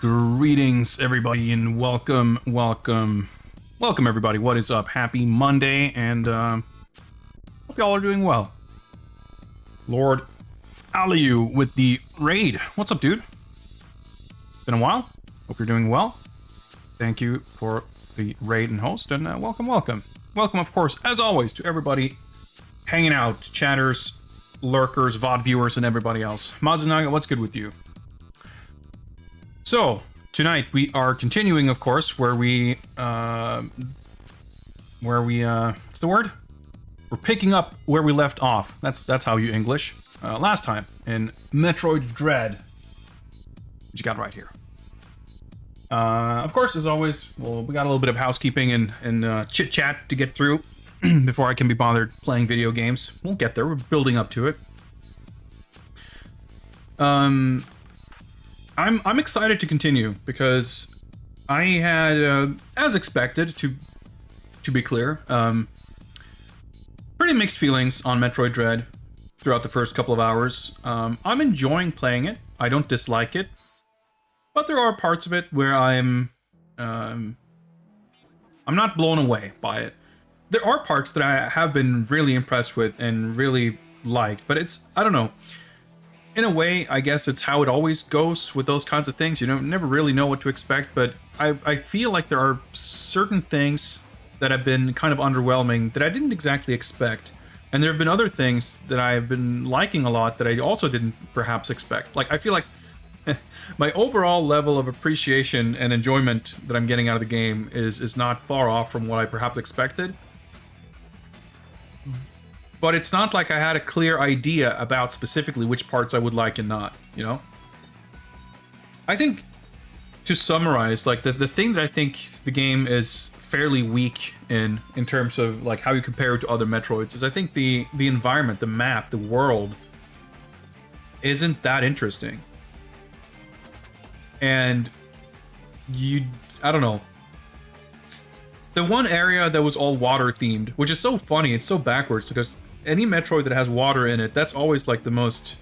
Greetings, everybody, and welcome everybody. What is up? Happy Monday, and hope y'all are doing well. Lord Aliu with the raid. What's up, dude? Been a while. Hope you're doing well. Thank you for the raid and host, and welcome. Welcome, of course, as always, to everybody hanging out, chatters, lurkers, VOD viewers, and everybody else. Mazunaga, what's good with you? So, tonight we are continuing, of course, what's the word? We're picking up where we left off. That's how you English. Last time, in Metroid Dread. What you got right here. Of course, as always, well, we got a little bit of housekeeping and chit-chat to get through before I can be bothered playing video games. We'll get there, we're building up to it. I'm excited to continue because I had, as expected, to be clear, pretty mixed feelings on Metroid Dread throughout the first couple of hours. I'm enjoying playing it. I don't dislike it, but there are parts of it where I'm not blown away by it. There are parts that I have been really impressed with and really liked, but I don't know. In a way, I guess it's how it always goes with those kinds of things. You never really know what to expect, but I feel like there are certain things that have been kind of underwhelming that I didn't exactly expect. And there have been other things that I've been liking a lot that I also didn't perhaps expect. Like, I feel like my overall level of appreciation and enjoyment that I'm getting out of the game is not far off from what I perhaps expected. But it's not like I had a clear idea about specifically which parts I would like and not, you know? I think, to summarize, like, the thing that I think the game is fairly weak in terms of, like, how you compare it to other Metroids, is I think the environment, the map, the world, isn't that interesting. And I don't know. The one area that was all water-themed, which is so funny, it's so backwards, because any Metroid that has water in it, that's always like the most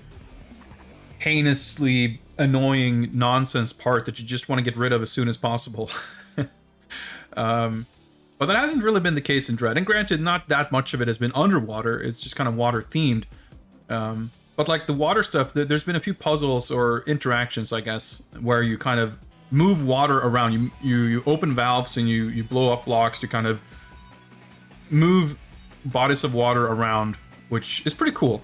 heinously annoying nonsense part that you just want to get rid of as soon as possible. But that hasn't really been the case in Dread. And granted, not that much of it has been underwater. It's just kind of water themed. But like the water stuff, there's been a few puzzles or interactions, I guess, where you kind of move water around. You open valves and you blow up blocks to kind of move bodies of water around, which is pretty cool.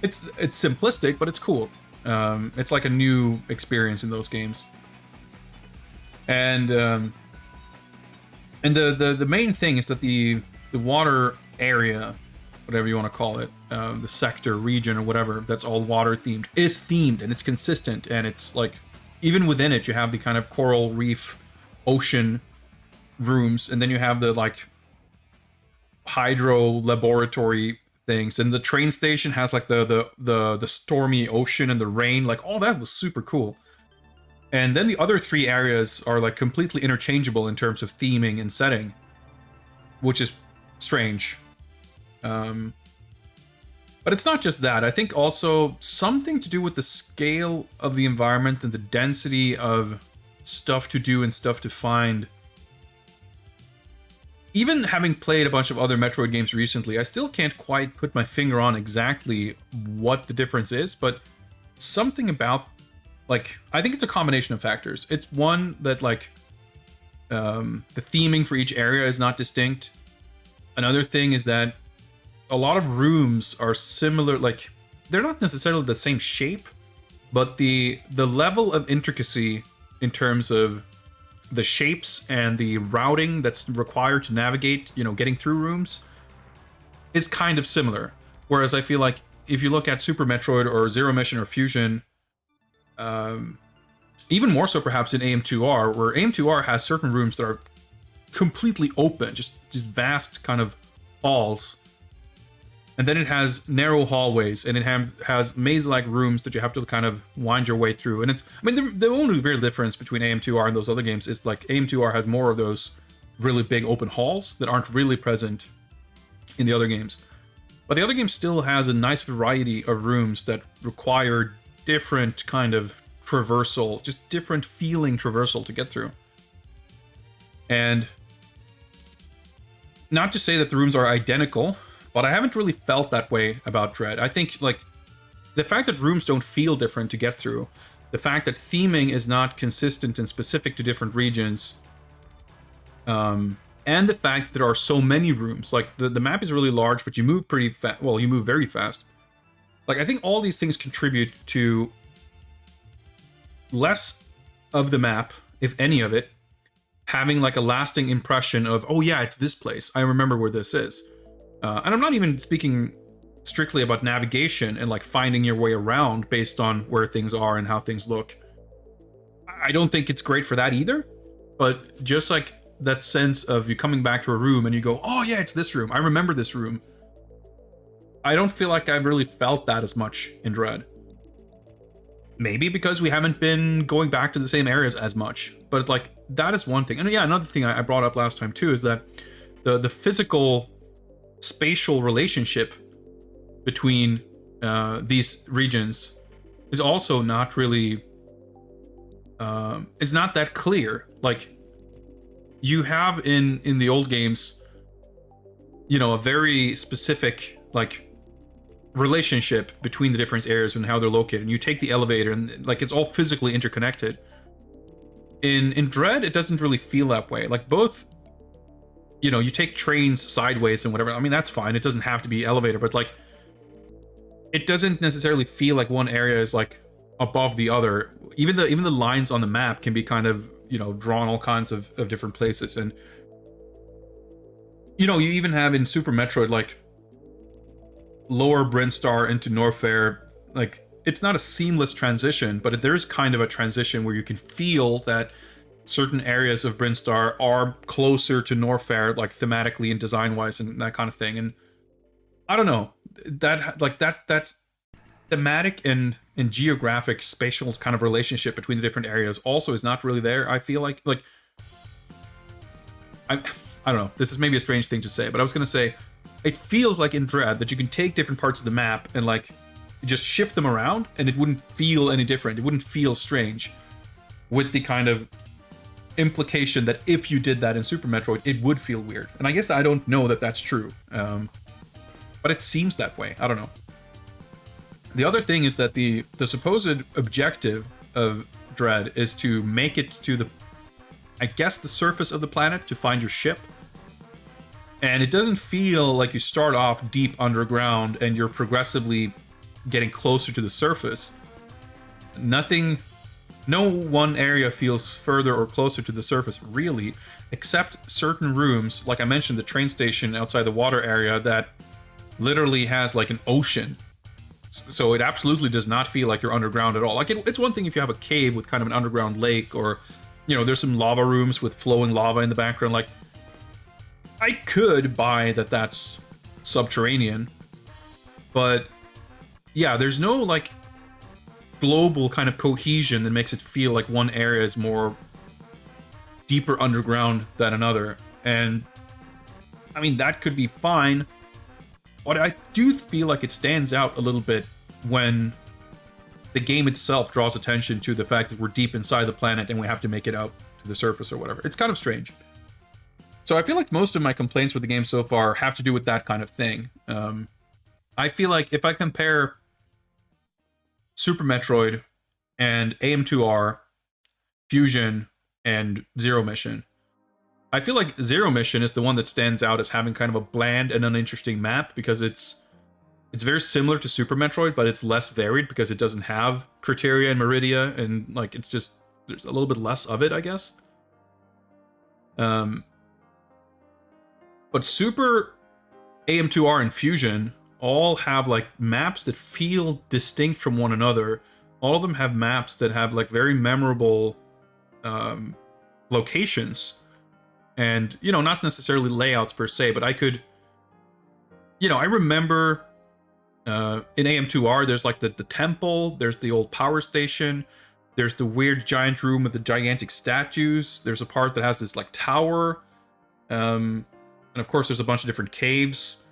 It's simplistic, but it's cool. It's like a new experience in those games. And the main thing is that the water area, whatever you want to call it, the sector, region, or whatever, that's all water themed, is themed, and it's consistent, and it's like, even within it, you have the kind of coral reef, ocean rooms, and then you have the like hydro laboratory things, and the train station has like the stormy ocean and the rain. Like, all that was super cool. And then the other three areas are like completely interchangeable in terms of theming and setting, which is strange. But it's not just that. I think also something to do with the scale of the environment and the density of stuff to do and stuff to find. Even having played a bunch of other Metroid games recently, I still can't quite put my finger on exactly what the difference is, but something about, like, I think it's a combination of factors. It's one that, like, the theming for each area is not distinct. Another thing is that a lot of rooms are similar, like, they're not necessarily the same shape, but the level of intricacy in terms of the shapes and the routing that's required to navigate, getting through rooms, is kind of similar. Whereas I feel like if you look at Super Metroid or Zero Mission or Fusion, even more so perhaps in AM2R, where AM2R has certain rooms that are completely open, just vast kind of halls. And then it has narrow hallways, and it has maze-like rooms that you have to kind of wind your way through. And the only real difference between AM2R and those other games is like AM2R has more of those really big open halls that aren't really present in the other games. But the other game still has a nice variety of rooms that require different kind of traversal, just different feeling traversal to get through. And not to say that the rooms are identical, but I haven't really felt that way about Dread. I think, like, the fact that rooms don't feel different to get through, the fact that theming is not consistent and specific to different regions, and the fact that there are so many rooms. Like, the map is really large, but you move pretty fast. Well, you move very fast. Like, I think all these things contribute to less of the map, if any of it, having like a lasting impression of, oh yeah, it's this place. I remember where this is. And I'm not even speaking strictly about navigation and like finding your way around based on where things are and how things look. I don't think it's great for that either. But just like that sense of you coming back to a room and you go, oh yeah, it's this room. I remember this room. I don't feel like I've really felt that as much in Dread. Maybe because we haven't been going back to the same areas as much. But like, that is one thing. And yeah, another thing I brought up last time too is that the physical spatial relationship between these regions is also not really it's not that clear. Like, you have in the old games, you know, a very specific like relationship between the different areas and how they're located, and you take the elevator and like it's all physically interconnected. In Dread, it doesn't really feel that way. Like, both, you know, you take trains sideways and whatever, I mean, that's fine, it doesn't have to be elevator, but like, it doesn't necessarily feel like one area is like above the other. Even the lines on the map can be kind of, you know, drawn all kinds of different places. And, you know, you even have in Super Metroid, like, lower Brinstar into Norfair, like, it's not a seamless transition, but there's kind of a transition where you can feel that certain areas of Brinstar are closer to Norfair, like thematically and design-wise and that kind of thing. And I don't know, that like that thematic and geographic spatial kind of relationship between the different areas also is not really there. I feel like I don't know, this is maybe a strange thing to say, but I was gonna say, it feels like in Dread that you can take different parts of the map and like just shift them around and it wouldn't feel any different. It wouldn't feel strange, with the kind of implication that if you did that in Super Metroid, it would feel weird. And I guess I don't know that that's true, but it seems that way. I don't know. The other thing is that the supposed objective of Dread is to make it to the, I guess, the surface of the planet to find your ship. And it doesn't feel like you start off deep underground and you're progressively getting closer to the surface. No one area feels further or closer to the surface, really, except certain rooms, like I mentioned, the train station outside the water area that literally has like an ocean. So it absolutely does not feel like you're underground at all. Like, it's one thing if you have a cave with kind of an underground lake, or, you know, there's some lava rooms with flowing lava in the background. Like, I could buy that that's subterranean, but yeah, there's no like global kind of cohesion that makes it feel like one area is more deeper underground than another. And I mean, that could be fine, but I do feel like it stands out a little bit when the game itself draws attention to the fact that we're deep inside the planet and we have to make it out to the surface or whatever. It's kind of strange. So I feel like most of my complaints with the game so far have to do with that kind of thing. I feel like if I compare Super Metroid and AM2R, Fusion, and Zero Mission, I feel like Zero Mission is the one that stands out as having kind of a bland and uninteresting map, because it's very similar to Super Metroid, but it's less varied because it doesn't have Criteria and Meridia, and like it's just, there's a little bit less of it, I guess. But Super, AM2R, and Fusion all have like maps that feel distinct from one another. All of them have maps that have like very memorable locations, and, you know, not necessarily layouts per se, but I could, you know, I remember in AM2R there's like the temple, there's the old power station, there's the weird giant room with the gigantic statues, there's a part that has this like tower, and of course there's a bunch of different caves.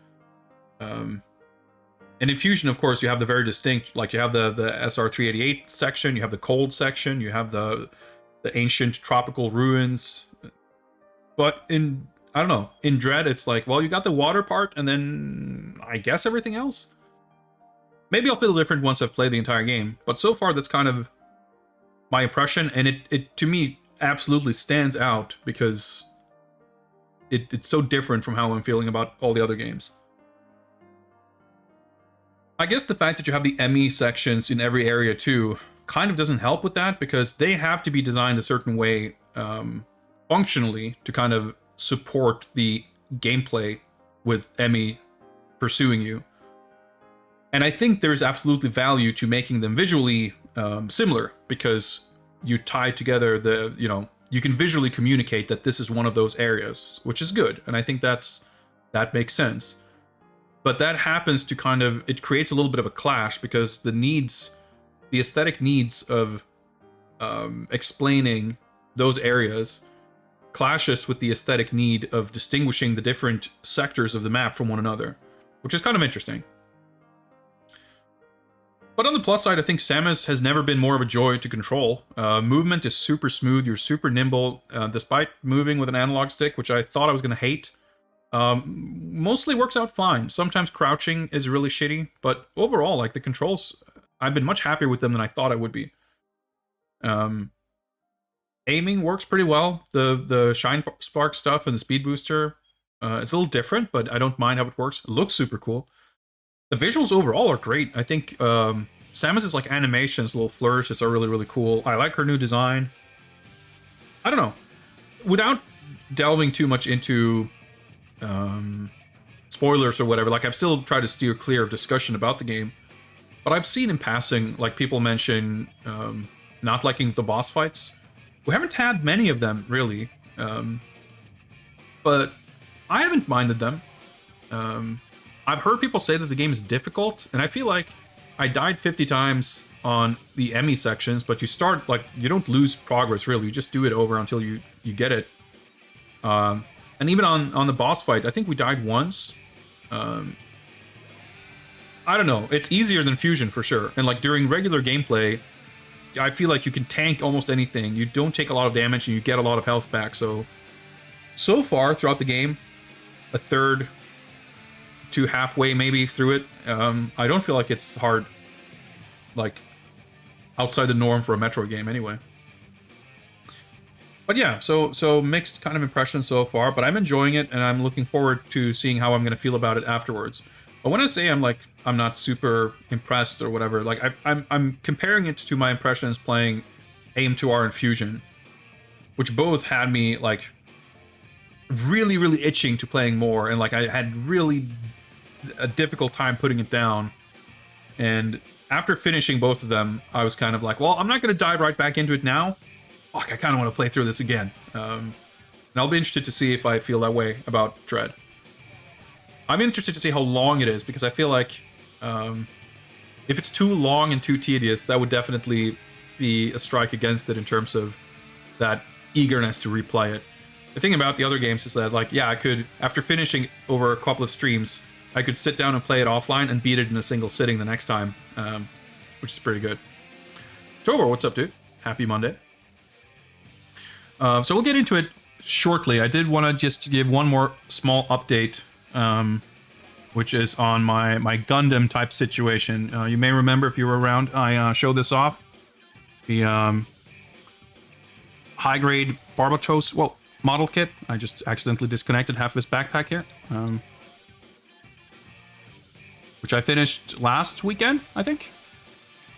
And in Fusion, of course, you have the very distinct, like you have the SR388 section, you have the cold section, you have the ancient tropical ruins. But in, I don't know, in Dread, it's like, well, you got the water part, and then I guess everything else? Maybe I'll feel different once I've played the entire game, but so far that's kind of my impression, and it to me absolutely stands out because it's so different from how I'm feeling about all the other games. I guess the fact that you have the ME sections in every area too kind of doesn't help with that, because they have to be designed a certain way functionally to kind of support the gameplay with ME pursuing you. And I think there's absolutely value to making them visually similar, because you tie together the, you know, you can visually communicate that this is one of those areas, which is good. And I think that makes sense. But that happens to kind of, it creates a little bit of a clash, because the aesthetic needs of explaining those areas clashes with the aesthetic need of distinguishing the different sectors of the map from one another, which is kind of interesting. But on the plus side, I think Samus has never been more of a joy to control. Movement is super smooth, you're super nimble, despite moving with an analog stick, which I thought I was going to hate. Mostly works out fine. Sometimes crouching is really shitty, but overall, like, the controls, I've been much happier with them than I thought I would be. Aiming works pretty well. The Shine Spark stuff and the Speed Booster, it's a little different, but I don't mind how it works. It looks super cool. The visuals overall are great. I think Samus's like animations, little flourishes are really, really cool. I like her new design. I don't know. Without delving too much into spoilers or whatever, like, I've still tried to steer clear of discussion about the game, but I've seen in passing, like, people mention not liking the boss fights. We haven't had many of them, really, but I haven't minded them. I've heard people say that the game is difficult, and I feel like I died 50 times on the ME sections, but you start, like, you don't lose progress, really. You just do it over until you get it. And even on the boss fight, I think we died once. I don't know. It's easier than Fusion, for sure. And, like, during regular gameplay, I feel like you can tank almost anything. You don't take a lot of damage, and you get a lot of health back. So far, throughout the game, a third to halfway maybe through it, I don't feel like it's hard, like, outside the norm for a Metroid game anyway. But yeah, so mixed kind of impressions so far, but I'm enjoying it, and I'm looking forward to seeing how I'm going to feel about it afterwards. But when I say I'm not super impressed or whatever, like, I'm comparing it to my impressions playing AM2R and Fusion, which both had me, like, really, really itching to playing more, and, like, I had really a difficult time putting it down. And after finishing both of them, I was kind of like, well, I'm not going to dive right back into it now. Fuck, I kind of want to play through this again. And I'll be interested to see if I feel that way about Dread. I'm interested to see how long it is, because I feel like if it's too long and too tedious, that would definitely be a strike against it in terms of that eagerness to replay it. The thing about the other games is that, like, yeah, I could, after finishing over a couple of streams, I could sit down and play it offline and beat it in a single sitting the next time, which is pretty good. Tober, what's up, dude? Happy Monday. So we'll get into it shortly. I did want to just give one more small update, which is on my Gundam type situation. You may remember, if you were around, I showed this off. The high-grade Barbatos model kit. I just accidentally disconnected half of his backpack here. Which I finished last weekend, I think.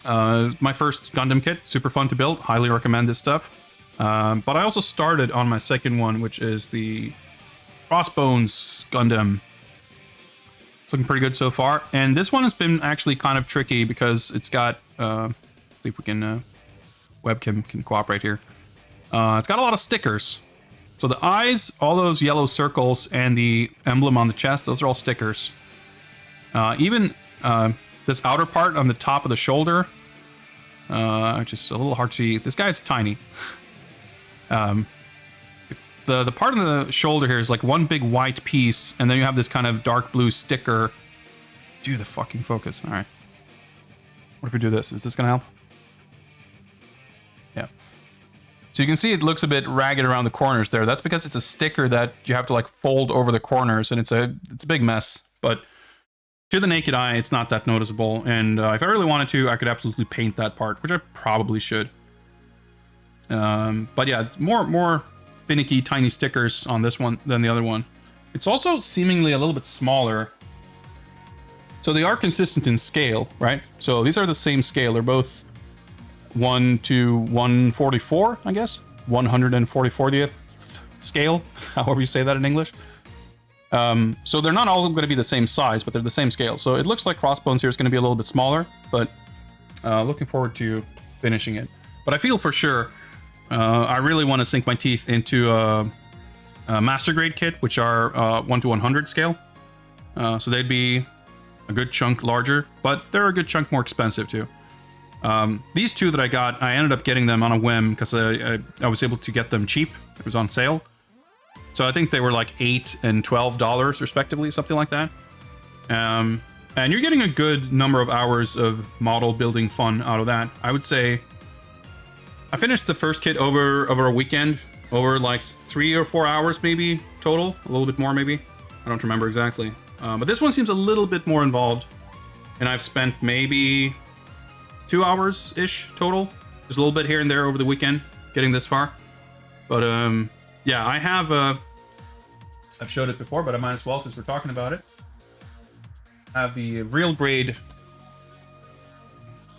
My first Gundam kit. Super fun to build. Highly recommend this stuff. But I also started on my second one, which is the Crossbones Gundam. It's looking pretty good so far. And this one has been actually kind of tricky, because it's got... see if we can... webcam can cooperate here. It's got a lot of stickers. So the eyes, all those yellow circles, and the emblem on the chest, those are all stickers. Even this outer part on the top of the shoulder, which is a little hard to see. This guy's tiny. The part on the shoulder here is like one big white piece, and then you have this kind of dark blue sticker Do the fucking focus. All right. What if we do this? Is this gonna help? Yeah. So you can see it looks a bit ragged around the corners there. That's because it's a sticker that you have to like fold over the corners, and it's a big mess. But to the naked eye, it's not that noticeable. And if I really wanted to, I could absolutely paint that part, which I probably should. But yeah, it's more finicky, tiny stickers on this one than the other one. It's also seemingly a little bit smaller. So they are consistent in scale, right? So these are the same scale. They're both 1 to 144, I guess. 144th scale, however you say that in English. So they're not all going to be the same size, but they're the same scale. So it looks like Crossbones here is going to be a little bit smaller, but looking forward to finishing it. But I feel for sure I really want to sink my teeth into a master grade kit, which are 1 to 100 scale. So they'd be a good chunk larger, but they're a good chunk more expensive too. These two that I got, I ended up getting them on a whim because I was able to get them cheap. It was on sale. So I think they were like $8 and $12 respectively, something like that. And you're getting a good number of hours of model building fun out of that. I would say I finished the first kit over a weekend, over like 3 or 4 hours maybe total, a little bit more maybe. I don't remember exactly. But this one seems a little bit more involved, and I've spent maybe 2 hours-ish total. There's a little bit here and there over the weekend getting this far. But yeah, I have I've showed it before, but I might as well since we're talking about it. I have the real grade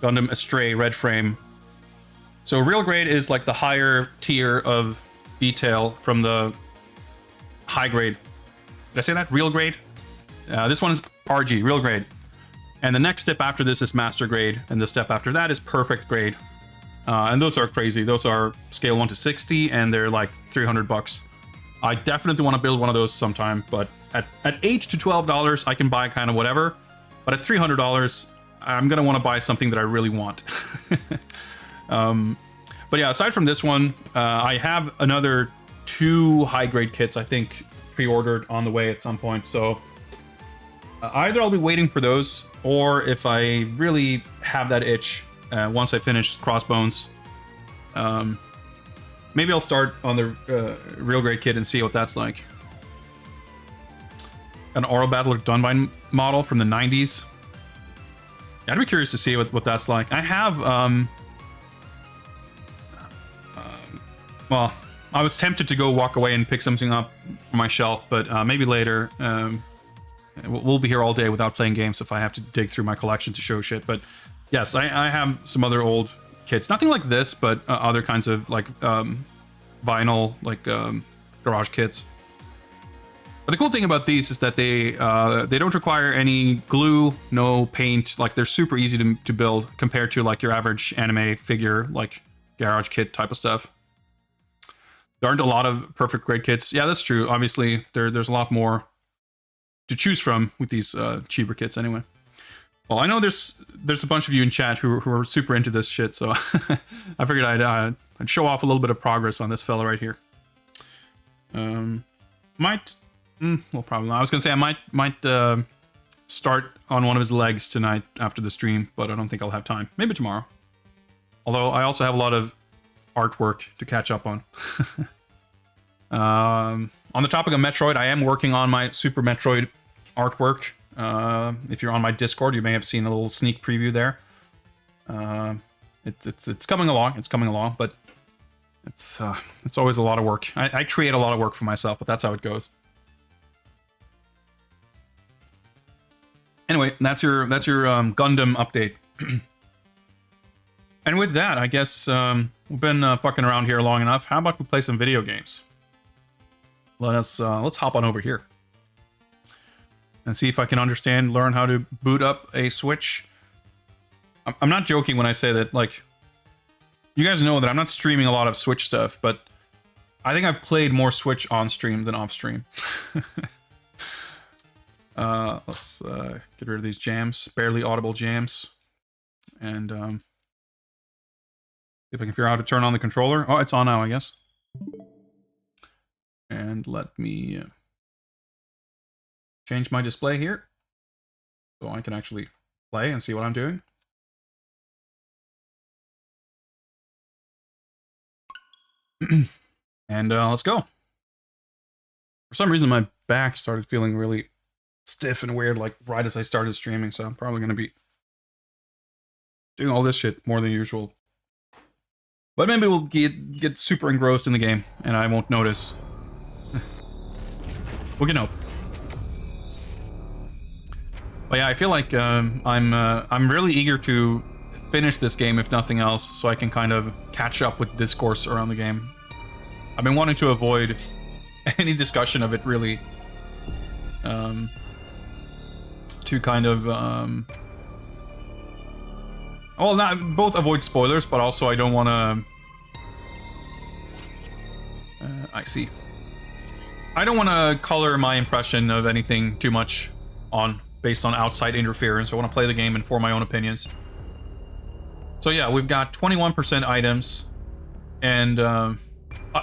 Gundam Astray red frame. So real grade is like the higher tier of detail from the high grade. Did I say that? Real grade? This one is RG, real grade. And the next step after this is master grade, and the step after that is perfect grade. And those are crazy. Those are scale 1 to 60, and they're like $300. I definitely want to build one of those sometime, but at $8 to $12, I can buy kind of whatever. But at $300, I'm going to want to buy something that I really want. But yeah, aside from this one, I have another 2 high-grade kits, I think, pre-ordered on the way at some point. So either I'll be waiting for those, or if I really have that itch, once I finish Crossbones, maybe I'll start on the real grade kit and see what that's like. An Oro Battler Dunbine model from the 90s. Yeah, I'd be curious to see what that's like. I have, well, I was tempted to go walk away and pick something up from my shelf, but maybe later. We'll be here all day without playing games if I have to dig through my collection to show shit. But yes, I have some other old kits. Nothing like this, but other kinds of like vinyl, like garage kits. But the cool thing about these is that they don't require any glue, no paint. Like they're super easy to build compared to like your average anime figure, like garage kit type of stuff. There aren't a lot of perfect grade kits. Yeah, that's true. Obviously, there's a lot more to choose from with these cheaper kits anyway. Well, I know there's a bunch of you in chat who are super into this shit, so I figured I'd show off a little bit of progress on this fella right here. Well, probably not. I was gonna say I might start on one of his legs tonight after the stream, but I don't think I'll have time. Maybe tomorrow. Although I also have a lot of artwork to catch up on. On the topic of Metroid, I am working on my Super Metroid artwork. If you're on my Discord, you may have seen a little sneak preview there. It's coming along. It's coming along, but it's always a lot of work. I create a lot of work for myself, but that's how it goes. Anyway, that's your Gundam update. And with that, I guess we've been fucking around here long enough. How about we play some video games? Let's hop on over here and see if I can learn how to boot up a Switch. I'm not joking when I say that, like, you guys know that I'm not streaming a lot of Switch stuff, but I think I've played more Switch on stream than off stream. Let's get rid of these jams, barely audible jams, and see if I can figure out how to turn on the controller. Oh, it's on now, I guess. And let me change my display here. so I can actually play and see what I'm doing. And let's go. For some reason, my back started feeling really stiff and weird, like right as I started streaming, so I'm probably going to be doing all this shit more than usual. But maybe we'll get super engrossed in the game, and I won't notice. We can hope. But yeah, I feel like I'm really eager to finish this game, if nothing else, so I can kind of catch up with discourse around the game. I've been wanting to avoid any discussion of it, really. To kind of... well, not both avoid spoilers, but also I don't want to... I see. I don't want to color my impression of anything too much based on outside interference. I want to play the game and form my own opinions. So yeah, we've got 21% items, and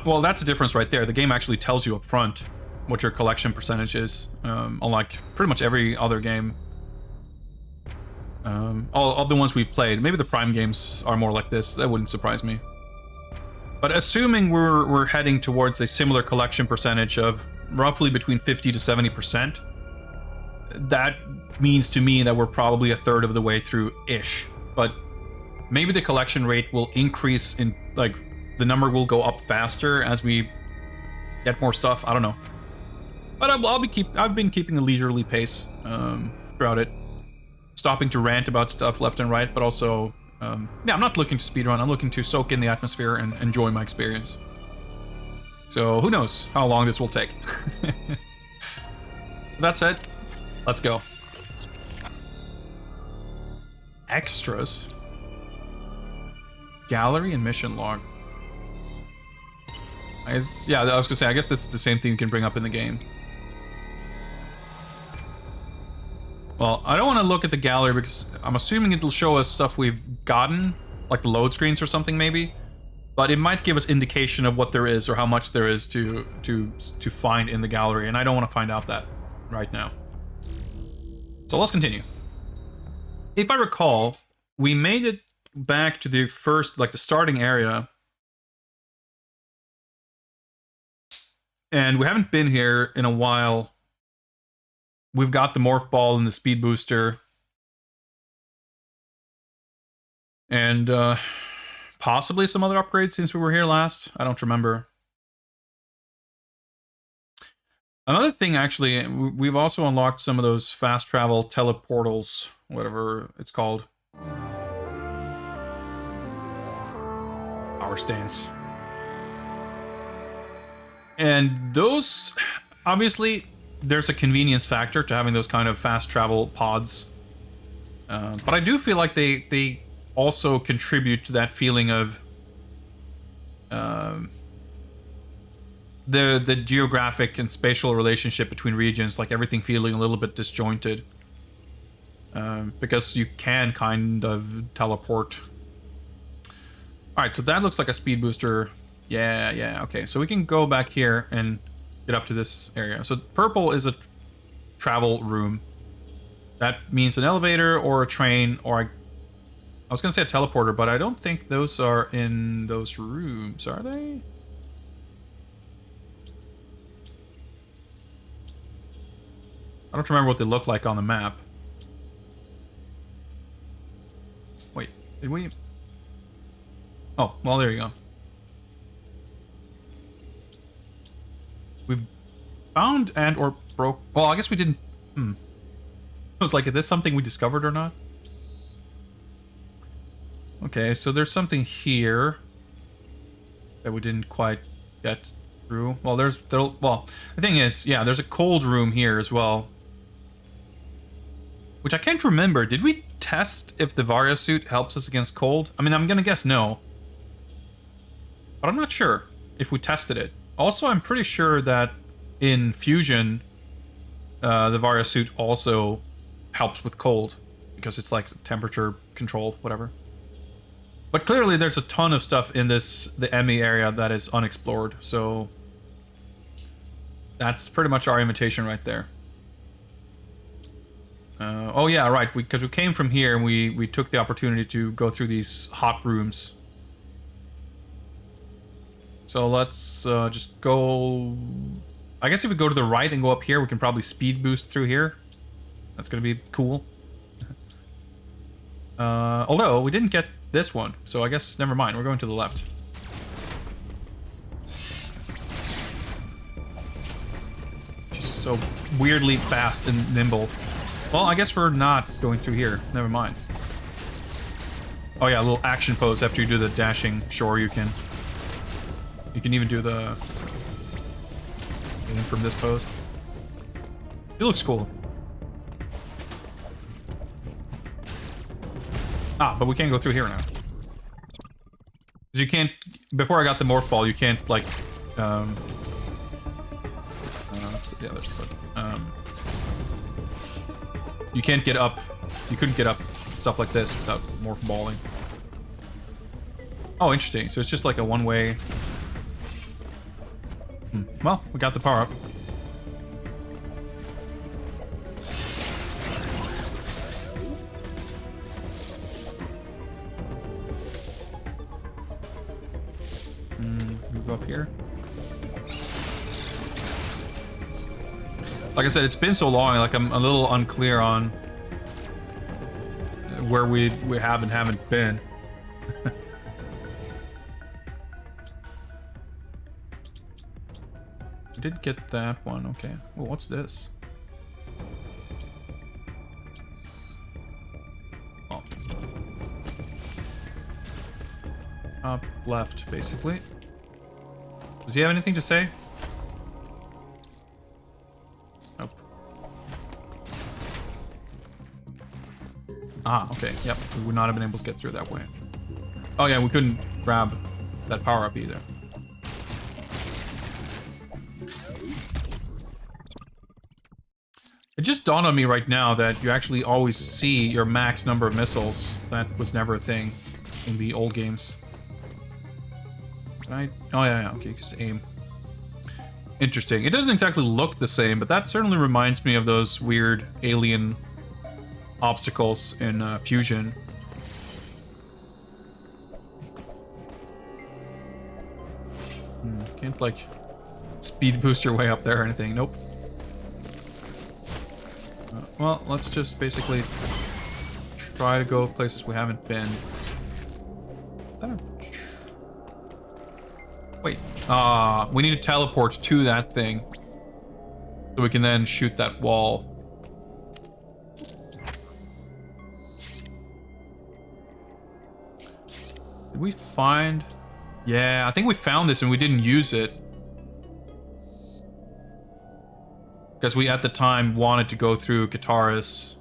well, that's a difference right there. The game actually tells you up front what your collection percentage is, unlike pretty much every other game. All of the ones we've played. Maybe the Prime games are more like this. That wouldn't surprise me. But assuming we're heading towards a similar collection percentage of roughly between 50 to 70%, that means to me that we're probably a third of the way through-ish. But maybe the collection rate will increase in, like, the number will go up faster as we get more stuff. I don't know. But I've been keeping a leisurely pace throughout it. Stopping to rant about stuff left and right, but also, yeah, I'm not looking to speedrun. I'm looking to soak in the atmosphere and enjoy my experience. So who knows how long this will take. That said, let's go. Extras. Gallery and mission log. Yeah, I was gonna say, I guess this is the same thing you can bring up in the game. Well, I don't want to look at the gallery because I'm assuming it'll show us stuff we've gotten, like the load screens or something maybe. But it might give us indication of what there is or how much there is to find in the gallery, and I don't want to find out that right now. So let's continue. If I recall, we made it back to the first, like the starting area. And we haven't been here in a while. We've got the Morph Ball and the Speed Booster. And possibly some other upgrades since we were here last. I don't remember. Another thing, actually, we've also unlocked some of those fast travel teleportals, whatever it's called. Power stance. And those, obviously, there's a convenience factor to having those kind of fast travel pods. But I do feel like they also contribute to that feeling of the geographic and spatial relationship between regions, like everything feeling a little bit disjointed. Because you can kind of teleport. Alright, so that looks like a speed booster. Yeah, okay. So we can go back here and get up to this area. So purple is a travel room. That means an elevator or a train or I was going to say a teleporter, but I don't think those are in those rooms, are they? I don't remember what they look like on the map. Wait, did we? Oh, well, there you go. We've found and or broke... Well, I guess we didn't... I was like, is this something we discovered or not? Okay, so there's something here that we didn't quite get through. Well, well, the thing is, yeah, there's a cold room here as well. Which I can't remember. Did we test if the Varia suit helps us against cold? I mean, I'm gonna guess no. But I'm not sure if we tested it. Also, I'm pretty sure that in Fusion, the Varia suit also helps with cold. Because it's like temperature controlled, whatever. But clearly there's a ton of stuff in the Emmy area that is unexplored. So that's pretty much our invitation right there. Oh yeah, right. Because we came from here and we took the opportunity to go through these hot rooms. So let's just go. I guess if we go to the right and go up here, we can probably speed boost through here. That's gonna be cool. Although we didn't get this one, so I guess never mind. We're going to the left. Just so weirdly fast and nimble. Well, I guess we're not going through here. Never mind. Oh yeah, a little action pose after you do the dashing. Sure, you can even do the aim from this pose. It looks cool. Ah, but we can't go through here now. Because you can't... Before I got the Morph Ball, you can't, like... yeah, there's you can't get up. You couldn't get up stuff like this without Morph Balling. Oh, interesting. So it's just like a one-way... Well, we got the power-up. Move up here. Like I said, it's been so long, like I'm a little unclear on where we have and haven't been. We did get that one, okay. Well, what's this? Oh. Up, left, basically. Does he have anything to say? Nope. Ah, okay. Yep. We would not have been able to get through that way. Oh yeah, we couldn't grab that power-up either. It just dawned on me right now that you actually always see your max number of missiles. That was never a thing in the old games. Right? Oh yeah, okay, just aim. Interesting. It doesn't exactly look the same, but that certainly reminds me of those weird alien obstacles in Fusion. Can't, like, speed boost your way up there or anything. Nope. Well, let's just basically try to go places we haven't been. Wait. We need to teleport to that thing. So we can then shoot that wall. Did we find... Yeah, I think we found this and we didn't use it. Because we, at the time, wanted to go through Guitarus.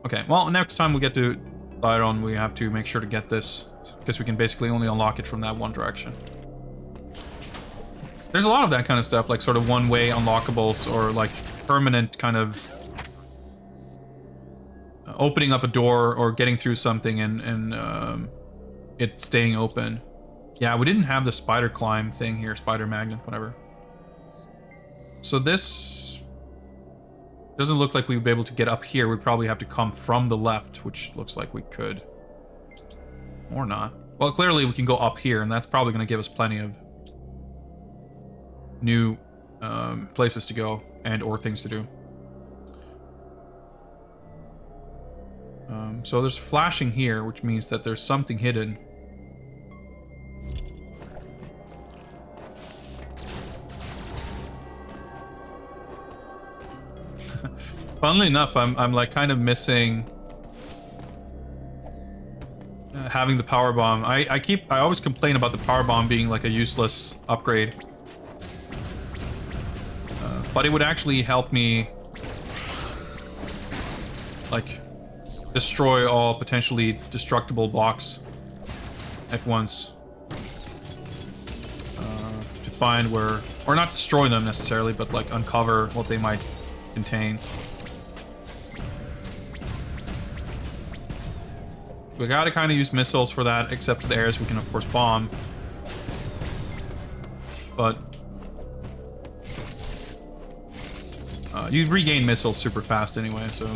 Okay, well, next time we get to Lyron, we have to make sure to get this. Because we can basically only unlock it from that one direction. There's a lot of that kind of stuff, like sort of one-way unlockables, or like permanent kind of opening up a door or getting through something and it staying open. Yeah, we didn't have the spider climb thing here, spider magnet, whatever. So this doesn't look like we'd be able to get up here. We'd probably have to come from the left, which looks like we could. Or not. Well, clearly we can go up here, and that's probably going to give us plenty of new places to go and or things to do. So there's flashing here, which means that there's something hidden. Funnily enough, I'm like kind of missing having the power bomb. I always complain about the power bomb being like a useless upgrade. But it would actually help me like destroy all potentially destructible blocks at once. To find where, or not destroy them necessarily, but like uncover what they might contain. We gotta kind of use missiles for that, except for the areas we can of course bomb. But you regain missiles super fast anyway, so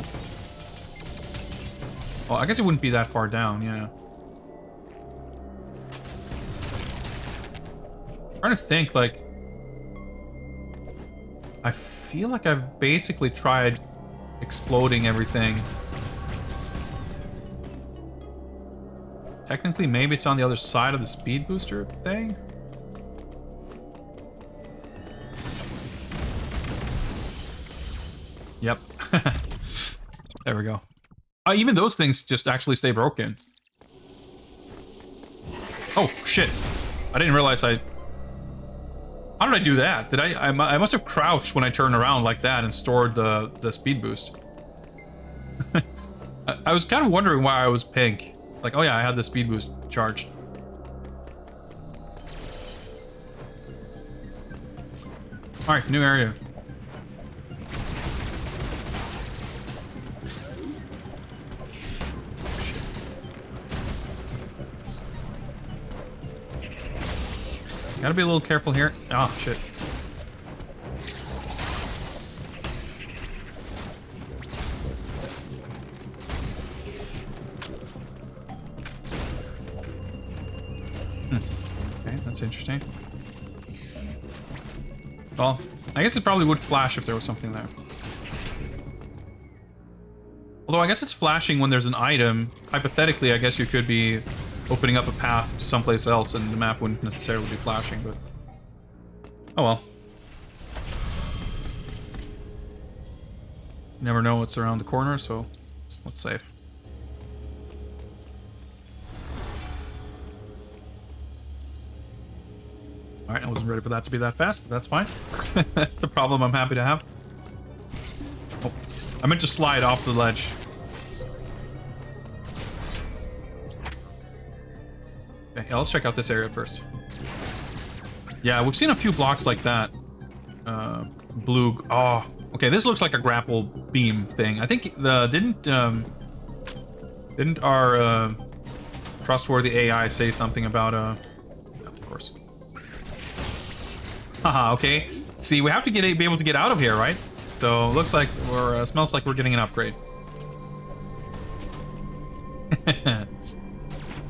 Well, I guess it wouldn't be that far down, yeah. I'm trying to think, like... I feel like I've basically tried exploding everything. Technically, maybe it's on the other side of the speed booster thing? Yep. There we go. Even those things just actually stay broken. Oh, shit. I didn't realize I... How did I do that? Did I must have crouched when I turned around like that and stored the speed boost. I was kind of wondering why I was pink. Like, oh yeah, I had the speed boost charged. Alright, new area. Gotta be a little careful here. Oh, shit. Okay, that's interesting. Well, I guess it probably would flash if there was something there. Although I guess it's flashing when there's an item. Hypothetically, I guess you could be opening up a path to someplace else and the map wouldn't necessarily be flashing, but... Oh well. You never know what's around the corner, so let's save. Alright, I wasn't ready for that to be that fast, but that's fine. It's a problem I'm happy to have. Oh, I meant to slide off the ledge. Okay, let's check out this area first. Yeah, we've seen a few blocks like that. Blue... Oh, okay, this looks like a grapple beam thing. I think the... Didn't our trustworthy AI say something about... Yeah, of course. Haha, okay. See, we have to be able to get out of here, right? So, looks like we're... smells like we're getting an upgrade.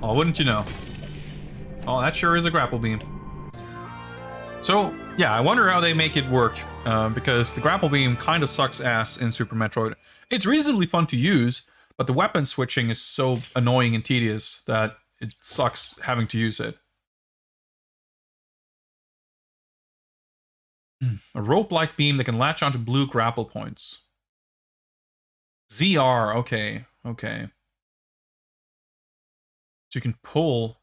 Oh, wouldn't you know? Oh, that sure is a grapple beam. So, yeah, I wonder how they make it work, because the grapple beam kind of sucks ass in Super Metroid. It's reasonably fun to use, but the weapon switching is so annoying and tedious that it sucks having to use it. A rope-like beam that can latch onto blue grapple points. ZR, okay, okay. So you can pull...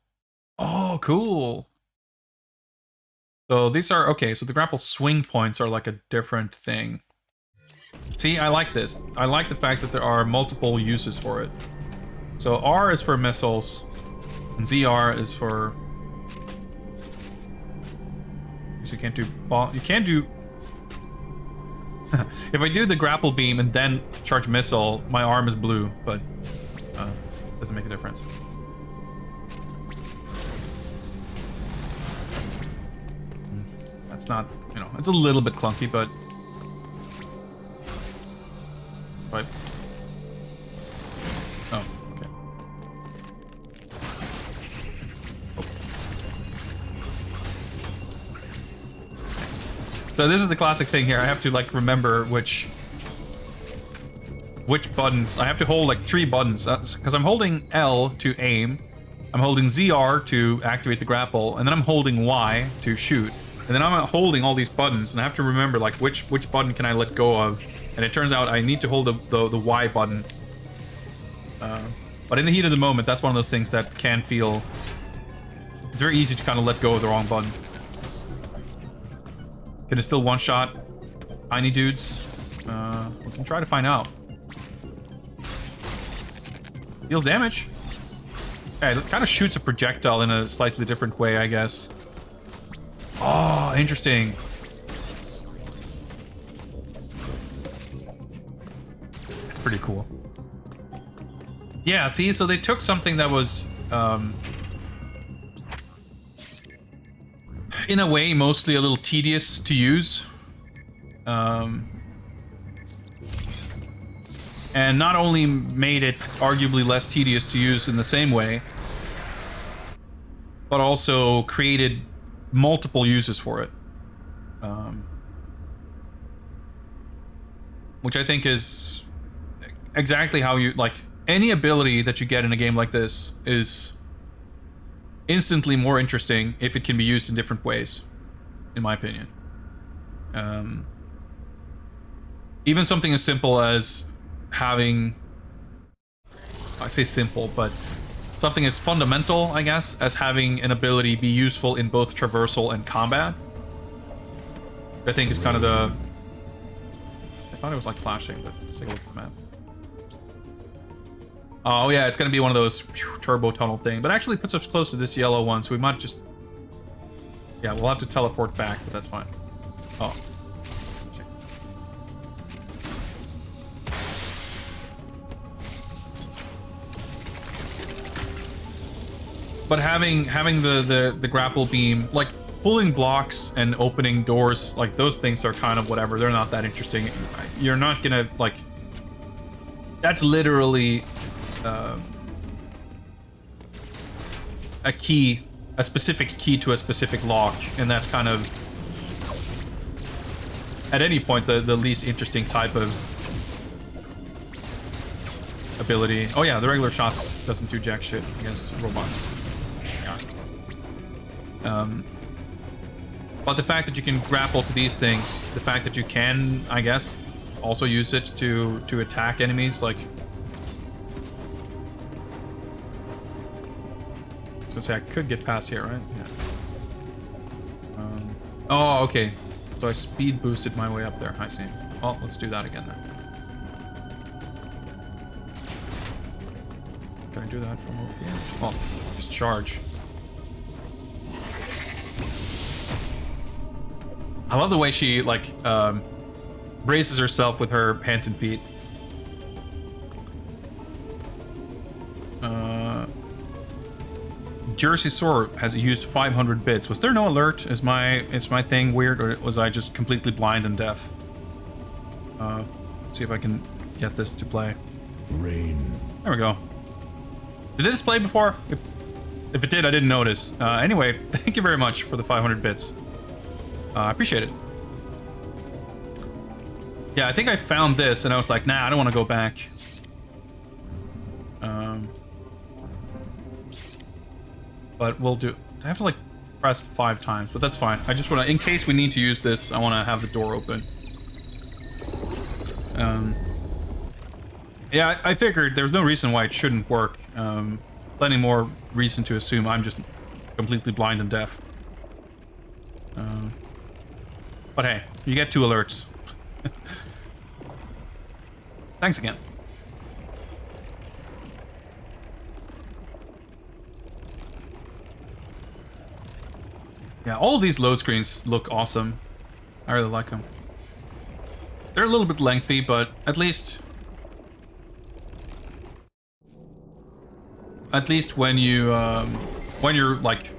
Oh, cool. So these are, okay, so the grapple swing points are like a different thing. See, I like this. I like the fact that there are multiple uses for it. So R is for missiles, and ZR is for... So you can't do... You can't do... If I do the grapple beam and then charge missile, my arm is blue, but doesn't make a difference. It's not, you know, it's a little bit clunky, but... Right. Oh, okay. Oh. So this is the classic thing here. I have to, like, remember which buttons. I have to hold, like, 3 buttons, because I'm holding L to aim, I'm holding ZR to activate the grapple, and then I'm holding Y to shoot. And then I'm holding all these buttons, and I have to remember, like, which button can I let go of. And it turns out I need to hold the Y button. But in the heat of the moment, that's one of those things that can feel... It's very easy to kind of let go of the wrong button. Can it still one-shot tiny dudes? We can try to find out. Deals damage. Yeah, it kind of shoots a projectile in a slightly different way, I guess. Oh, interesting. That's pretty cool. Yeah, see, so they took something that was, in a way, mostly a little tedious to use. and not only made it arguably less tedious to use in the same way, but also created multiple uses for it. Which I think is exactly how you, like, any ability that you get in a game like this is instantly more interesting if it can be used in different ways, in my opinion. Even something as simple as having, I say simple, but something as fundamental, I guess, as having an ability be useful in both traversal and combat, I think is kind of the... I thought it was like flashing, but let's take a look at the map. Oh yeah, it's gonna be one of those turbo tunnel thing, but actually puts us close to this yellow one, so we might just... Yeah, we'll have to teleport back, but that's fine. Oh. But having the grapple beam, like pulling blocks and opening doors, like those things are kind of whatever. They're not that interesting. You're not gonna, like, that's literally a key, a specific key to a specific lock, and that's kind of at any point the least interesting type of ability. Oh yeah, the regular shots doesn't do jack shit against robots. But the fact that you can grapple to these things, the fact that you can, I guess, also use it to attack enemies, like... I was gonna say, I could get past here, right? Yeah. Oh, okay. So I speed boosted my way up there, I see. Well, let's do that again then. Can I do that from over here? Oh, just charge. I love the way she, like, braces herself with her hands and feet. Jersey Sword has used 500 bits. Was there no alert? Is my thing weird, or was I just completely blind and deaf? See if I can get this to play. Rain. There we go. Did this play before? If it did, I didn't notice. Anyway, thank you very much for the 500 bits. I appreciate it. Yeah, I think I found this, and I was like, nah, I don't want to go back. But we'll do... I have to, like, press 5 times, but that's fine. I just want to... In case we need to use this, I want to have the door open. Yeah, I figured there's no reason why it shouldn't work. Plenty more reason to assume I'm just completely blind and deaf. But hey, you get 2 alerts. Thanks again. Yeah, all of these load screens look awesome. I really like them. They're a little bit lengthy, but at least when you're like,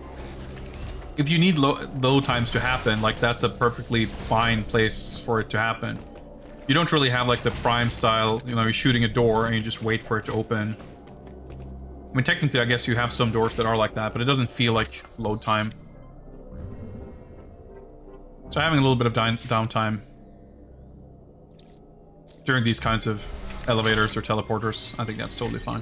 if you need load times to happen, like, that's a perfectly fine place for it to happen. You don't really have, like, the Prime style, you know, you're shooting a door and you just wait for it to open. I mean, technically, I guess you have some doors that are like that, but it doesn't feel like load time. So having a little bit of downtime during these kinds of elevators or teleporters, I think that's totally fine.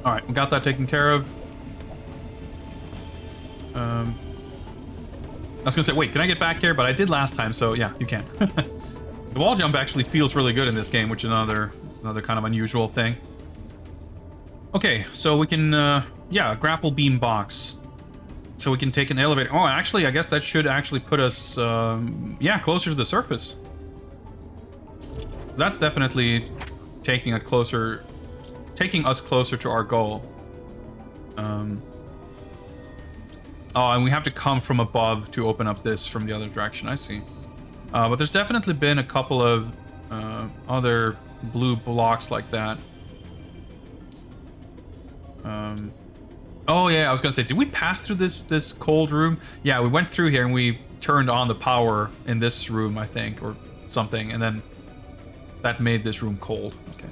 Alright, we got that taken care of. I was gonna say, wait, can I get back here? But I did last time, so yeah, you can. The wall jump actually feels really good in this game, which is another kind of unusual thing. Okay, so we can, yeah, grapple beam box. So we can take an elevator. Oh, actually, I guess that should actually put us, yeah, closer to the surface. That's definitely taking us closer to our goal. Oh, and we have to come from above to open up this from the other direction. I see. But there's definitely been a couple of other blue blocks like that. Oh yeah, I was gonna say, did we pass through this cold room? Yeah, we went through here and we turned on the power in this room, I think, or something, and then that made this room cold. Okay.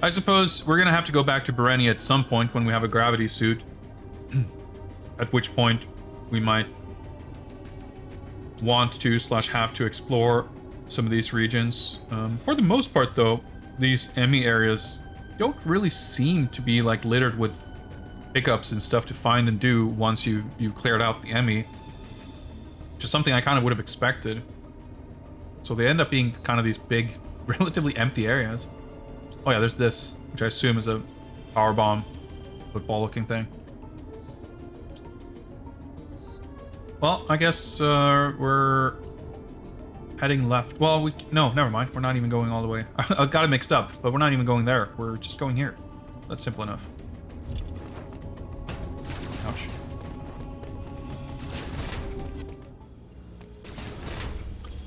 I suppose we're gonna have to go back to Berenia at some point when we have a gravity suit. At which point we might want to / have to explore some of these regions. For the most part, though, these Emmy areas don't really seem to be like littered with pickups and stuff to find and do once you've cleared out the Emmy, which is something I kind of would have expected. So they end up being kind of these big, relatively empty areas. Oh yeah, there's this, which I assume is a power bomb, football-looking thing. Well, I guess we're heading left. Well, no, never mind. We're not even going all the way. I got it mixed up, but we're not even going there. We're just going here. That's simple enough. Ouch.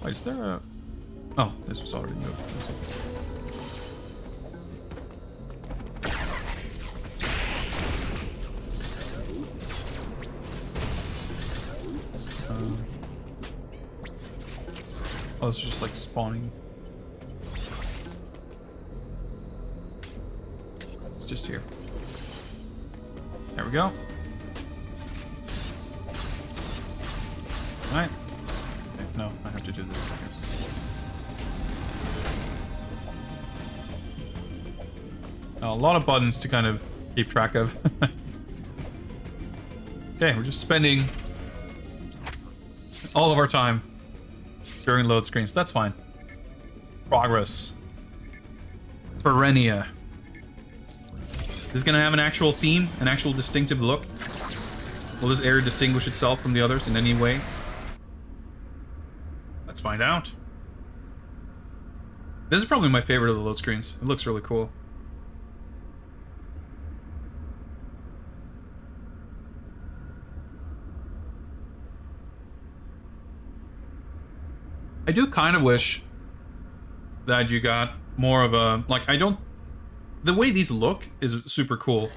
Wait, is there a... Oh, this was already moved. Oh, it's just like spawning. It's just here. There we go. Alright. Okay, no, I have to do this, I guess. A lot of buttons to kind of keep track of. Okay, we're just spending all of our time during load screens. That's fine. Progress. Berenia. This is gonna have an actual theme, an actual distinctive look. Will this area distinguish itself from the others in any way? Let's find out. This is probably my favorite of the load screens. It looks really cool. I do kind of wish that you got more of a, like, I don't, the way these look is super cool.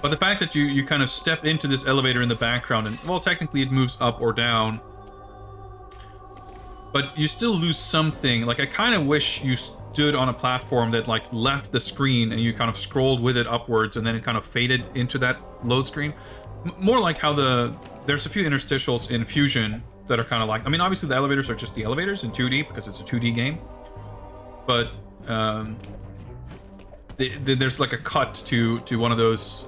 But the fact that you kind of step into this elevator in the background and, well, technically it moves up or down, but you still lose something. Like, I kind of wish you stood on a platform that, like, left the screen and you kind of scrolled with it upwards and then it kind of faded into that load screen. More like how there's a few interstitials in Fusion that are kind of like, I mean, obviously the elevators are just the elevators in 2D because it's a 2D game, but there's like a cut to one of those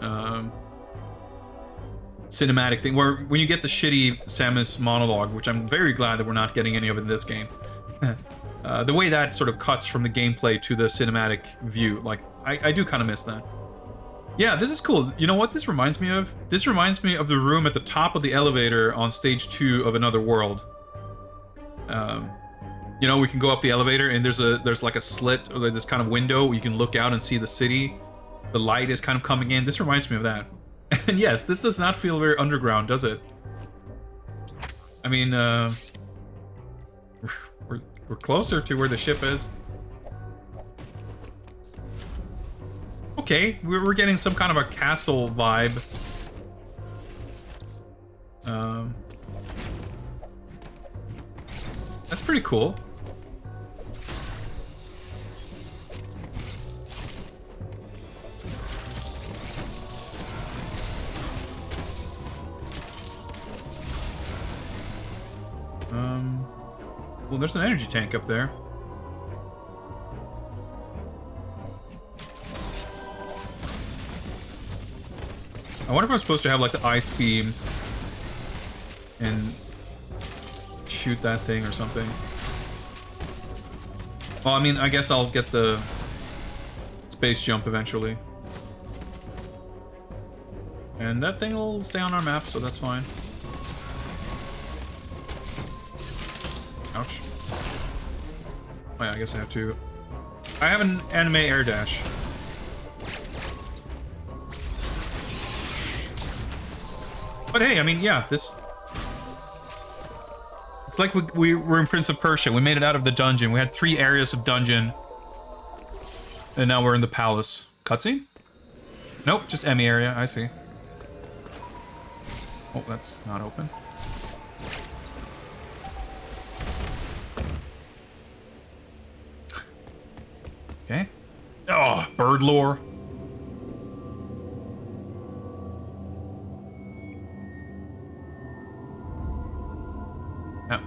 cinematic thing where when you get the shitty Samus monologue, which I'm very glad that we're not getting any of it in this game. The way that sort of cuts from the gameplay to the cinematic view, like I do kind of miss that. Yeah, this is cool. You know what this reminds me of? This reminds me of the room at the top of the elevator on stage 2 of Another World. You know, we can go up the elevator and there's like a slit or like this kind of window where you can look out and see the city. The light is kind of coming in. This reminds me of that. And yes, this does not feel very underground, does it? I mean, we're closer to where the ship is. Okay, we're getting some kind of a castle vibe. That's pretty cool. Well, there's an energy tank up there. I wonder if I'm supposed to have like the ice beam and shoot that thing or something. Well, I mean, I guess I'll get the space jump eventually. And that thing will stay on our map, so that's fine. Ouch. Oh yeah, I guess I have to... I have an anime air dash. But hey, I mean, yeah, this... It's like we were in Prince of Persia. We made it out of the dungeon. We had 3 areas of dungeon. And now we're in the palace. Cutscene? Nope, just Emmy area. I see. Oh, that's not open. Okay. Oh, bird lore. Yeah.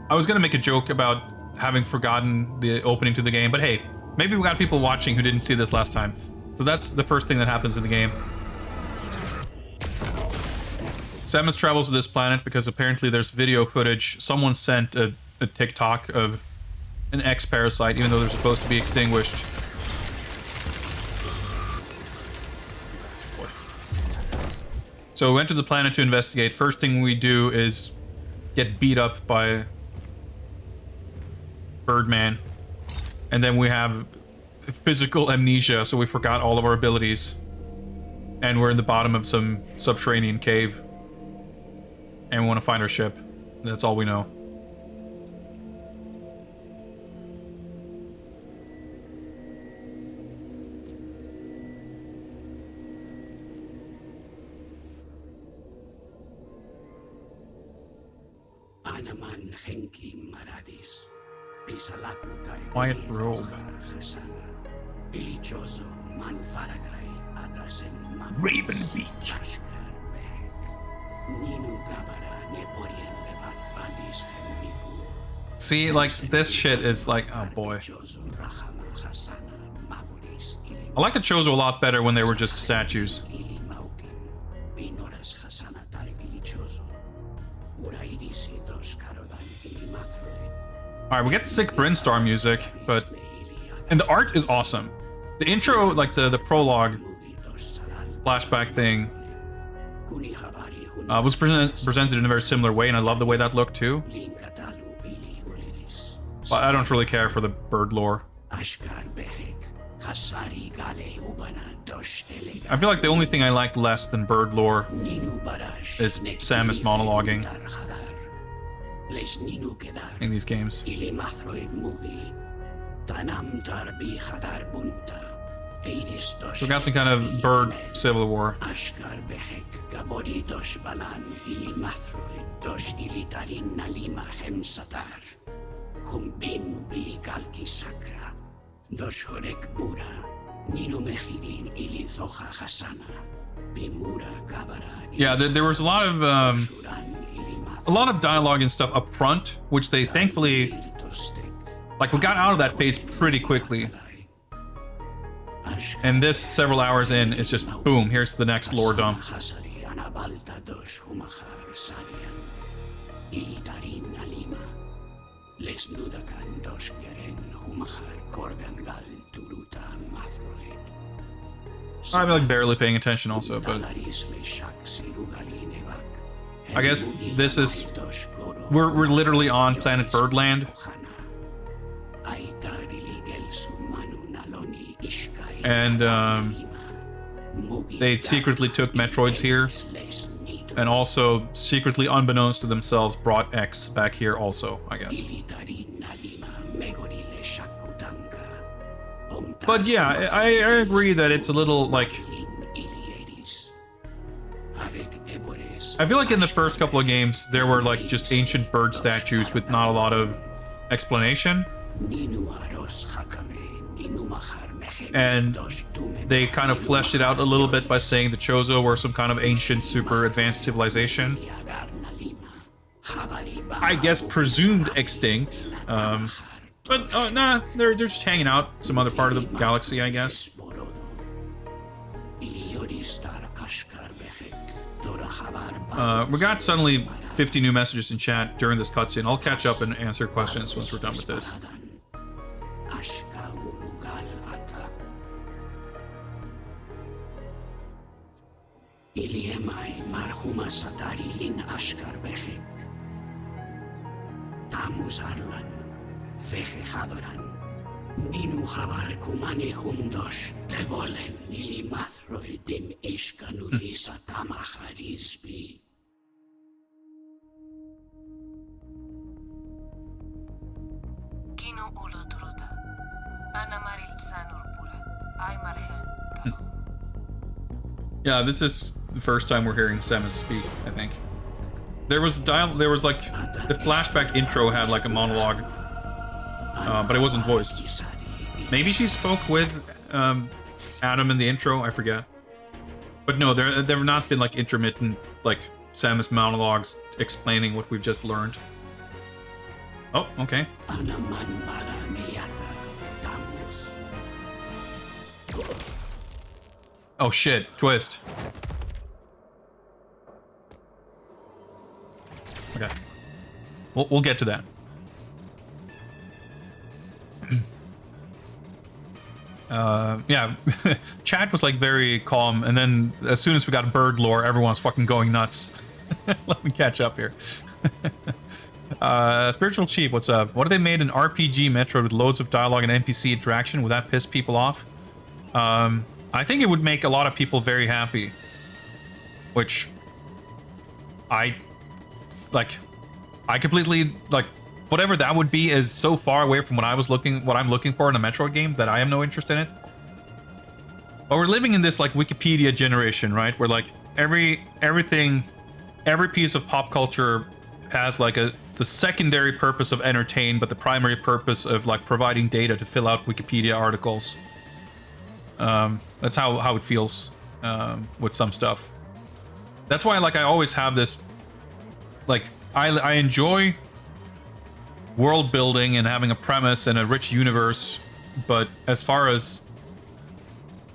I was gonna make a joke about having forgotten the opening to the game, but hey, maybe we got people watching who didn't see this last time. So that's the first thing that happens in the game. Samus travels to this planet because apparently there's video footage. Someone sent a TikTok of an X-parasite, even though they're supposed to be extinguished. So we went to the planet to investigate. First thing we do is get beat up by Birdman. And then we have physical amnesia, so we forgot all of our abilities. And we're in the bottom of some subterranean cave. And we want to find our ship. That's all we know. Quiet robe. Raven Beach. See, like, this shit is like, oh boy. I like the Chozo a lot better when they were just statues. Alright, we get sick Brinstar music, but... And the art is awesome. The intro, like the prologue flashback thing, was presented in a very similar way, and I love the way that looked too. But I don't really care for the bird lore. I feel like the only thing I like less than bird lore is Samus monologuing in these games. So we got some kind of bird civil war. Yeah, there was a lot of dialogue and stuff up front, which they thankfully, like, we got out of that phase pretty quickly. And this, several hours in, is just boom, here's the next lore dump. I'm like barely paying attention also, but I guess this is, we're literally on planet Birdland. And they secretly took Metroids here, and also secretly, unbeknownst to themselves, brought X back here also, I guess. But yeah, I agree that it's a little, like... I feel like in the first couple of games, there were, like, just ancient bird statues with not a lot of explanation. And they kind of fleshed it out a little bit by saying the Chozo were some kind of ancient, super advanced civilization. I guess presumed extinct. But nah, they're just hanging out some other part of the galaxy, I guess. We got suddenly 50 new messages in chat during this cutscene. I'll catch up and answer questions once we're done with this. Iliemai marhuma satarilin ashkar behek. Tamus arlan, veje hadoran. Minu habar kumane hundos, levolen ilimathroidim ishkanulisa tamaharisbi. Kino ulo druda. Ana maril sanur pura. Ay marhel kalo. Yeah, this is the first time we're hearing Samus speak, I think. There was like the flashback intro had like a monologue, but it wasn't voiced. Maybe she spoke with Adam in the intro, I forget. But no, there have not been like intermittent like Samus monologues explaining what we've just learned. Oh, okay. Oh shit, twist. Okay. We'll get to that. Yeah, chat was like very calm, and then as soon as we got bird lore, everyone's fucking going nuts. Let me catch up here. Spiritual Chief, what's up? What if they made an RPG Metroid with loads of dialogue and NPC interaction? Would that piss people off? I think it would make a lot of people very happy. Which I completely like whatever that would be is so far away from what I'm looking for in a Metroid game that I have no interest in it. But we're living in this like Wikipedia generation, right? Where like every piece of pop culture has like the secondary purpose of entertain, but the primary purpose of like providing data to fill out Wikipedia articles. That's how it feels with some stuff. That's why like I always have this like I enjoy world building and having a premise and a rich universe, but as far as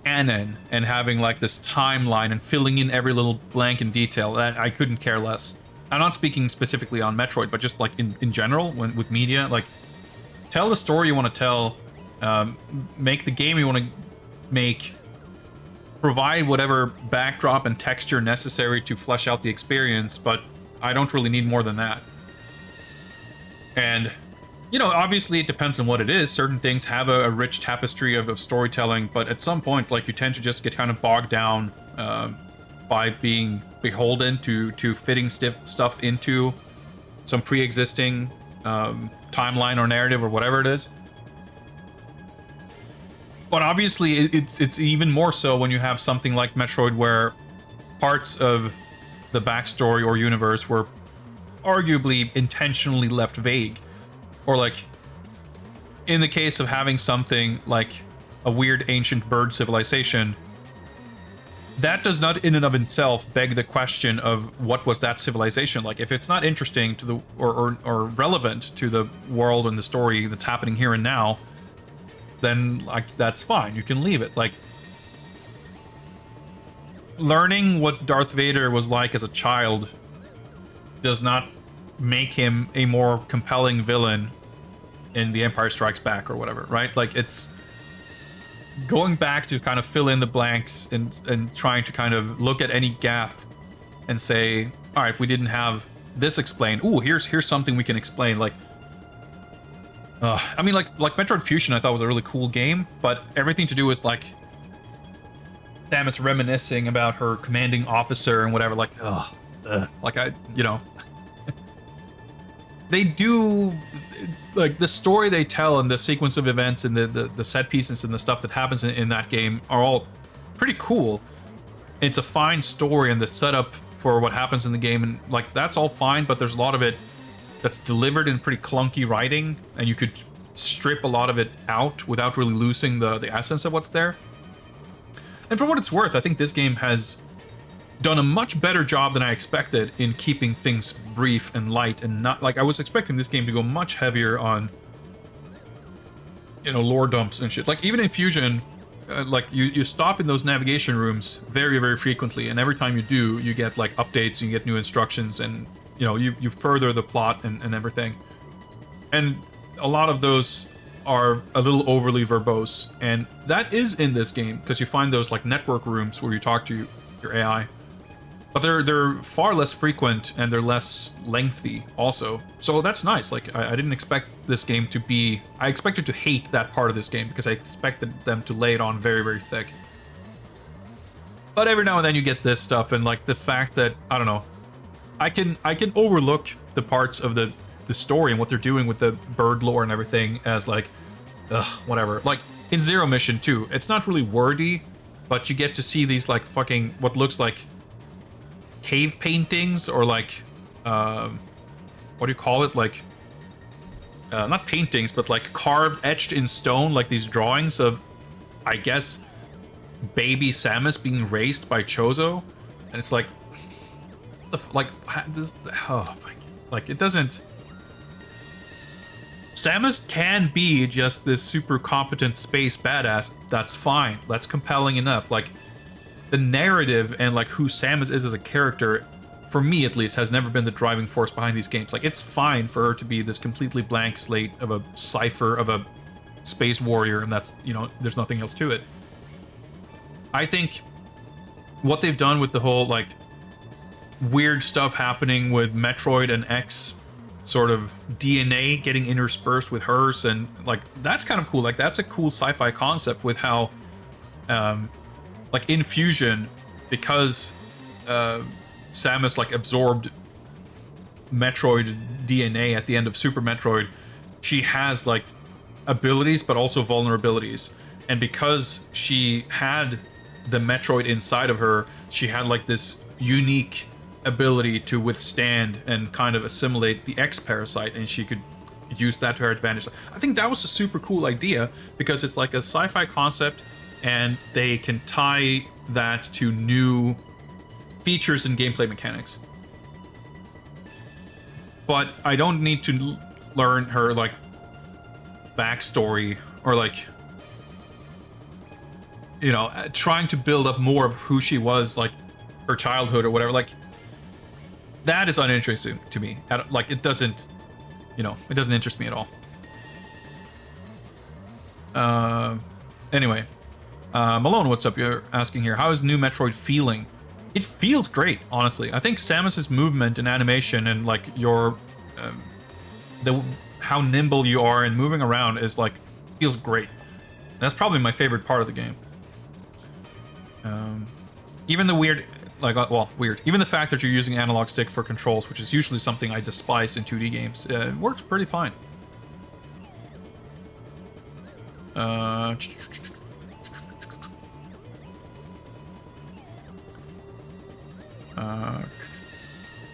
canon and having like this timeline and filling in every little blank and detail, that I couldn't care less. I'm not speaking specifically on Metroid, but just like in general with media, like tell the story you want to tell, make the game you want to make, provide whatever backdrop and texture necessary to flesh out the experience, but I don't really need more than that. And, you know, obviously it depends on what it is. Certain things have a rich tapestry of storytelling, but at some point, like, you tend to just get kind of bogged down by being beholden to fitting stuff into some pre-existing timeline or narrative or whatever it is. But obviously, it's even more so when you have something like Metroid, where parts of the backstory or universe were arguably intentionally left vague. Or like, in the case of having something like a weird ancient bird civilization, that does not in and of itself beg the question of what was that civilization like. If it's not interesting to the or relevant to the world and the story that's happening here and now, then like that's fine, you can leave it. Like, learning what Darth Vader was like as a child does not make him a more compelling villain in The Empire Strikes Back or whatever, right? Like, it's going back to kind of fill in the blanks and trying to kind of look at any gap and say, all right, we didn't have this explained. Ooh, here's something we can explain. Like, I mean, like Metroid Fusion, I thought was a really cool game, but everything to do with like Samus reminiscing about her commanding officer and whatever, like, like they do, like, the story they tell and the sequence of events and the set pieces and the stuff that happens in that game are all pretty cool. It's a fine story, and the setup for what happens in the game, and like that's all fine, but there's a lot of it that's delivered in pretty clunky writing, and you could strip a lot of it out without really losing the essence of what's there. And for what it's worth, I think this game has done a much better job than I expected in keeping things brief and light, and not like I was expecting this game to go much heavier on, you know, lore dumps and shit. Like, even in Fusion, like you stop in those navigation rooms very, very frequently, and every time you do, you get like updates, you get new instructions, and you know, you further the plot and everything. And a lot of those are a little overly verbose, and that is in this game, because you find those like network rooms where you talk to your AI, but they're far less frequent and they're less lengthy also. So that's nice. Like I didn't expect this game to be. I expected to hate that part of this game because I expected them to lay it on very, very thick. But every now and then you get this stuff, and like the fact that I don't know, I can overlook the parts of the story and what they're doing with the bird lore and everything as like, ugh, whatever. Like in Zero Mission 2, it's not really wordy, but you get to see these like fucking what looks like cave paintings or like what do you call it, like not paintings but like carved, etched in stone, like these drawings of, I guess, baby Samus being raised by Chozo, and it's like like this, oh my, like it doesn't. Samus can be just this super competent space badass, that's fine, that's compelling enough. Like the narrative and like who Samus is as a character, for me at least, has never been the driving force behind these games. Like it's fine for her to be this completely blank slate of a cipher of a space warrior, and that's, you know, there's nothing else to it. I think what they've done with the whole like weird stuff happening with Metroid and X sort of DNA getting interspersed with hers, and like that's kind of cool. Like that's a cool sci-fi concept with how like in Fusion, because Samus like absorbed Metroid DNA at the end of Super Metroid, she has like abilities but also vulnerabilities, and because she had the Metroid inside of her, she had like this unique ability to withstand and kind of assimilate the X parasite, and she could use that to her advantage. I think that was a super cool idea because it's like a sci-fi concept, and they can tie that to new features and gameplay mechanics. But I don't need to learn her like backstory or like, you know, trying to build up more of who she was, like her childhood or whatever. Like that is uninteresting to me. Like it doesn't, you know, it doesn't interest me at all. Anyway, Malone, what's up? You're asking here, how is new Metroid feeling? It feels great, honestly. I think Samus's movement and animation and like your how nimble you are and moving around is like feels great. That's probably my favorite part of the game. Even the weird, like, well, weird. Even the fact that you're using analog stick for controls, which is usually something I despise in 2D games, it works pretty fine.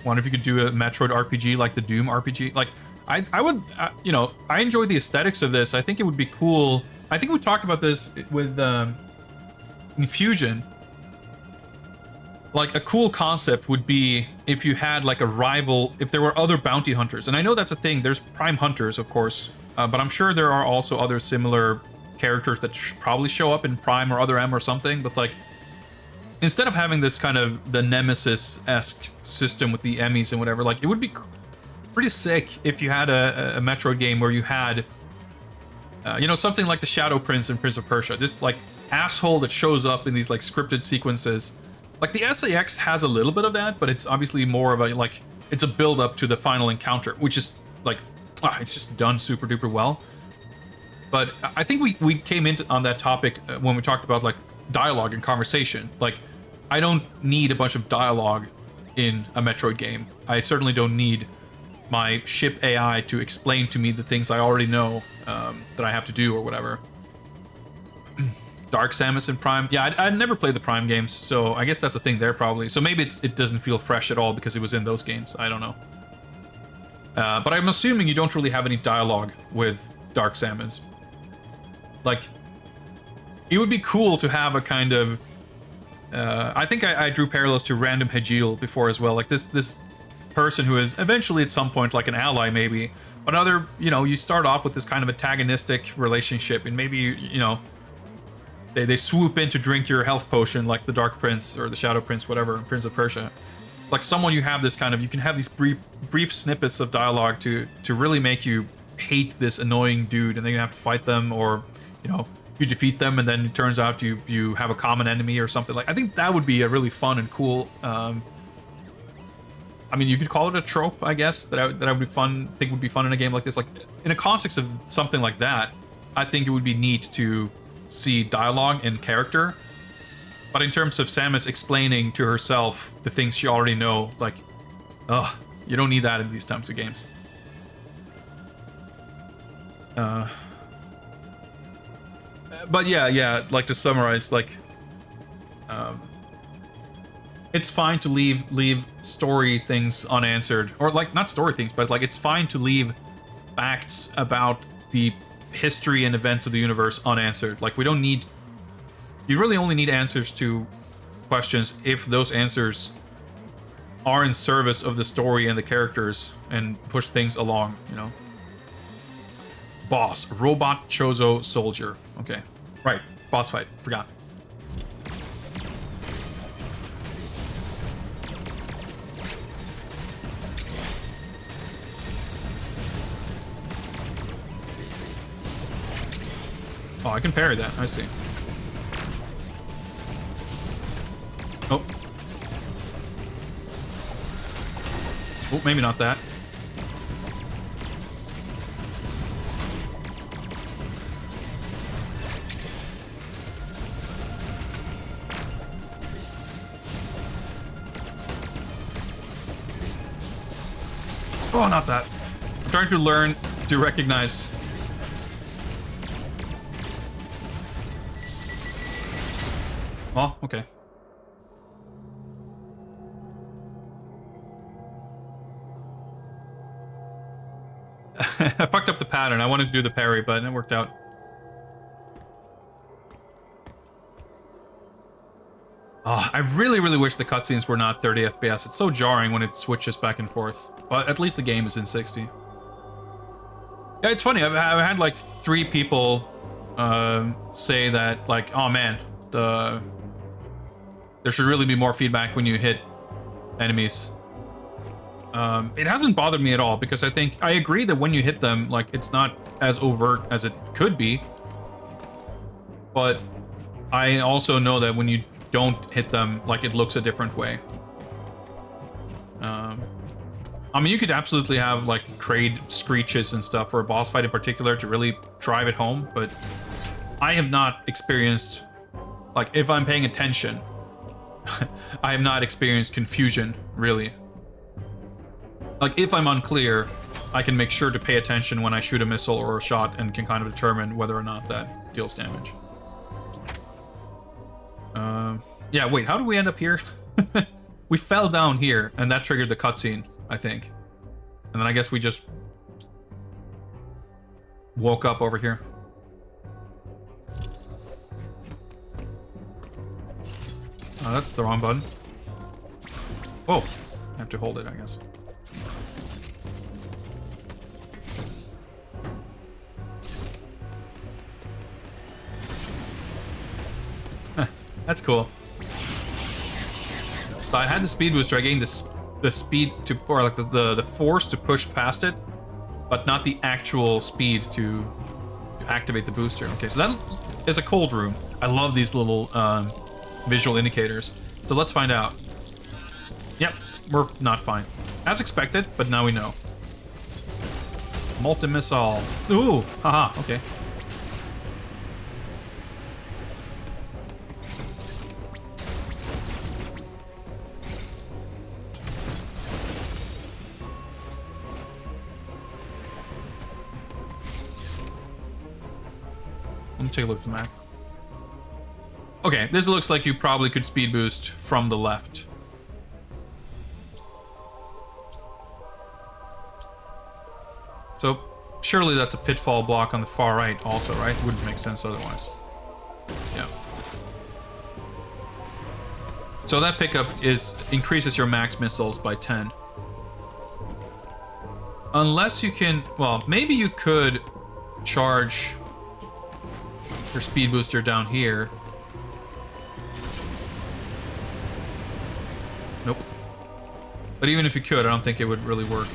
Wonder if you could do a Metroid RPG like the Doom RPG. Like, I would, you know, I enjoy the aesthetics of this. I think it would be cool. I think we talked about this with in Fusion. Like a cool concept would be if you had like a rival, if there were other bounty hunters. And I know that's a thing. There's Prime Hunters, of course, but I'm sure there are also other similar characters that probably show up in Prime or Other M or something. But like, instead of having this kind of the Nemesis-esque system with the Emmys and whatever, like it would be pretty sick if you had a Metroid game where you had, you know, something like the Shadow Prince and Prince of Persia, just like asshole that shows up in these like scripted sequences. Like the SAX has a little bit of that, but it's obviously more of a like, it's a build up to the final encounter, which is like, it's just done super duper well. But I think we came into on that topic when we talked about like dialogue and conversation. Like, I don't need a bunch of dialogue in a Metroid game. I certainly don't need my ship AI to explain to me the things I already know that I have to do or whatever. Dark Samus and Prime. Yeah, I'd never played the Prime games, so I guess that's a thing there probably. So maybe it doesn't feel fresh at all because it was in those games. I don't know. But I'm assuming you don't really have any dialogue with Dark Samus. Like, it would be cool to have a kind of... I think I drew parallels to Random Hegel before as well. Like this person who is eventually at some point like an ally maybe. But other, you know, you start off with this kind of antagonistic relationship, and maybe, you know, they swoop in to drink your health potion like the Dark Prince or the Shadow Prince, whatever, Prince of Persia. Like someone you have this kind of, you can have these brief snippets of dialogue to really make you hate this annoying dude, and then you have to fight them, or, you know, you defeat them, and then it turns out you have a common enemy or something. Like, I think that would be a really fun and cool I mean, you could call it a trope, I guess, that I would be fun. Think would be fun in a game like this. Like in a context of something like that, I think it would be neat to see dialogue and character. But in terms of Samus explaining to herself the things she already know, like, ugh, you don't need that in these types of games. But yeah, like to summarize, like, it's fine to leave story things unanswered, or like not story things, but like it's fine to leave facts about the history and events of the universe unanswered. Like we don't need. You really only need answers to questions if those answers are in service of the story and the characters and push things along, you know. Boss, Robot Chozo Soldier. Okay, right, boss fight, forgot. Oh, I can parry that, I see. Oh. Oh, maybe not that. Oh, not that. I'm trying to learn to recognize. Oh, okay. I fucked up the pattern. I wanted to do the parry, but it worked out. Oh, I really wish the cutscenes were not 30 FPS. It's so jarring when it switches back and forth. But at least the game is in 60. Yeah, it's funny. I've had like 3 people say that, like, oh man, there should really be more feedback when you hit enemies. It hasn't bothered me at all because I agree that when you hit them, like, it's not as overt as it could be. But I also know that when you don't hit them, like, it looks a different way. I mean, you could absolutely have, like, trade screeches and stuff for a boss fight in particular to really drive it home, but I have not experienced, like, if I'm paying attention, I have not experienced confusion, really. Like, if I'm unclear, I can make sure to pay attention when I shoot a missile or a shot and can kind of determine whether or not that deals damage. Yeah, wait, how did we end up here? We fell down here, and that triggered the cutscene, I think. And then I guess we just woke up over here. Oh, that's the wrong button. Oh, I have to hold it, I guess. That's cool. So I had the speed booster. I gained the speed to, or like the force to push past it, but not the actual speed to activate the booster. Okay, so that is a cold room. I love these little visual indicators. So let's find out. Yep, we're not fine. As expected, but now we know. Molten missile. Ooh, haha, okay. Let me take a look at the map. Okay, this looks like you probably could speed boost from the left. So, surely that's a pitfall block on the far right also, right? Wouldn't make sense otherwise. Yeah. So that pickup increases your max missiles by 10. Unless you can, well, maybe you could charge your speed booster down here. Nope. But even if you could, I don't think it would really work.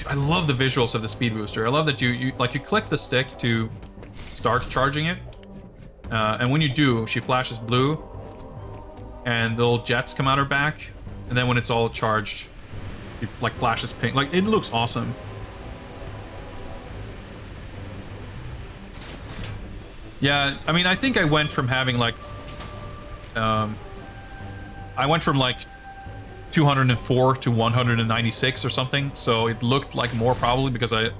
I love the visuals of the speed booster. I love that you click the stick to start charging it, and when you do, she flashes blue, and the little jets come out her back, and then when it's all charged, It like flashes pink. Like it looks awesome. Yeah, I mean, I think I went from having like, I went from like 204 to 196 or something. So it looked like more probably because I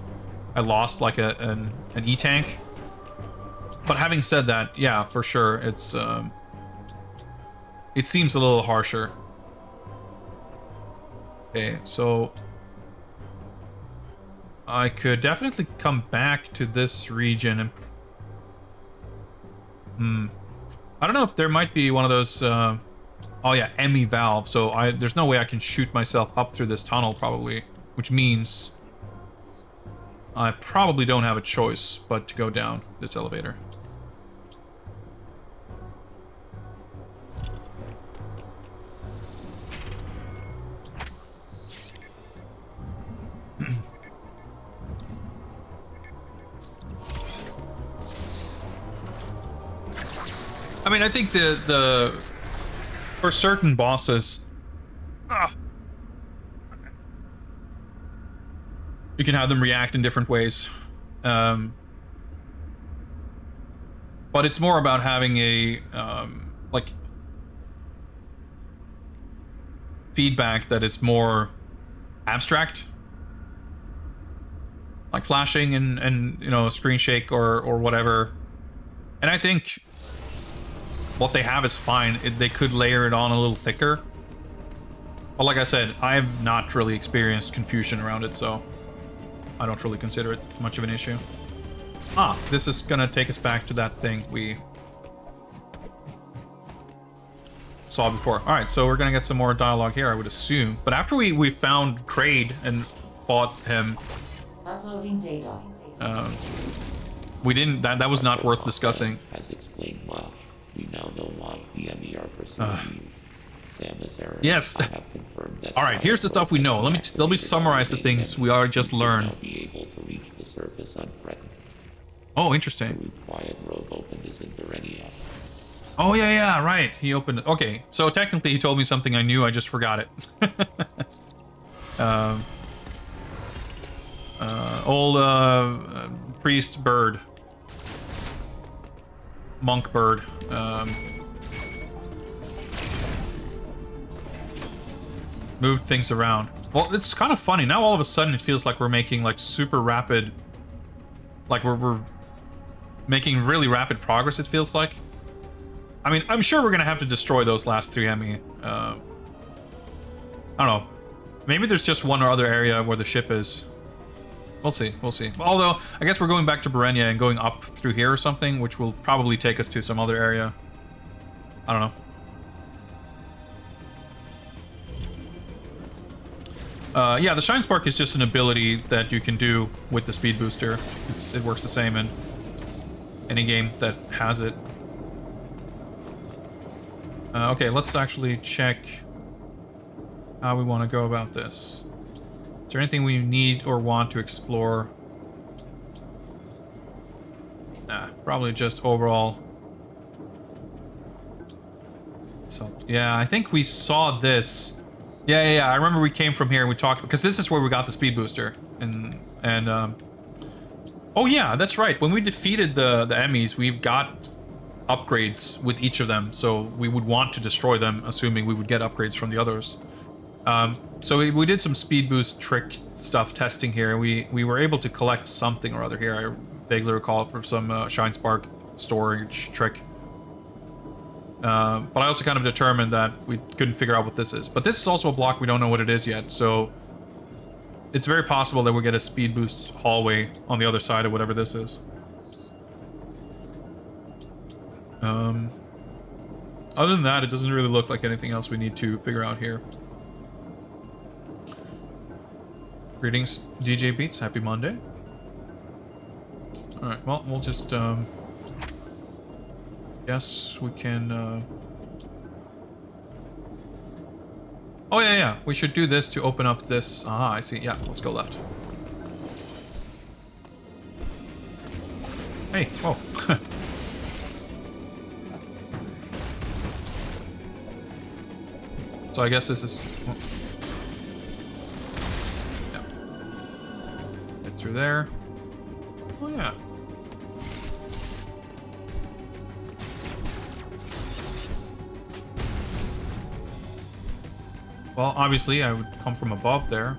lost like an E-tank. But having said that, yeah, for sure, it's it seems a little harsher. Okay, so I could definitely come back to this region and I don't know if there might be one of those oh yeah, ME valve. So there's no way I can shoot myself up through this tunnel probably, which means I probably don't have a choice but to go down this elevator. I mean, I think the for certain bosses, you can have them react in different ways, but it's more about having a like feedback that is more abstract, like flashing and you know, screen shake or whatever. And I think what they have is fine. They could layer it on a little thicker. But like I said, I've not really experienced confusion around it, so I don't really consider it much of an issue. Ah, this is gonna take us back to that thing we saw before. Alright, so we're gonna get some more dialogue here, I would assume. But after we found Kraid and fought him, Uploading data. we didn't, that was not worth discussing. Has explained why. We now know why the enemy are pursuing you. Samus Aran, Yes. I have confirmed that Alright, here's the stuff we know. Let me summarize the things we already just learned. now be able to reach the surface unthreatened. Oh, The interesting. route quiet road opened is in Durenia. Oh, yeah, right. He opened it. Okay, so technically he told me something I knew, I just forgot it. Old priest bird. Monk bird. Moved things around. Well, it's kind of funny. Now all of a sudden it feels like we're making like super rapid... Like we're making really rapid progress, it feels like. I mean, I'm sure we're gonna have to destroy those last 3 ME. I don't know. Maybe there's just one or other area where the ship is. We'll see, we'll see. Although, I guess we're going back to Berenia and going up through here or something, which will probably take us to some other area. I don't know. Yeah, the Shine Spark is just an ability that you can do with the speed booster. It works the same in any game that has it. Okay, let's actually check how we want to go about this. Is there anything we need or want to explore? Nah, probably just overall. So, yeah, I think we saw this. Yeah, I remember we came from here and we talked, because this is where we got the speed booster. Oh yeah, that's right. When we defeated the Emmys, we've got upgrades with each of them, so we would want to destroy them, assuming we would get upgrades from the others. So we did some speed boost trick stuff testing here. We were able to collect something or other here. I vaguely recall for some Shine Spark storage trick. But I also kind of determined that we couldn't figure out what this is. But this is also a block we don't know what it is yet, so it's very possible that we'll get a speed boost hallway on the other side of whatever this is. Other than that, it doesn't really look like anything else we need to figure out here. Greetings, DJ Beats. Happy Monday. Alright, well, we'll just, guess we can, Oh, yeah. We should do this to open up this... Ah, I see. Yeah, let's go left. Hey, whoa. So I guess this is... through there. Oh yeah. Well, obviously, I would come from above there.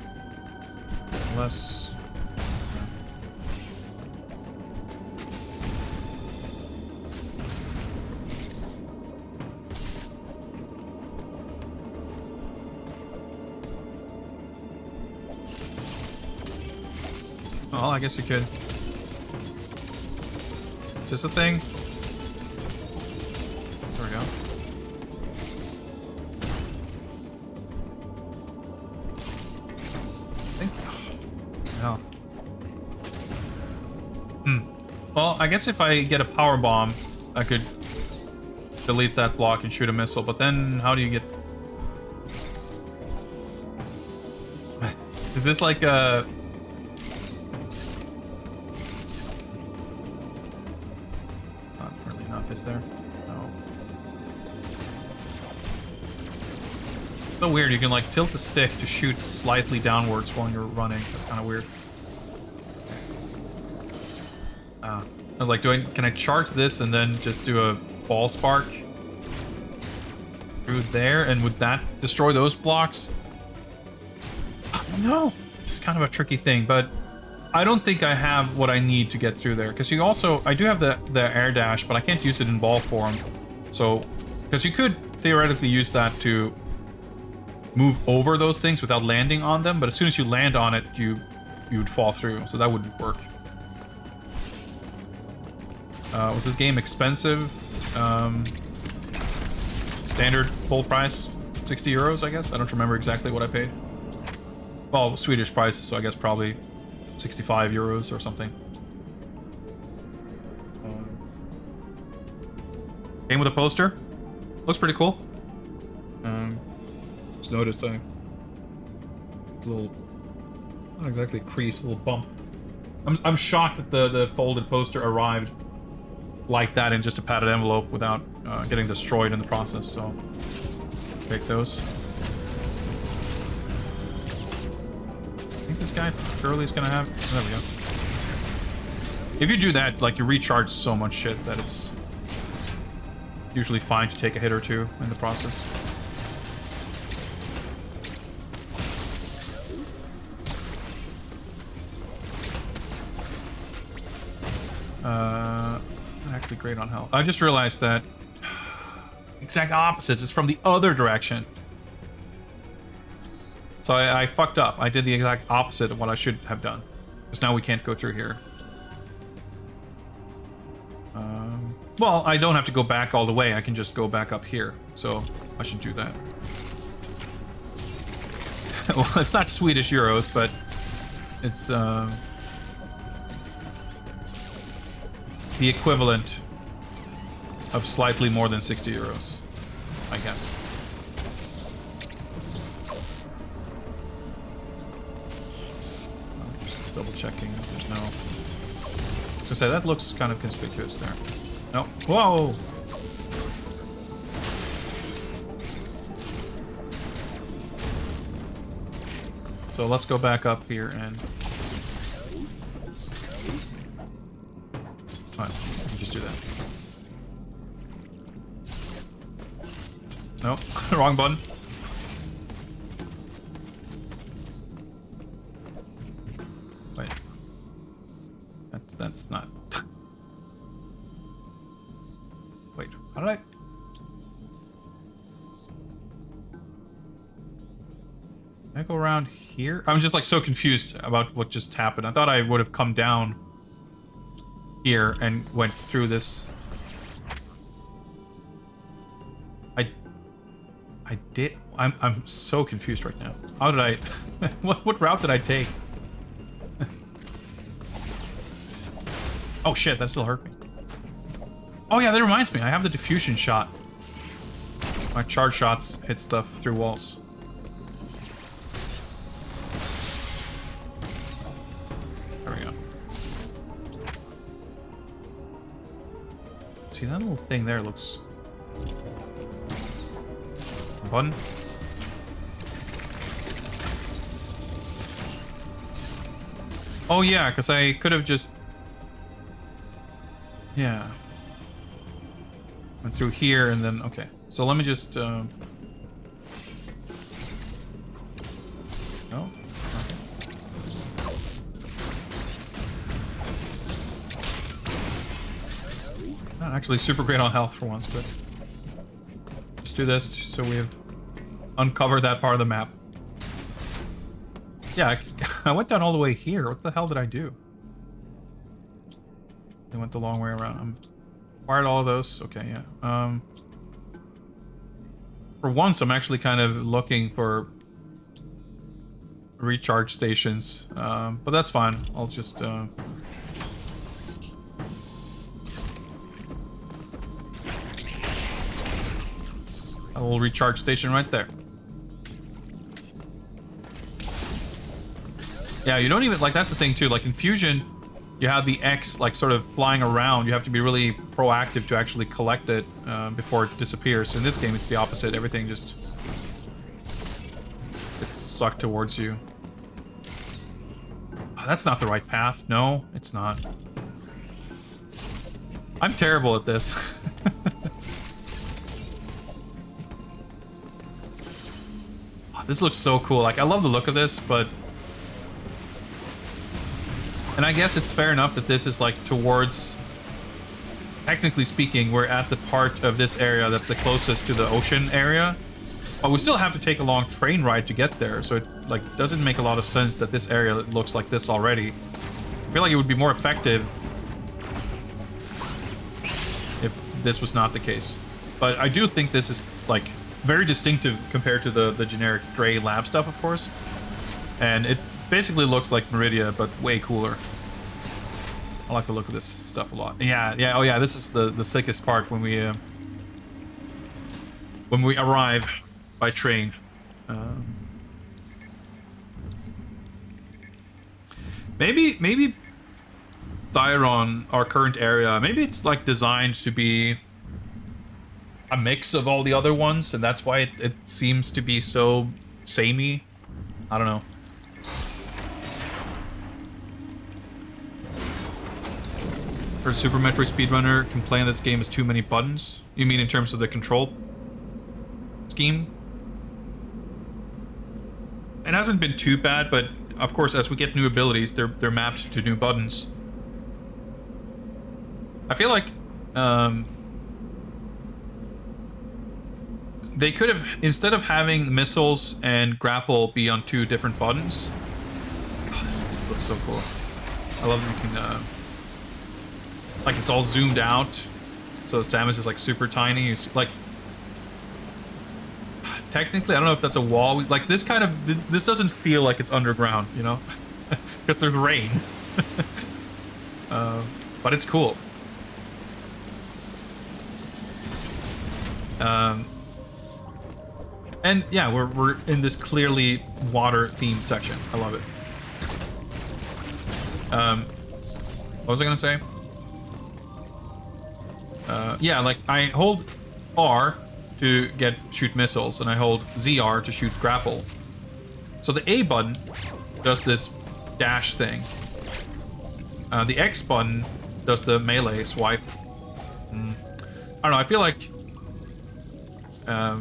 Unless... Well, I guess you could. Is this a thing? There we go. I think. Oh. Well, I guess if I get a power bomb, I could delete that block and shoot a missile. But then, how do you get? Is this like a? Is there? No. So weird, you can like tilt the stick to shoot slightly downwards while you're running. That's kind of weird. I was like, can I charge this and then just do a ball spark through there? And would that destroy those blocks? No. It's kind of a tricky thing, but I don't think I have what I need to get through there. Because you also... I do have the air dash, but I can't use it in ball form. So... Because you could theoretically use that to move over those things without landing on them. But as soon as you land on it, you would fall through. So that wouldn't work. Was this game expensive? Standard full price? 60 euros, I guess? I don't remember exactly what I paid. Well, Swedish prices, so I guess probably... 65 euros or something. Game with a poster. Looks pretty cool. Just noticed a little, not exactly crease, a little bump. I'm shocked that the folded poster arrived like that in just a padded envelope without getting destroyed in the process. So take those. I think this guy surely is gonna have... There we go. If you do that, like, you recharge so much shit that it's usually fine to take a hit or two in the process. Actually great on health. I just realized that exact opposites is from the other direction. So I fucked up. I did the exact opposite of what I should have done. Because now we can't go through here. Well, I don't have to go back all the way. I can just go back up here. So I should do that. Well, it's not Swedish euros, but it's the equivalent of slightly more than 60 euros, I guess. Double checking if there's no... I was gonna say, that looks kind of conspicuous there. No. Whoa! So let's go back up here and... Alright, just do that. Nope, wrong button. Wait. That's not... Wait, how did I... Can I go around here? I'm just like so confused about what just happened. I thought I would have come down here and went through this. I did... I'm so confused right now. How did I... what route did I take? Oh shit, that still hurt me. Oh yeah, that reminds me. I have the diffusion shot. My charge shots hit stuff through walls. There we go. See, that little thing there looks... Button. Oh yeah, because I could have just... Yeah. Went through here and then... Okay. So let me just... No? Okay. Not actually super great on health for once, but... Let's do this so we've uncovered that part of the map. Yeah, I went down all the way here. What the hell did I do? I went the long way around. Fired all of those. Okay, yeah. For once, I'm actually kind of looking for recharge stations, but that's fine. I'll just a little recharge station right there. Yeah, you don't even, like, that's the thing too, like in Fusion, you have the X, like, sort of flying around. You have to be really proactive to actually collect it before it disappears. In this game, it's the opposite. Everything just gets sucked towards you. Oh, that's not the right path. No, it's not. I'm terrible at this. Oh, this looks so cool. Like, I love the look of this, but... And I guess it's fair enough that this is like towards, technically speaking, we're at the part of this area that's the closest to the ocean area. But we still have to take a long train ride to get there, so it like doesn't make a lot of sense that this area looks like this already. I feel like it would be more effective if this was not the case. But I do think this is like very distinctive compared to the generic gray lab stuff, of course. And it basically looks like Meridia, but way cooler. I like the look of this stuff a lot. Yeah, yeah, oh yeah, this is the sickest part when we arrive by train. Maybe Thyron, our current area, maybe it's like designed to be a mix of all the other ones, and that's why it seems to be so samey. I don't know. Heard Super Metroid speedrunner complain that this game has too many buttons. You mean in terms of the control scheme? It hasn't been too bad, but of course, as we get new abilities, they're mapped to new buttons. I feel like they could have, instead of having missiles and grapple be on 2 different buttons. Oh, this looks so cool. I love that you can. Like, it's all zoomed out, so Samus is like super tiny. You see, like, technically, I don't know if that's a wall. Like, this kind of this doesn't feel like it's underground, you know, because there's rain. But it's cool. And yeah, we're in this clearly water themed section. I love it. What was I gonna say? Yeah, like I hold R to shoot missiles, and I hold ZR to shoot grapple. So the A button does this dash thing. The X button does the melee swipe. I don't know. I feel like I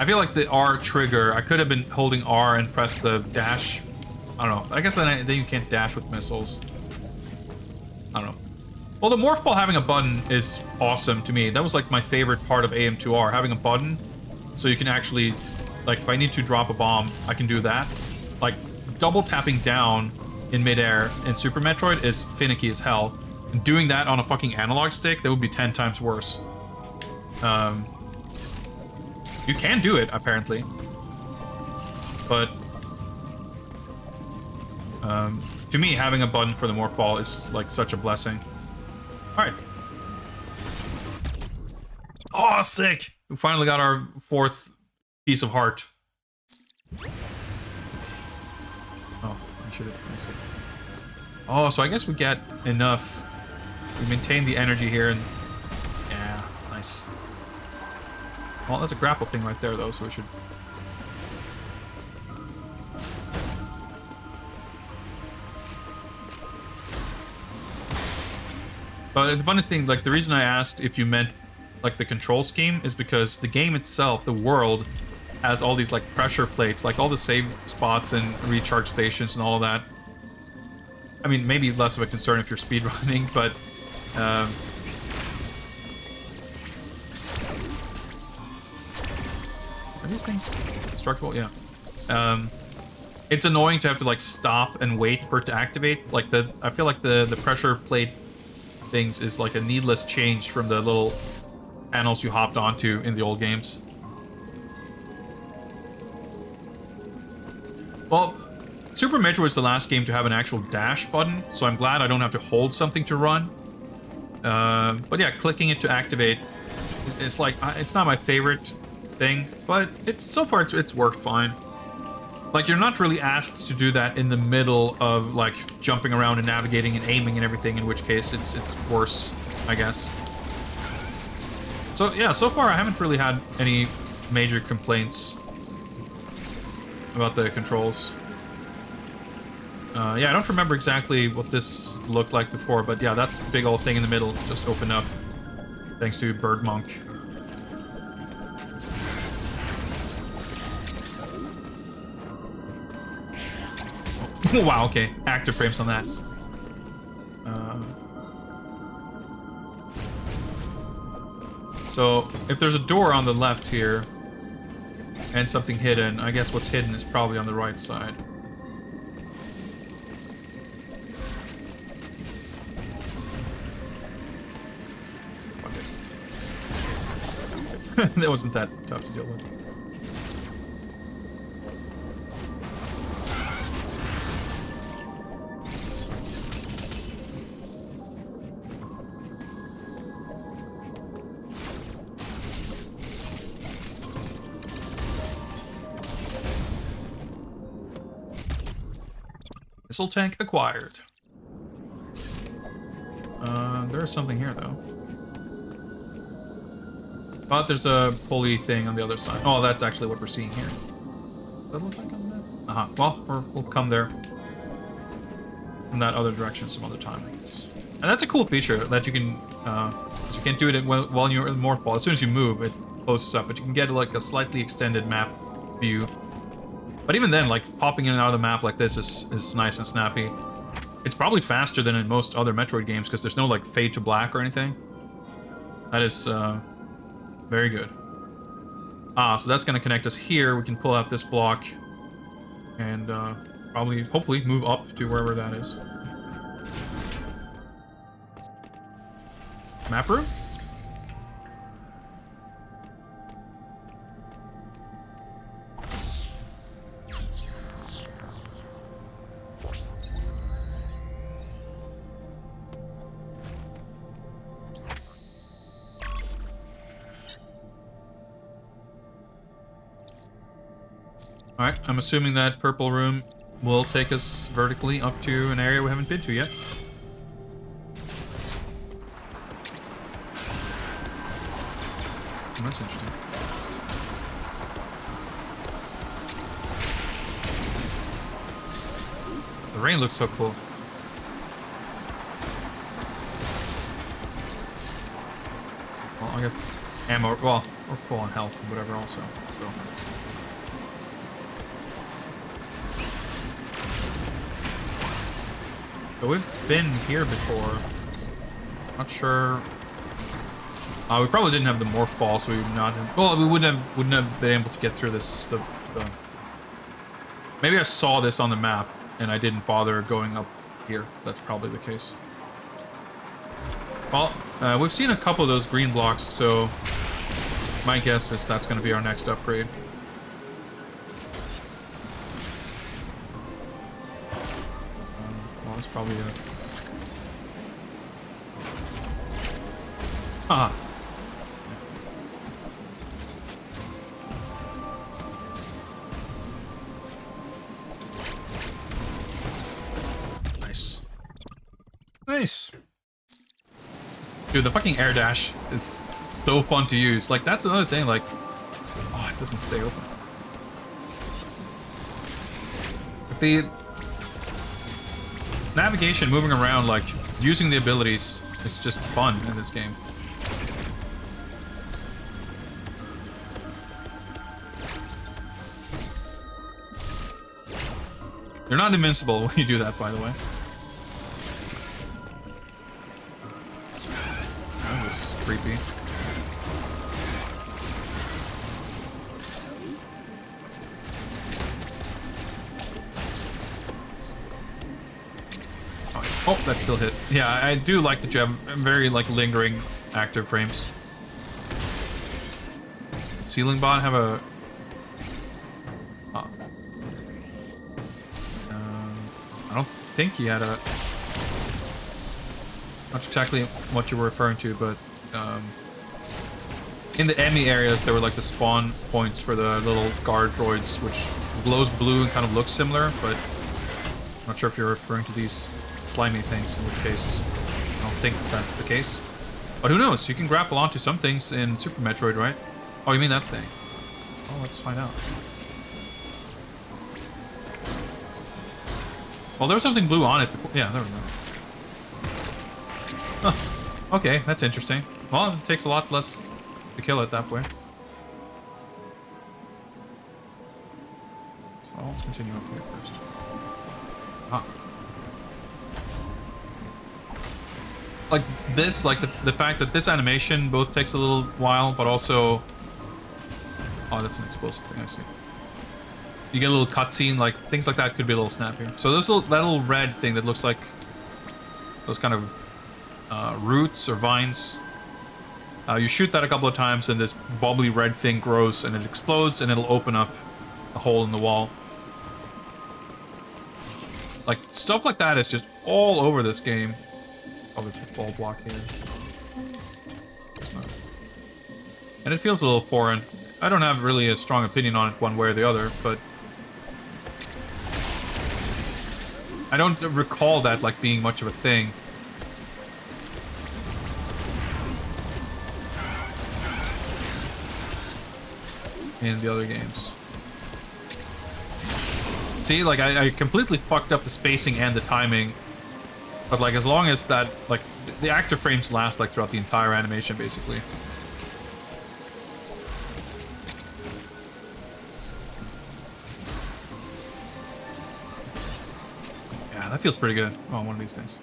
feel like the R trigger. I could have been holding R and press the dash. I don't know. I guess then you can't dash with missiles. I don't know. Well, the Morph Ball having a button is awesome to me. That was like my favorite part of AM2R, having a button. So you can actually, like, if I need to drop a bomb, I can do that. Like, double tapping down in midair in Super Metroid is finicky as hell. And doing that on a fucking analog stick, that would be 10 times worse. You can do it, apparently. But to me, having a button for the Morph Ball is like such a blessing. Alright. Oh, sick! We finally got our 4th piece of heart. Oh, I should have missed it. Oh, so I guess we get enough. We maintain the energy here and... Yeah, nice. Well, that's a grapple thing right there, though, so we should... But the funny thing, like the reason I asked if you meant like the control scheme is because the game itself, the world, has all these like pressure plates, like all the save spots and recharge stations and all of that. I mean, maybe less of a concern if you're speedrunning, but are these things destructible? Yeah. It's annoying to have to like stop and wait for it to activate. Like I feel like the pressure plate things is like a needless change from the little panels you hopped onto in the old games. Well, Super Metroid was the last game to have an actual dash button, so I'm glad I don't have to hold something to run. But yeah, clicking it to activate, it's like, it's not my favorite thing, but so far it's worked fine. Like, you're not really asked to do that in the middle of, like, jumping around and navigating and aiming and everything, in which case it's worse, I guess. So yeah, so far I haven't really had any major complaints about the controls. Yeah, I don't remember exactly what this looked like before, but yeah, that big old thing in the middle just opened up thanks to Bird Monk. Oh, wow, okay. Active frames on that. So, if there's a door on the left here, and something hidden, I guess what's hidden is probably on the right side. That wasn't that tough to deal with. Missile tank acquired. There's something here though. But there's a pulley thing on the other side. Oh, that's actually what we're seeing here. Does that look like on that? Uh-huh. Well, we'll come there from that other direction some other time, I guess. And that's a cool feature that you can, you can't do it while you're in Morph Ball. As soon as you move, it closes up, but you can get like a slightly extended map view. But even then, like popping in and out of the map like this is nice and snappy. It's probably faster than in most other Metroid games because there's no like fade to black or anything. That is, very good. Ah, so that's going to connect us here. We can pull out this block and probably, hopefully, move up to wherever that is. Map room? Alright, I'm assuming that purple room will take us vertically up to an area we haven't been to yet. Oh, that's interesting. The rain looks so cool. Well, I guess ammo, well, we're full on health and whatever also, so... So we've been here before. Not sure. We probably didn't have the morph ball, so we would not have, well, we wouldn't have been able to get through this. Maybe I saw this on the map and I didn't bother going up here. That's probably the case. Well, we've seen a couple of those green blocks, so my guess is that's going to be our next upgrade. That's probably it. Ah. Nice. Nice. Dude, the fucking air dash is so fun to use. Like, that's another thing, like... Oh, it doesn't stay open. If the... navigation, moving around, like, using the abilities It's just fun in this game. You're not invincible when you do that, by the way. That was creepy. Oh, that still hit. Yeah, I do like that you have very, like, lingering active frames. Ceiling bot have a... Oh. I don't think he had a... Not exactly what you were referring to, but... in the enemy areas, there were, like, the spawn points for the little guard droids, which glows blue and kind of looks similar, but... I'm not sure if you're referring to these slimy things, in which case I don't think that's the case. But who knows? You can grapple onto some things in Super Metroid, right? Oh, you mean that thing? Oh, let's find out. Well, there was something blue on it before. Yeah, there we go. Huh. Okay, that's interesting. Well, it takes a lot less to kill it that way. Well, let's continue up here first. Ah. Like this, like the fact that this animation both takes a little while, but also... Oh, that's an explosive thing, I see. You get a little cutscene, like, things like that could be a little snappier. So there's that little red thing that looks like those kind of roots or vines. You shoot that a couple of times and this bubbly red thing grows and it explodes and it'll open up a hole in the wall. Like, stuff like that is just all over this game. Oh, there's a ball blockade. And it feels a little foreign. I don't have really a strong opinion on it one way or the other, but... I don't recall that, like, being much of a thing. In the other games. See, like, I completely fucked up the spacing and the timing. But, like, as long as that, like, the active frames last, like, throughout the entire animation, basically. Yeah, that feels pretty good. Oh, one of these things.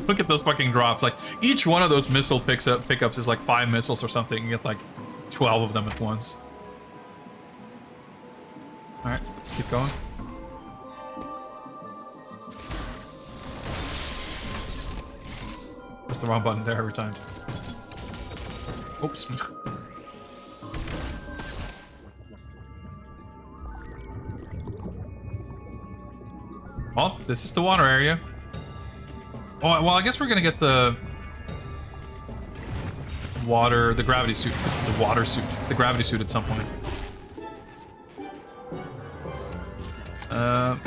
Look at those fucking drops. Like, each one of those missile pickups is like 5 missiles or something. You get, like, 12 of them at once. Alright, let's keep going. Press the wrong button there every time. Oops. Well, this is the water area. Oh, well, I guess we're gonna get the gravity suit, the water suit, the gravity suit at some point.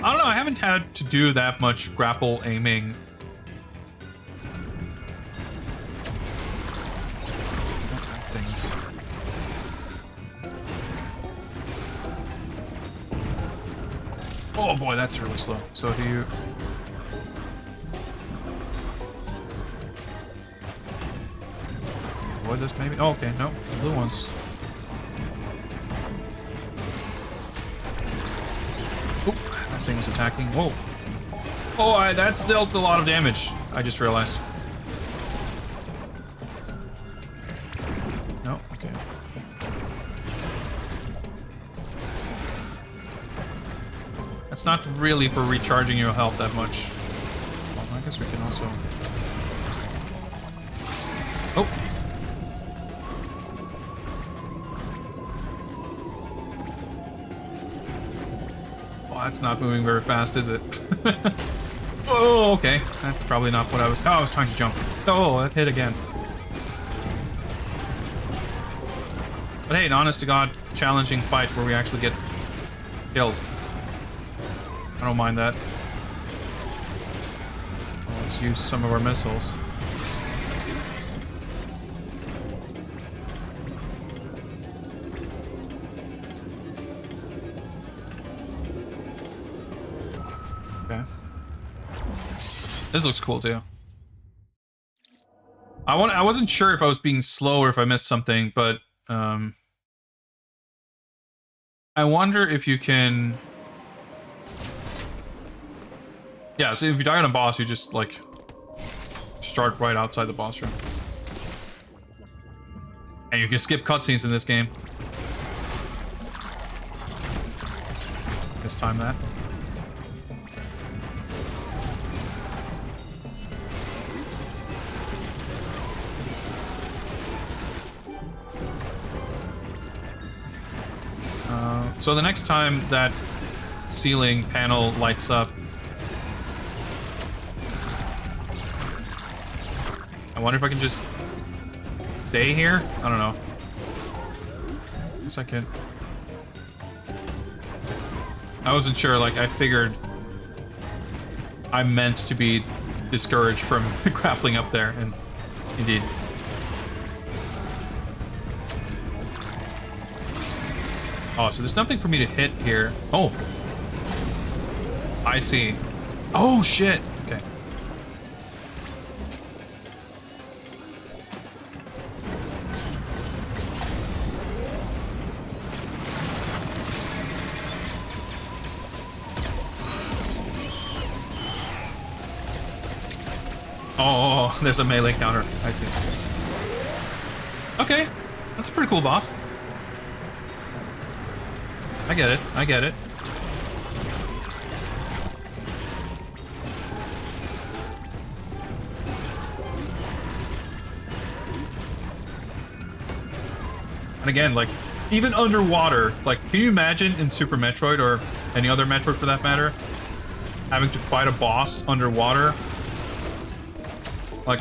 I don't know, I haven't had to do that much grapple aiming. Things. Oh boy, that's really slow. So do you... Avoid this maybe? Oh, okay, no, the blue ones. That thing was attacking. Whoa. Oh, that's dealt a lot of damage. I just realized. No, okay. That's not really for recharging your health that much. Well, I guess we can also... Oh. That's not moving very fast, is it? Oh, okay. That's probably not what I was... Oh, I was trying to jump. Oh, that hit again. But hey, an honest-to-God challenging fight where we actually get killed. I don't mind that. Well, let's use some of our missiles. This looks cool too. I wasn't sure if I was being slow or if I missed something, but I wonder if you can. Yeah, so if you die on a boss, you just like start right outside the boss room, and you can skip cutscenes in this game. Just time that. So the next time that ceiling panel lights up, I wonder if I can just stay here? I don't know. I guess I can. I wasn't sure, like, I figured I meant to be discouraged from grappling up there, and indeed. Oh, so there's nothing for me to hit here. Oh. I see. Oh, shit. Okay. Oh, there's a melee counter. I see. Okay. That's a pretty cool boss. I get it. I get it. And again, like, even underwater, like, can you imagine in Super Metroid, or any other Metroid for that matter, having to fight a boss underwater? Like,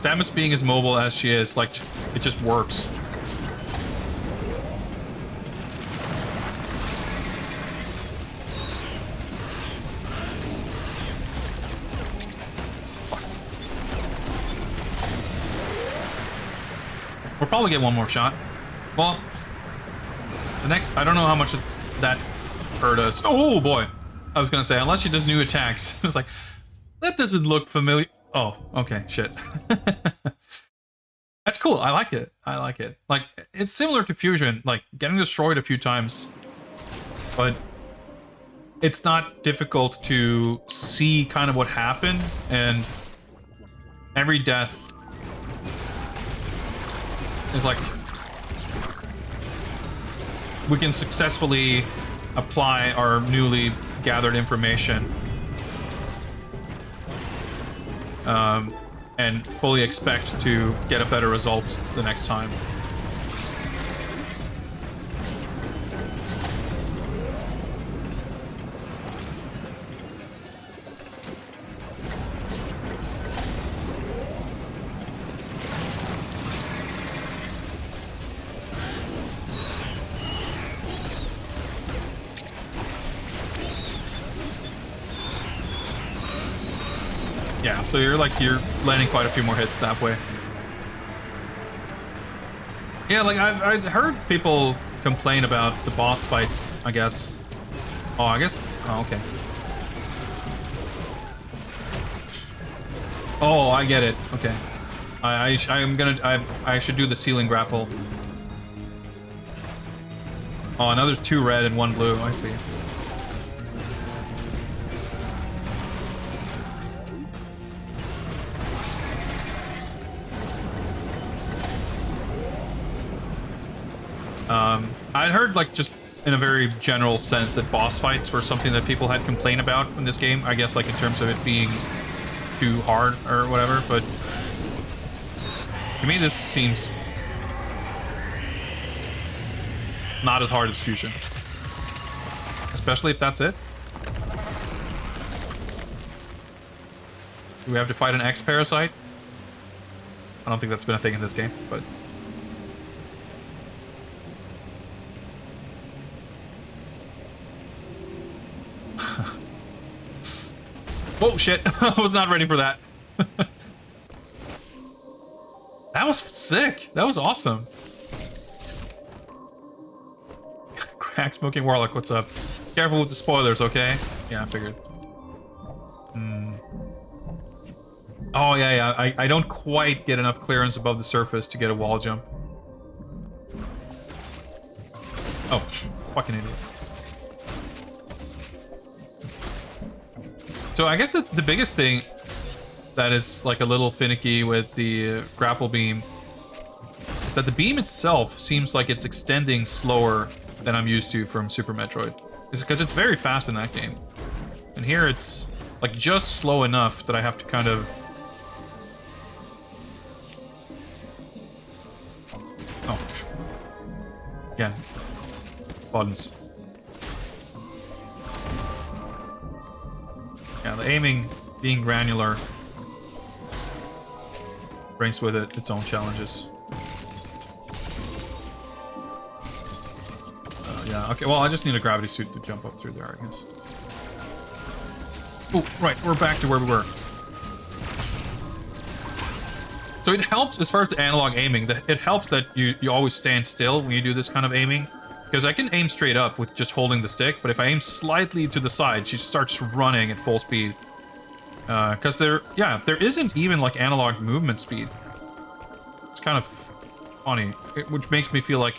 Samus being as mobile as she is, like, it just works. We'll probably get one more shot. Well, the next, I don't know how much that hurt us. Oh boy. I was gonna say, unless she does new attacks. It's like, that doesn't look familiar. Oh, okay, shit. That's cool. I like it. I like it. Like, it's similar to Fusion, like getting destroyed a few times, but it's not difficult to see kind of what happened, and every death is like, we can successfully apply our newly gathered information and fully expect to get a better result the next time. Yeah, so you're landing quite a few more hits that way. Yeah, like I've heard people complain about the boss fights, I guess. Oh, I guess. Oh, okay. Oh, I get it. Okay. I should do the ceiling grapple. Oh, another 2 red and 1 blue. I see. I'd heard, like, just in a very general sense, that boss fights were something that people had complained about in this game. I guess, like, in terms of it being too hard or whatever, but to me this seems not as hard as Fusion. Especially if that's it. Do we have to fight an X-Parasite? I don't think that's been a thing in this game, but... Oh shit, I was not ready for that. That was sick. That was awesome. Crack Smoking Warlock, what's up? Careful with the spoilers, okay? Yeah, I figured. Oh, yeah. I don't quite get enough clearance above the surface to get a wall jump. Oh, fucking idiot. So I guess the biggest thing that is like a little finicky with the grapple beam is that the beam itself seems like it's extending slower than I'm used to from Super Metroid. It's because it's very fast in that game. And here it's like just slow enough that I have to kind of... Oh. Again. Buttons. Yeah, the aiming being granular brings with it its own challenges. Yeah, okay, well, I just need a gravity suit to jump up through there, I guess. Oh, right, we're back to where we were. So it helps, as far as the analog aiming, it helps that you always stand still when you do this kind of aiming. Because I can aim straight up with just holding the stick, but if I aim slightly to the side, she starts running at full speed. Because there isn't even like analog movement speed. It's kind of funny, which makes me feel like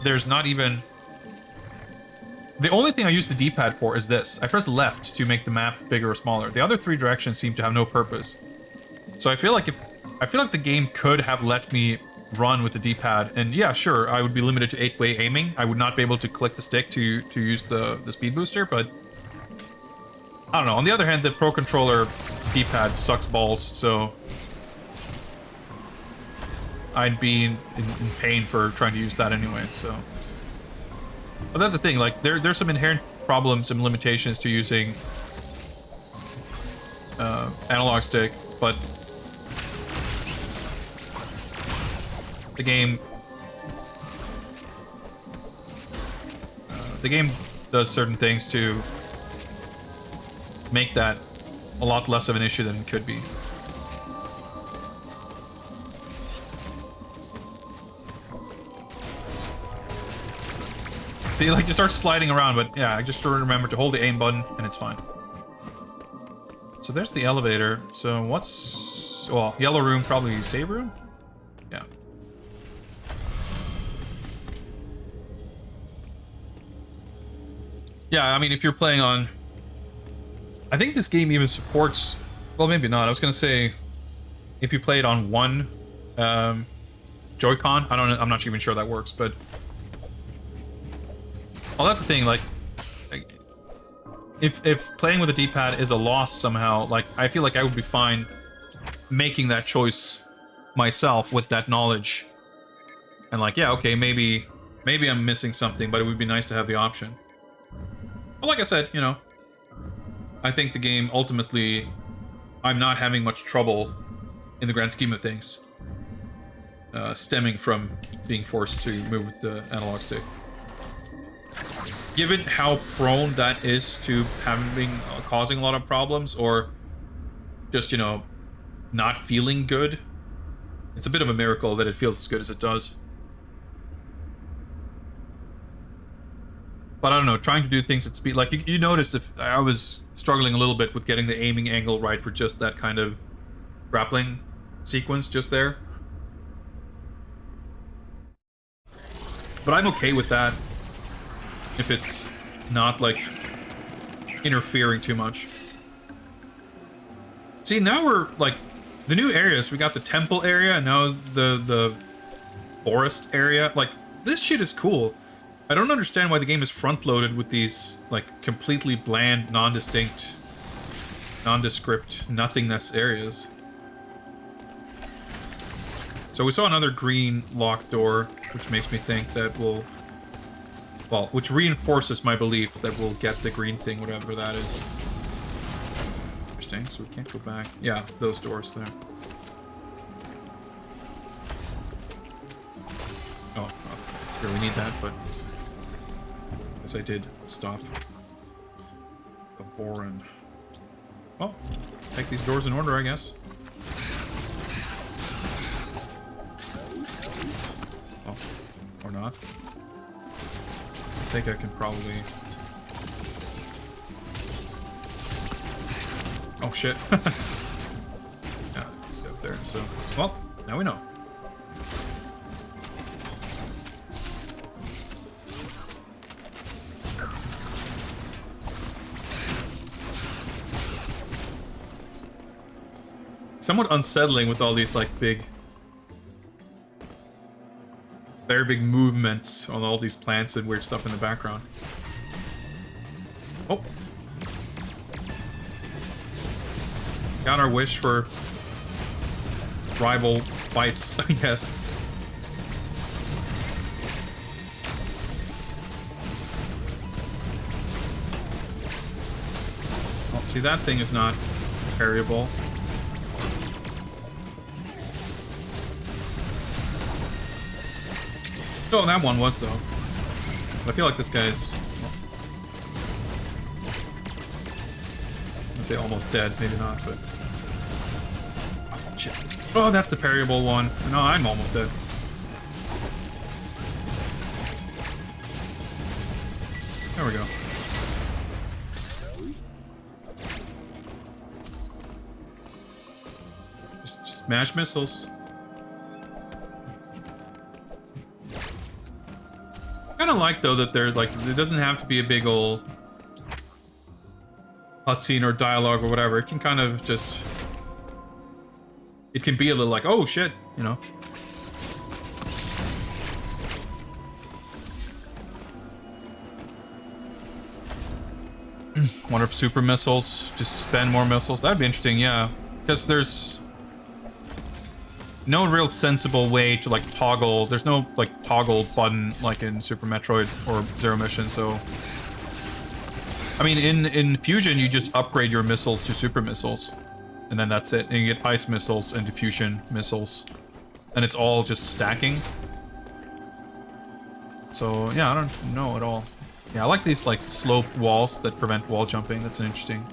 there's not even... The only thing I use the D-pad for is this. I press left to make the map bigger or smaller. The other three directions seem to have no purpose. So I feel like the game could have let me run with the D-pad, and yeah, sure, I would be limited to 8-way aiming. I would not be able to click the stick to use the speed booster, but I don't know. On the other hand, the Pro Controller D-pad sucks balls, so I'd be in pain for trying to use that anyway, so. But that's the thing, like, there's some inherent problems and limitations to using analog stick, but the game does certain things to make that a lot less of an issue than it could be. See, like, you start sliding around, but yeah, I just remember to hold the aim button and it's fine. So there's the elevator. So what's... Well, yellow room, probably save room? Yeah. Yeah, I mean, if you're playing on... I think this game even supports... Well, maybe not. I was going to say, if you play it on one Joy-Con, I'm not even sure that works, but... Well, that's the thing, like... If playing with a D-pad is a loss somehow, like, I feel like I would be fine making that choice myself with that knowledge. And like, yeah, okay, maybe I'm missing something, but it would be nice to have the option. But like I said, you know, I think the game ultimately, I'm not having much trouble in the grand scheme of things, stemming from being forced to move with the analog stick. Given how prone that is to causing a lot of problems, or just, you know, not feeling good, it's a bit of a miracle that it feels as good as it does. But I don't know, trying to do things at speed, like you noticed, if I was struggling a little bit with getting the aiming angle right for just that kind of grappling sequence just there. But I'm okay with that if it's not like interfering too much. See, now we're like the new areas. We got the temple area and now the forest area. Like, this shit is cool. I don't understand why the game is front-loaded with these, like, completely bland, non-distinct, nondescript, nothingness areas. So we saw another green locked door, which makes me think that we'll... Well, which reinforces my belief that we'll get the green thing, whatever that is. Interesting, so we can't go back. Yeah, those doors there. Oh, well, really need that, but... As I did stop the Voron. Well, take these doors in order, I guess. Oh, or not. think I can probably... Oh shit. Yeah, get up there, so... Well, now we know. Somewhat unsettling with all these, like, very big movements on all these plants and weird stuff in the background. Oh. Got our wish for rival fights, I guess. Oh, see, that thing is not parryable. Oh, that one was, though. I feel like this guy's... I'm gonna say almost dead, maybe not, but... Oh, shit. Oh, that's the parryable one. No, I'm almost dead. There we go. Just smash missiles. I kind of like, though, that there's like, it doesn't have to be a big old cutscene or dialogue or whatever. It can kind of just, it can be a little like, oh shit, you know. Wonder if super missiles just spend more missiles. That'd be interesting, yeah, because there's no real sensible way to, like, toggle. There's no, like, toggle button like in Super Metroid or Zero Mission, so... I mean, in Fusion, you just upgrade your missiles to super missiles. And then that's it. And you get ice missiles and diffusion missiles. And it's all just stacking. So, yeah, I don't know at all. Yeah, I like these, like, slope walls that prevent wall jumping. That's interesting.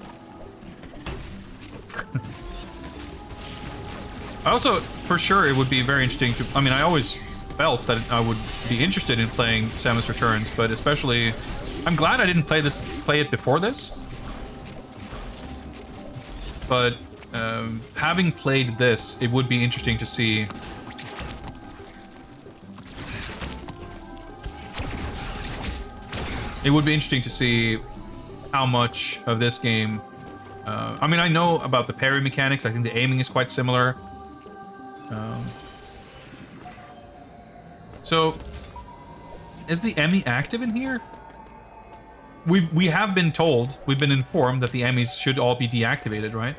I also, for sure, it would be very interesting to... I mean, I always felt that I would be interested in playing Samus Returns, but especially... I'm glad I didn't play it before this. But, having played this, it would be interesting to see... It would be interesting to see how much of this game... I mean, I know about the parry mechanics. I think the aiming is quite similar. So, is the Emmy active in here? We have been told, we've been informed that the Emmys should all be deactivated, right?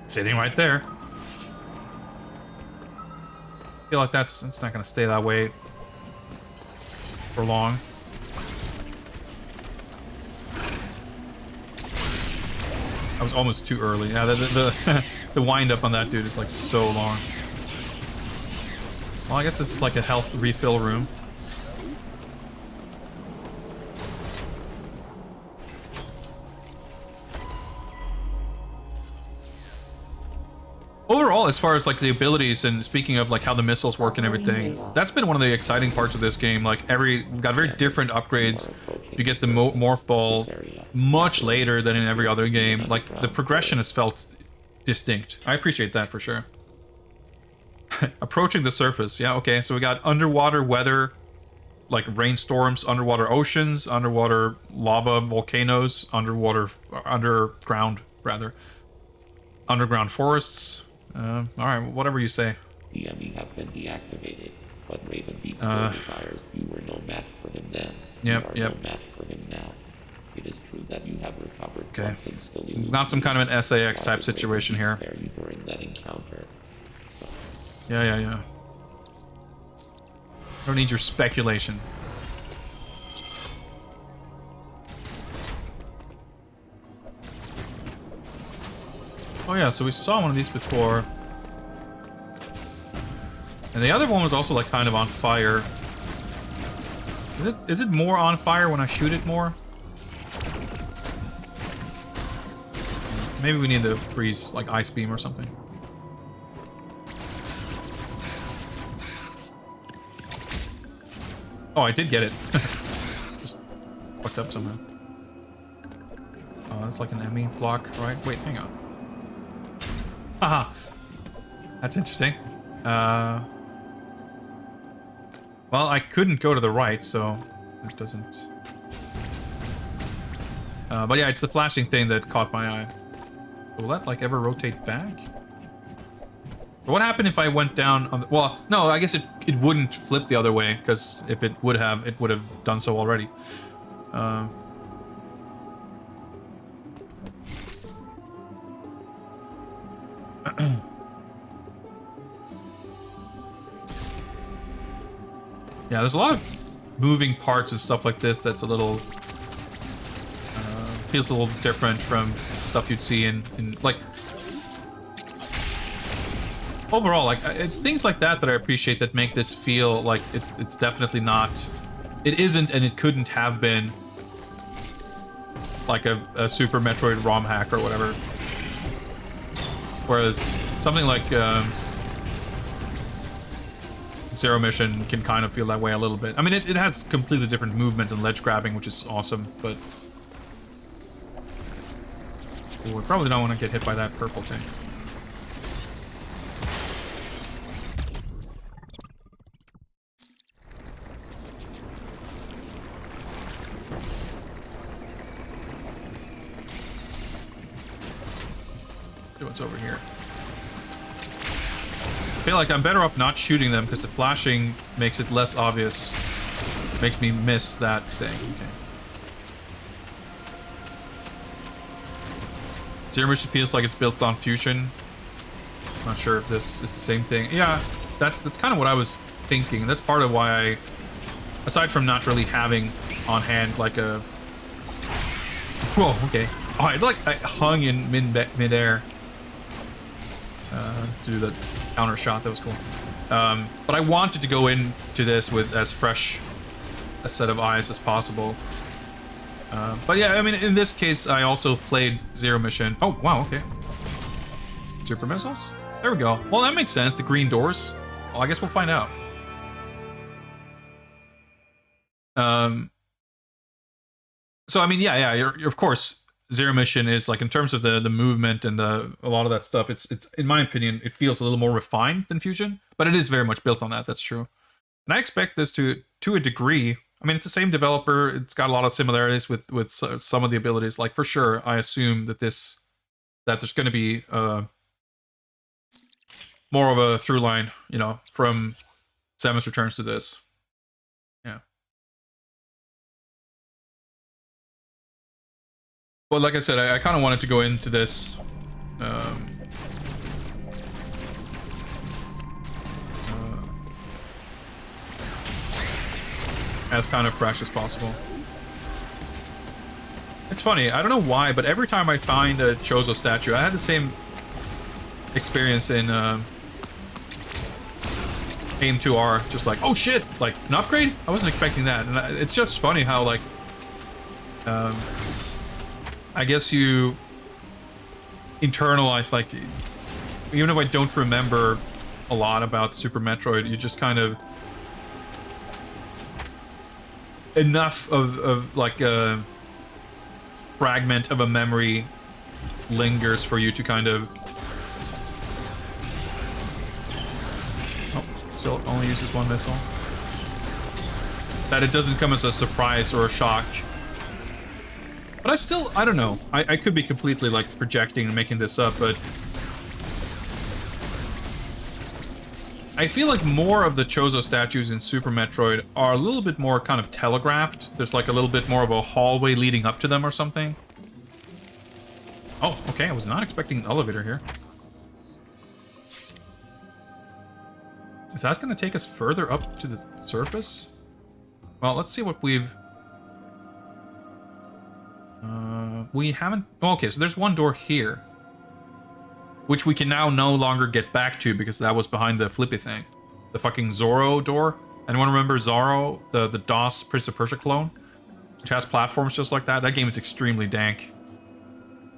Sitting right there. I feel like that's not gonna stay that way for long. I was almost too early. Yeah, the wind up on that dude is like so long. Well, I guess this is like a health refill room. Overall, as far as like the abilities and speaking of like how the missiles work and everything, that's been one of the exciting parts of this game. Like we've got very different upgrades. You get the Morph Ball much later than in every other game. Like the progression has felt distinct. I appreciate that for sure. Approaching the surface. Yeah, okay. So we got underwater weather, like rainstorms, underwater oceans, underwater lava volcanoes, underground forests. All right, whatever you say. The enemy have been deactivated, but Raven Beats desires you were no match for him then. Yep. No match for him now. It is true that you have recovered. Okay. Not some kind of an SAX type situation here. You during that encounter. So. Yeah. Don't need your speculation. Oh yeah, so we saw one of these before. And the other one was also like kind of on fire. Is it more on fire when I shoot it more? Maybe we need to freeze like Ice Beam or something. Oh, I did get it. Just fucked up somehow. Oh, that's like an Emmy block, right? Wait, hang on. Haha. That's interesting. Well, I couldn't go to the right, so it doesn't... but yeah, it's the flashing thing that caught my eye. Will that, like, ever rotate back? But what happened if I went down on the... Well, no, I guess it wouldn't flip the other way, because if it would have done so already. Yeah, there's a lot of moving parts and stuff like this that's a little... feels a little different from stuff you'd see in like... Overall, like, it's things like that that I appreciate that make this feel like it's definitely not... It isn't and it couldn't have been like a Super Metroid ROM hack or whatever. Whereas something like Zero Mission can kind of feel that way a little bit. I mean, it has completely different movement and ledge grabbing, which is awesome, but... Ooh, we probably don't want to get hit by that purple thing. See what's over here. I feel like I'm better off not shooting them because the flashing makes it less obvious. Makes me miss that thing. Okay. Zero Mission feels like it's built on fusion. Not sure if this is the same thing. Yeah, that's kind of what I was thinking. That's part of why I, aside from not really having on hand like a... Whoa, okay. Oh, I hung in midair to do the counter shot. That was cool. But I wanted to go into this with as fresh a set of eyes as possible. But yeah, I mean, in this case, I also played Zero Mission. Oh, wow, okay. Super missiles? There we go. Well, that makes sense. The green doors. Well, I guess we'll find out. So, I mean, yeah, you're, of course, Zero Mission is, like, in terms of the movement and a lot of that stuff, it's in my opinion, it feels a little more refined than Fusion, but it is very much built on that, that's true. And I expect this to a degree. I mean, it's the same developer. It's got a lot of similarities with some of the abilities. Like, for sure, I assume that there's going to be more of a through line, you know, from Samus Returns to this. Yeah. Well, like I said, I kind of wanted to go into this as kind of fresh as possible. It's funny, I don't know why, but every time I find a Chozo statue, I had the same experience in Aim 2R, just like, oh shit, like, an upgrade? I wasn't expecting that, and it's just funny how, like, I guess you internalize, like, even if I don't remember a lot about Super Metroid, you just kind of enough of like a fragment of a memory lingers for you to kind of... Oh, still only uses one missile. That it doesn't come as a surprise or a shock. But I don't know. I could be completely, like, projecting and making this up, but... I feel like more of the Chozo statues in Super Metroid are a little bit more kind of telegraphed. There's, like, a little bit more of a hallway leading up to them or something. Oh, okay, I was not expecting an elevator here. Is that going to take us further up to the surface? Well, let's see what we've... we haven't... Oh, okay, so there's one door here. Which we can now no longer get back to because that was behind the flippy thing. The fucking Zorro door. Anyone remember Zorro? The DOS Prince of Persia clone? Which has platforms just like that. That game is extremely dank.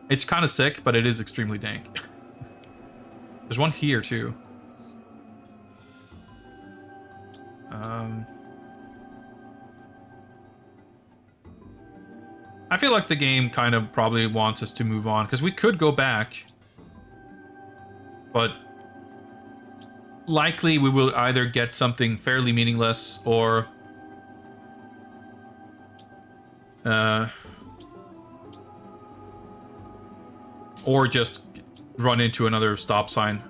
It's kind of sick, but it is extremely dank. There's one here, too. I feel like the game kind of probably wants us to move on, because we could go back, but likely we will either get something fairly meaningless or just run into another stop sign.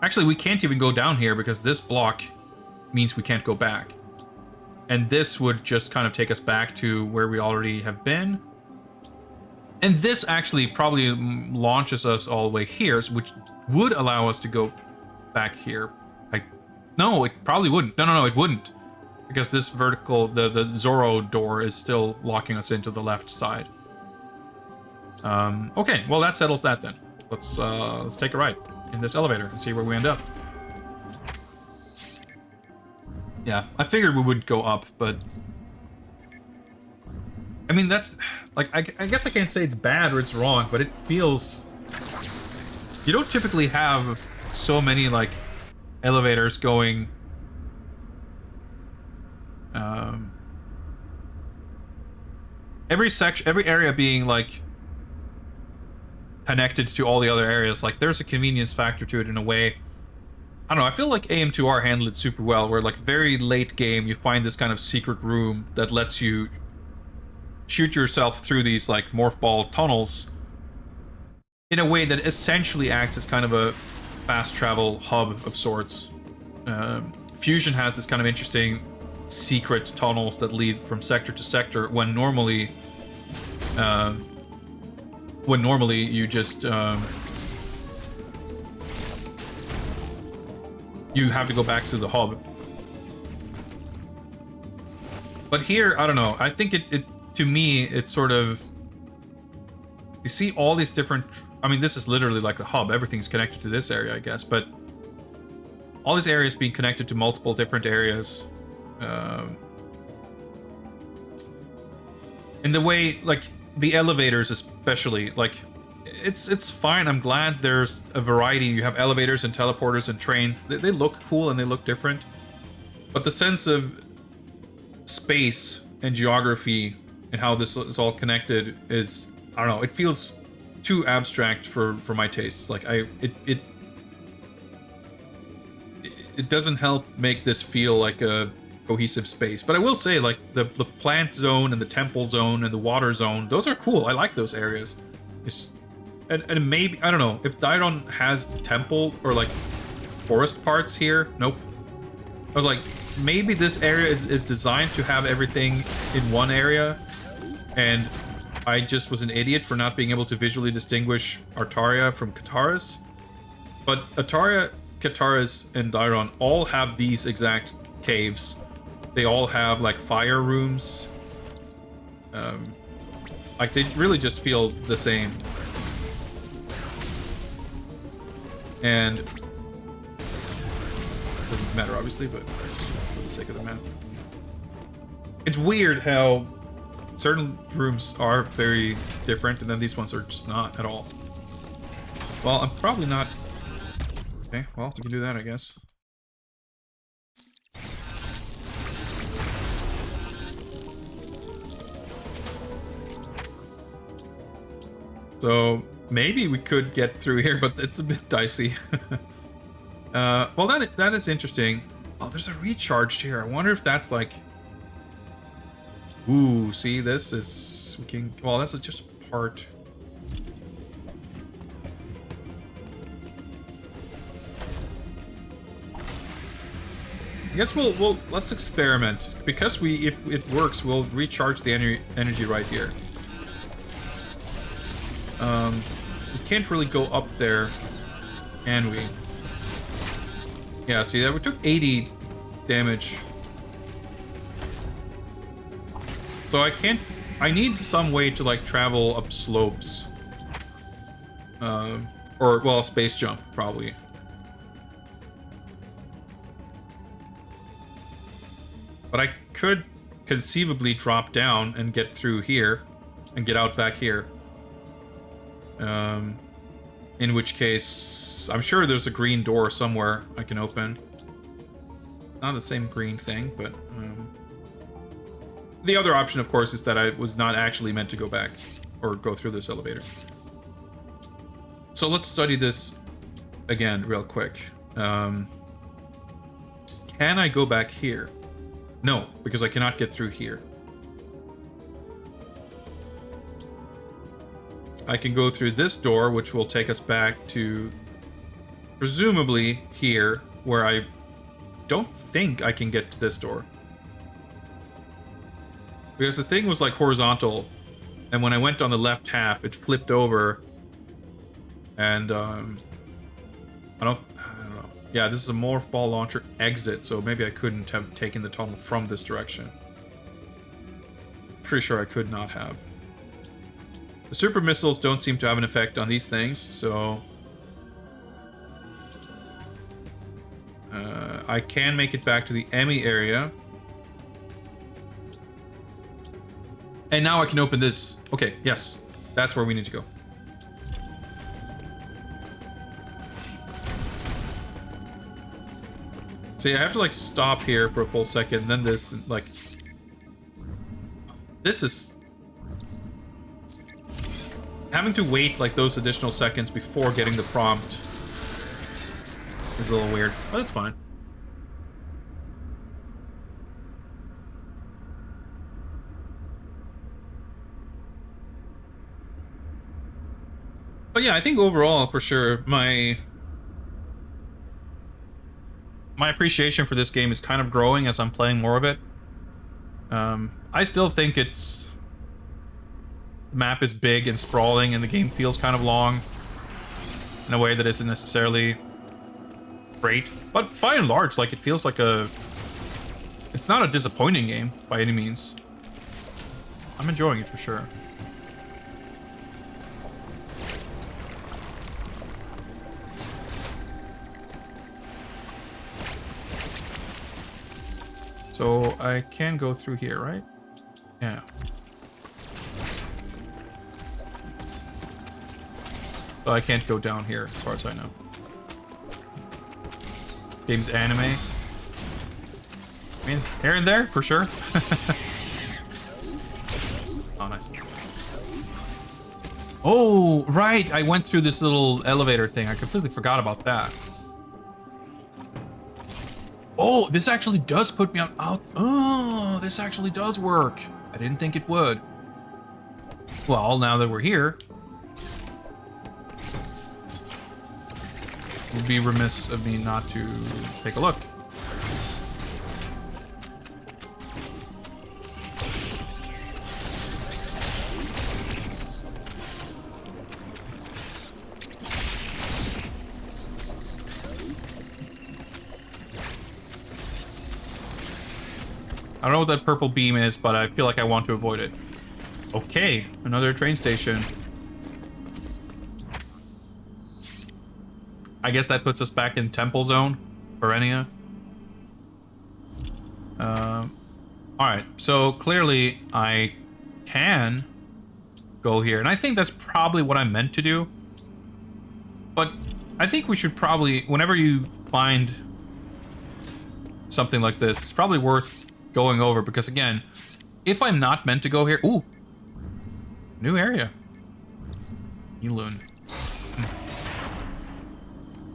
Actually, we can't even go down here because this block means we can't go back. And this would just kind of take us back to where we already have been. And this actually probably launches us all the way here, which would allow us to go back here. No, it probably wouldn't. No, it wouldn't. Because this vertical, the Zoro door is still locking us into the left side. Okay, well that settles that then. Let's take a ride in this elevator and see where we end up. Yeah, I figured we would go up, but I mean that's like I guess I can't say it's bad or it's wrong, but it feels you don't typically have so many like elevators going every area being like connected to all the other areas. Like there's a convenience factor to it in a way. I don't know, I feel like AM2R handled it super well, where like very late game you find this kind of secret room that lets you shoot yourself through these like morph ball tunnels in a way that essentially acts as kind of a fast travel hub of sorts. Fusion has this kind of interesting secret tunnels that lead from sector to sector when normally you just you have to go back to the hub. But here, I don't know, I think it to me it's sort of, you see all these different, I mean this is literally like a hub, everything's connected to this area I guess, but all these areas being connected to multiple different areas. In the way, like, the elevators especially, like, it's fine. I'm glad there's a variety. You have elevators and teleporters and trains. They look cool and they look different. But the sense of space and geography and how this is all connected is, I don't know, it feels too abstract for my tastes. Like, it doesn't help make this feel like a cohesive space. But I will say, like, the plant zone and the temple zone and the water zone, those are cool. I like those areas. And maybe, I don't know, if Dairon has temple or like forest parts here. Nope. I was like, maybe this area is designed to have everything in one area, and I just was an idiot for not being able to visually distinguish Artaria from Kataris. But Artaria, Kataris, and Dairon all have these exact caves. They all have like fire rooms. Like they really just feel the same. And doesn't matter obviously, but for the sake of the map. It's weird how certain rooms are very different and then these ones are just not at all. Well, I'm probably not. Okay, well, we can do that, I guess. So maybe we could get through here, but it's a bit dicey. Well, that is interesting. Oh, there's a recharged here. I wonder if that's like. Ooh, see, this is we can. Well, that's just a part. I guess we'll let's experiment, because if it works, we'll recharge the energy right here. We can't really go up there, can we? Yeah, see that we took 80 damage. So I need some way to like travel up slopes. Or well, space jump probably. But I could conceivably drop down and get through here and get out back here. In which case, I'm sure there's a green door somewhere I can open. Not the same green thing, but The other option, of course, is that I was not actually meant to go back or go through this elevator. So let's study this again real quick. Can I go back here? No, because I cannot get through here. I can go through this door, which will take us back to presumably here, where I don't think I can get to this door. Because the thing was like horizontal, and when I went on the left half, it flipped over. And I don't know. Yeah, this is a morph ball launcher exit, so maybe I couldn't have taken the tunnel from this direction. Pretty sure I could not have. The super missiles don't seem to have an effect on these things, so I can make it back to the Emmy area. And now I can open this. Okay, yes. That's where we need to go. See, I have to like stop here for a full second, and then this, and, like... This is... Having to wait like those additional seconds before getting the prompt is a little weird, but it's fine. But yeah, I think overall, for sure, my appreciation for this game is kind of growing as I'm playing more of it. I still think the map is big and sprawling, and the game feels kind of long in a way that isn't necessarily great. But by and large, like, it feels like it's not a disappointing game by any means. I'm enjoying it for sure. So I can go through here, right? Yeah. So I can't go down here, as far as I know. This game's anime. I mean, here and there, for sure. Oh, nice. Oh, right! I went through this little elevator thing. I completely forgot about that. Oh, this actually does put me out. Oh, this actually does work. I didn't think it would. Well, now that we're here, it would be remiss of me not to take a look. I don't know what that purple beam is, but I feel like I want to avoid it. Okay, another train station. I guess that puts us back in Temple Zone, Perenia. Alright, so clearly I can go here. And I think that's probably what I meant to do. But I think we should probably, whenever you find something like this, it's probably worth going over, because again, if I'm not meant to go here... Ooh! New area. Eloon.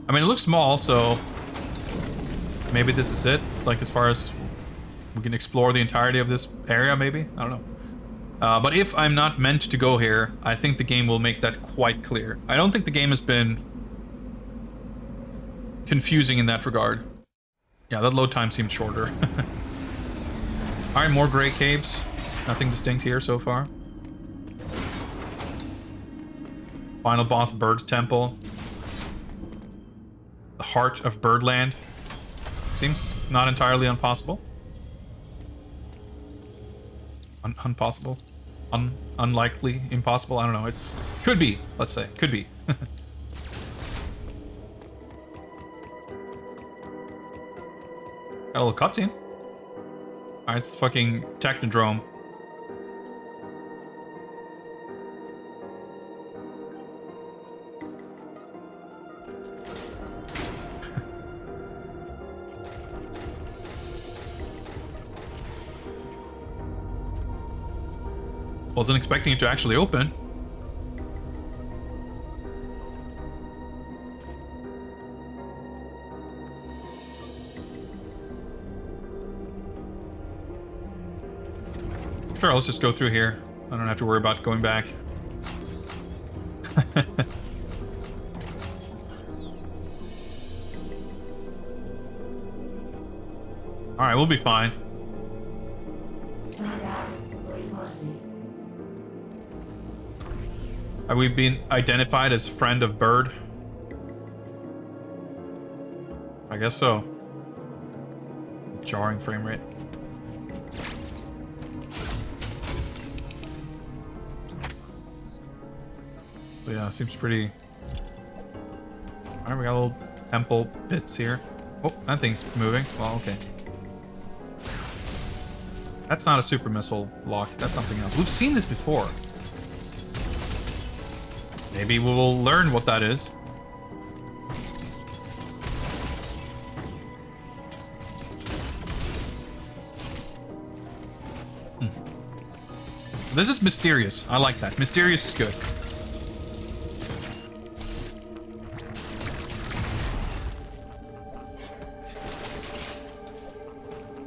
I mean, it looks small, so maybe this is it. Like, as far as we can explore the entirety of this area, maybe? I don't know. But if I'm not meant to go here, I think the game will make that quite clear. I don't think the game has been confusing in that regard. Yeah, that load time seemed shorter. Alright, more gray caves. Nothing distinct here so far. Final boss, Bird Temple. The heart of Birdland. Seems not entirely impossible. Unpossible? Unlikely? Impossible? I don't know. It's... Could be, let's say. Could be. Got a little cutscene. Alright, it's the fucking Technodrome. Wasn't expecting it to actually open. Sure, let's just go through here. I don't have to worry about going back. Alright, we'll be fine. Have we been identified as friend of bird? I guess so. Jarring frame rate. So yeah, seems pretty... Alright, we got little temple bits here. Oh, that thing's moving. Well, okay. That's not a super missile lock. That's something else. We've seen this before. Maybe we will learn what that is. This is mysterious. I like that. Mysterious is good.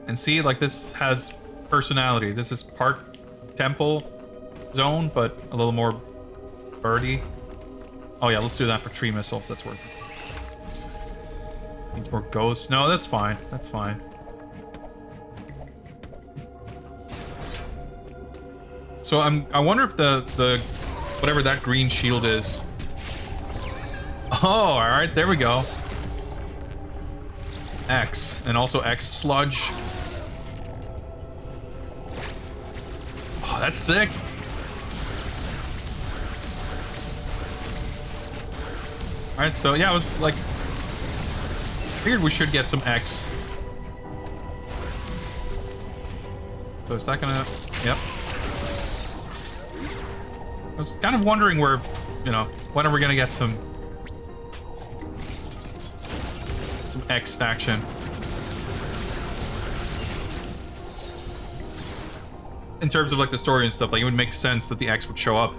And see, like, this has personality. This is part temple zone, but a little more birdie. Oh yeah, let's do that for 3 missiles. That's worth it. Needs more ghosts. No, that's fine. That's fine. So I wonder if the whatever that green shield is. Oh, all right, there we go. X, and also X sludge. Oh, that's sick. All right, so yeah, I was like, figured we should get some X. So is that gonna? Yep. I was kind of wondering where, you know, when are we gonna get some X action? In terms of like the story and stuff, like it would make sense that the X would show up.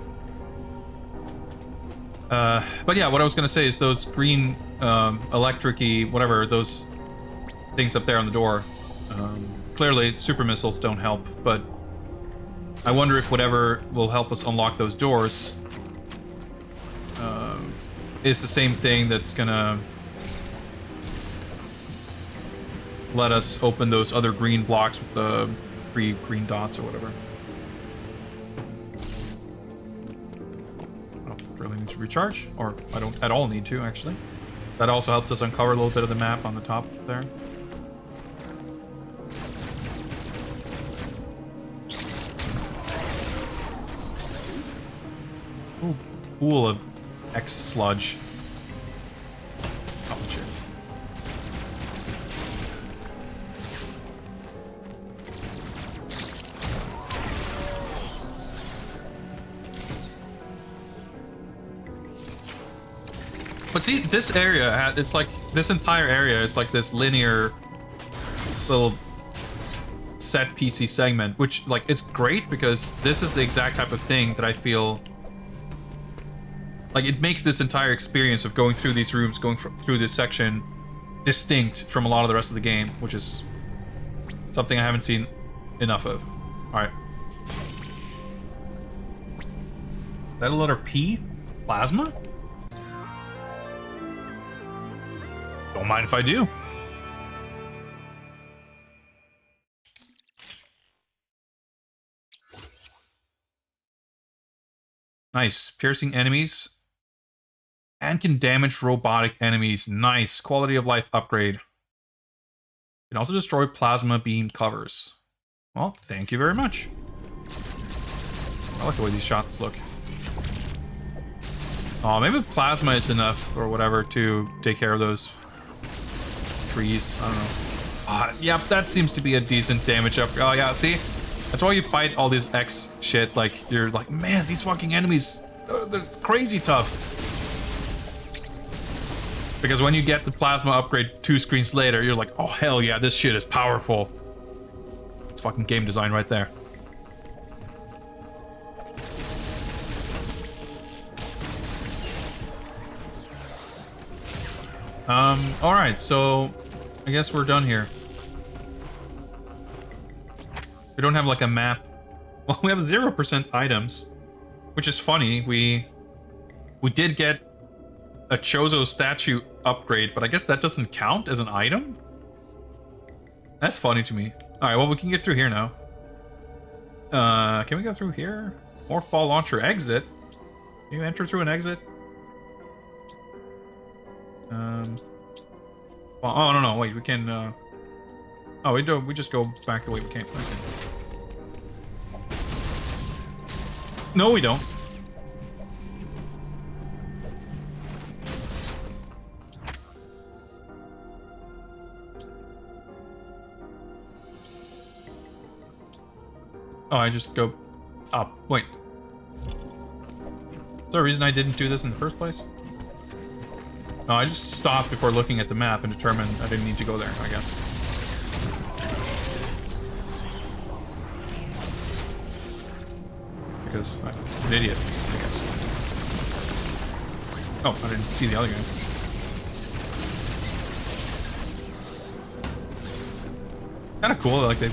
But yeah, what I was gonna say is those green, electric-y, whatever, those things up there on the door. Clearly, super missiles don't help, but I wonder if whatever will help us unlock those doors is the same thing that's gonna let us open those other green blocks with the 3 green dots or whatever. Oh, really need to recharge, or I don't at all need to, actually. That also helped us uncover a little bit of the map on the top there. Ooh, pool of X sludge. Oh shit. But see, this area, it's like, this entire area is like this linear little set PC segment, which, like, it's great because this is the exact type of thing that I feel like it makes this entire experience of going through these rooms, going through this section, distinct from a lot of the rest of the game, which is something I haven't seen enough of. All right. Is that a letter P? Plasma? Don't mind if I do. Nice. Piercing enemies and can damage robotic enemies. Nice. Quality of life upgrade. Can also destroy plasma beam covers. Well, thank you very much. I like the way these shots look. Oh, maybe plasma is enough or whatever to take care of those trees. I don't know. Yep, that seems to be a decent damage up. Oh yeah, see? That's why you fight all this X shit. Like, you're like, man, these fucking enemies, they're crazy tough. Because when you get the plasma upgrade 2 screens later, you're like, oh hell yeah, this shit is powerful. It's fucking game design right there. All right, so I guess we're done here. We don't have like a map. Well, we have 0% items, which is funny. We did get a Chozo statue upgrade, but I guess that doesn't count as an item? That's funny to me. All right, well, we can get through here now. Can we go through here? Morph ball launcher exit. Can you enter through an exit? Well, oh, no, wait, we can, oh, we just go back the way we came. I see. No, we don't. Oh, I just go up. Wait. Is there a reason I didn't do this in the first place? No, I just stopped before looking at the map and determined I didn't need to go there, I guess. Because I'm an idiot, I guess. Oh, I didn't see the other guy. Kind of cool, like they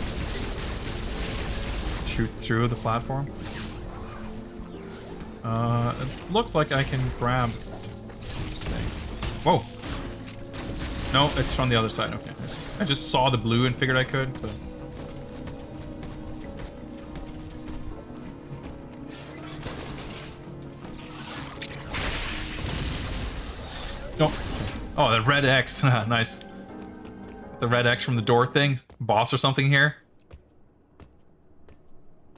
shoot through the platform. It looks like I can grab this thing. Whoa! No, it's from the other side. Okay, I just saw the blue and figured I could, but... No. Oh, the red X. Nice. The red X from the door thing. Boss or something here.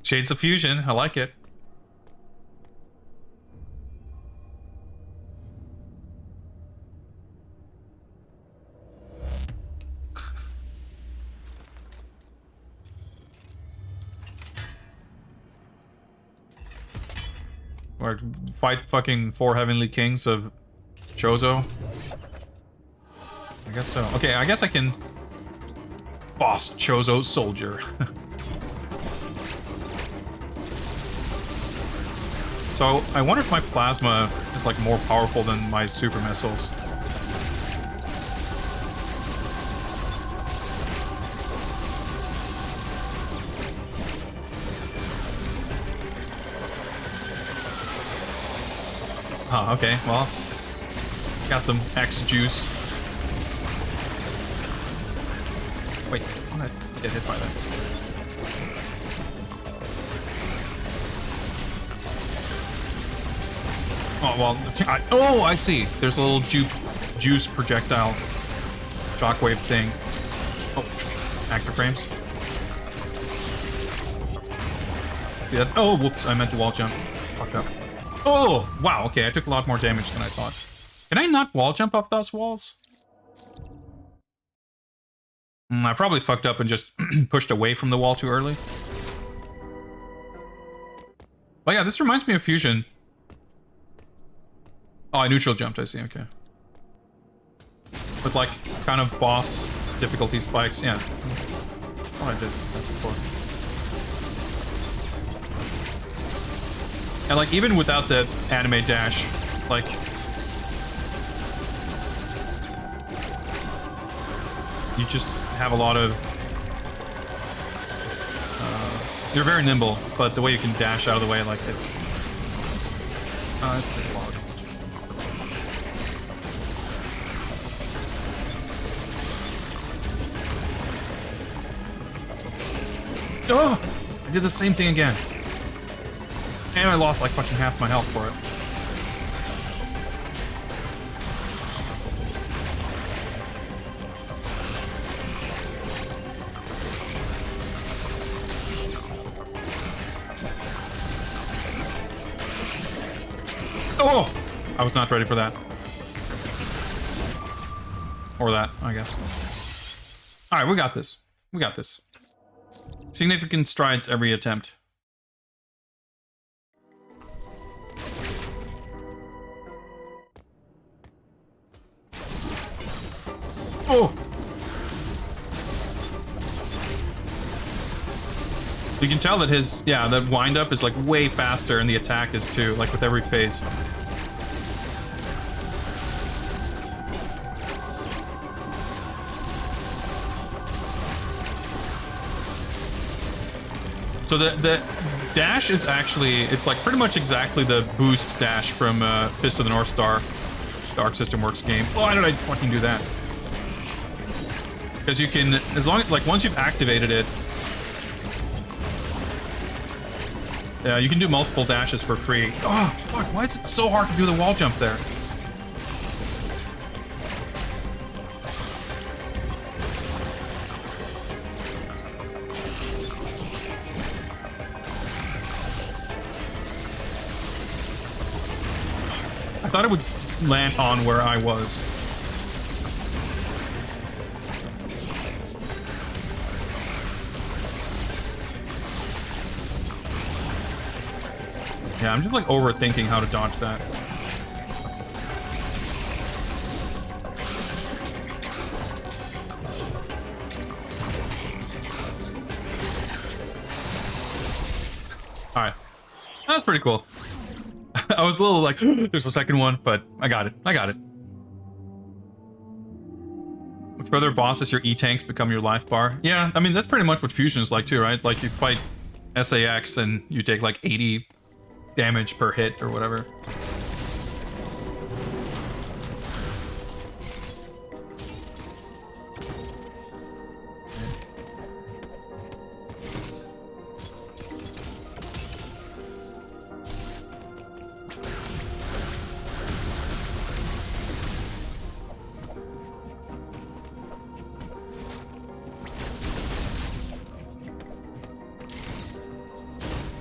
Shades of Fusion. I like it. Or fight the fucking 4 heavenly kings of Chozo. I guess so. Okay, I guess I can boss Chozo soldier. So I wonder if my plasma is like more powerful than my super missiles. Oh, okay, well, got some X juice. Wait, I'm gonna get hit by that. Oh, well, oh, I see. There's a little juice projectile shockwave thing. Oh, actor frames. See that? Oh, whoops, I meant to wall jump. Fucked up. Oh, wow, okay, I took a lot more damage than I thought. Can I not wall jump off those walls? I probably fucked up and just pushed away from the wall too early. But yeah, this reminds me of Fusion. Oh, I neutral jumped, I see, okay. With like, kind of boss difficulty spikes, yeah. Oh, I did that before. And like, even without the anime dash, like... you just have a lot of... you're very nimble, but the way you can dash out of the way, like, it's... it's pretty long. Oh! I did the same thing again. And I lost like fucking half my health for it. Oh! I was not ready for that. Or that, I guess. Alright, we got this. We got this. Significant strides every attempt. Oh! You can tell that his, yeah, the wind up is like way faster and the attack is too, like with every phase. So the dash is actually, it's like pretty much exactly the boost dash from Fist of the North Star, the Arc System Works game. Oh, how did I fucking do that? Because you can, as long as, like, once you've activated it, you can do multiple dashes for free. Oh, fuck, why is it so hard to do the wall jump there? I thought it would land on where I was. Yeah, I'm just like overthinking how to dodge that. Alright. That's pretty cool. I was a little like, there's a second one, but I got it. I got it. With further bosses, your E-tanks become your life bar. Yeah, I mean, that's pretty much what Fusion is like too, right? Like, you fight SAX and you take like 80 damage per hit or whatever.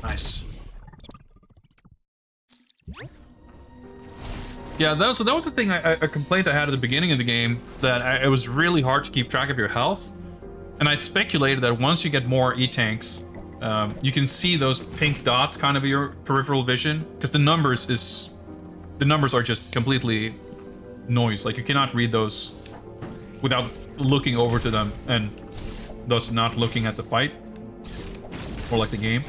Nice. Yeah, that was the thing, a complaint I had at the beginning of the game, that it was really hard to keep track of your health. And I speculated that once you get more E-tanks, you can see those pink dots kind of your peripheral vision, because the numbers are just completely noise. Like, you cannot read those without looking over to them and thus not looking at the fight or like the game.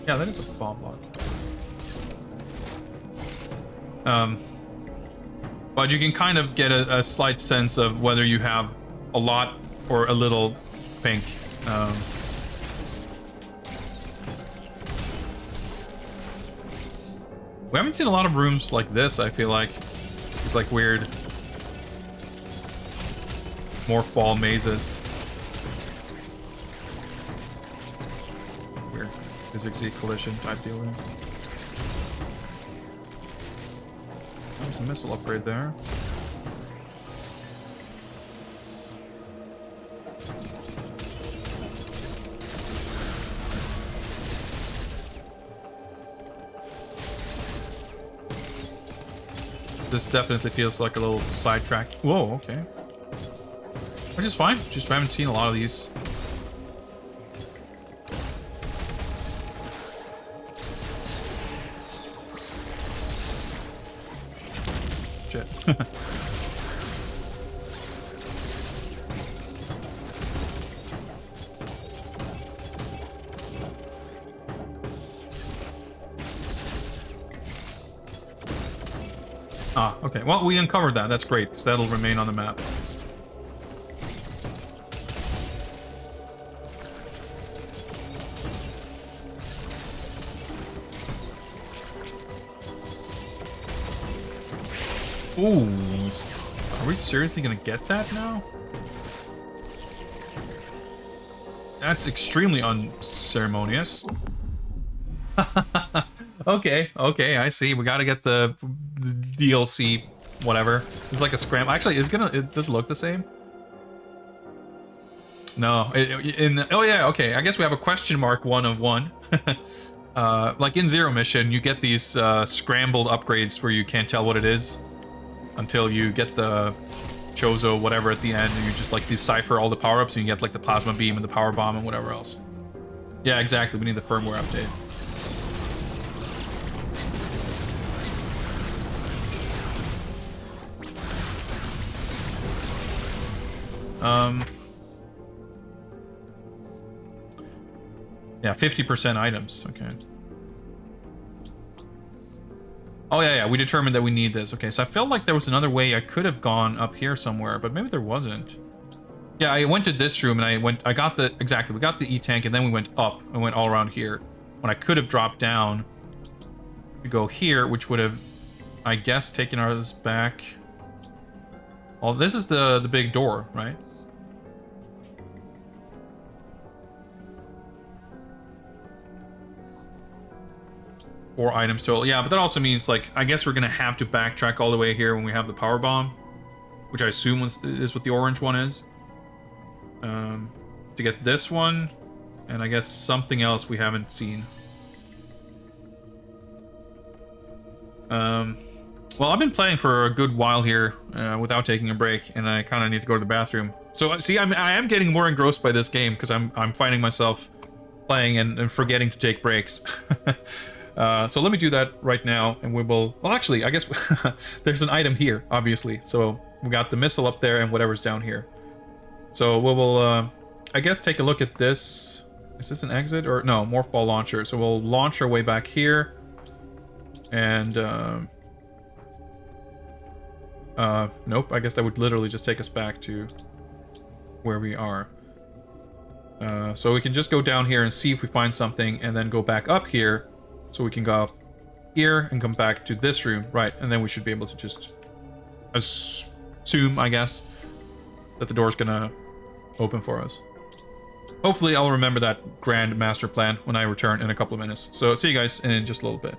Yeah, that is a bomb block. But you can kind of get a slight sense of whether you have a lot or a little pink. We haven't seen a lot of rooms like this, I feel like. It's like weird morph ball mazes. Weird physicsy collision type deal. There's a missile upgrade there. This definitely feels like a little sidetrack. Whoa, okay. Which is fine. Just I haven't seen a lot of these. Shit. Ah, okay. Well, we uncovered that. That's great, because that'll remain on the map. Ooh, are we seriously gonna get that now? That's extremely unceremonious. Okay, I see. We gotta get the DLC, whatever. It's like a scramble. Actually, it does look the same. No, oh yeah, okay. I guess we have a question mark 1 of 1. Like in Zero Mission, you get these scrambled upgrades where you can't tell what it is until you get the Chozo whatever at the end, and you just like decipher all the power-ups, and you get like the Plasma Beam and the Power Bomb and whatever else. Yeah, exactly. We need the firmware update. Yeah, 50% items. Okay. Oh, yeah, we determined that we need this. Okay, so I felt like there was another way I could have gone up here somewhere, but maybe there wasn't. Yeah, I went to this room and we got the E-tank and then we went up and went all around here. When I could have dropped down to go here, which would have, I guess, taken ours back. Oh, this is the big door, right? Four items total. Yeah, but that also means, like, I guess we're gonna have to backtrack all the way here when we have the power bomb, which I assume is what the orange one is. To get this one, and I guess something else we haven't seen. Well, I've been playing for a good while here without taking a break, and I kind of need to go to the bathroom. So, see, I am getting more engrossed by this game because I'm finding myself playing and forgetting to take breaks. So let me do that right now, and we will... Well, actually, I guess there's an item here, obviously. So we got the missile up there and whatever's down here. So we will, I guess, take a look at this. Is this an exit? Or no, Morph Ball Launcher. So we'll launch our way back here. And, nope, I guess that would literally just take us back to where we are. So we can just go down here and see if we find something, and then go back up here. So we can go up here and come back to this room. Right, and then we should be able to just assume, I guess, that the door's gonna open for us. Hopefully I'll remember that grand master plan when I return in a couple of minutes. So see you guys in just a little bit.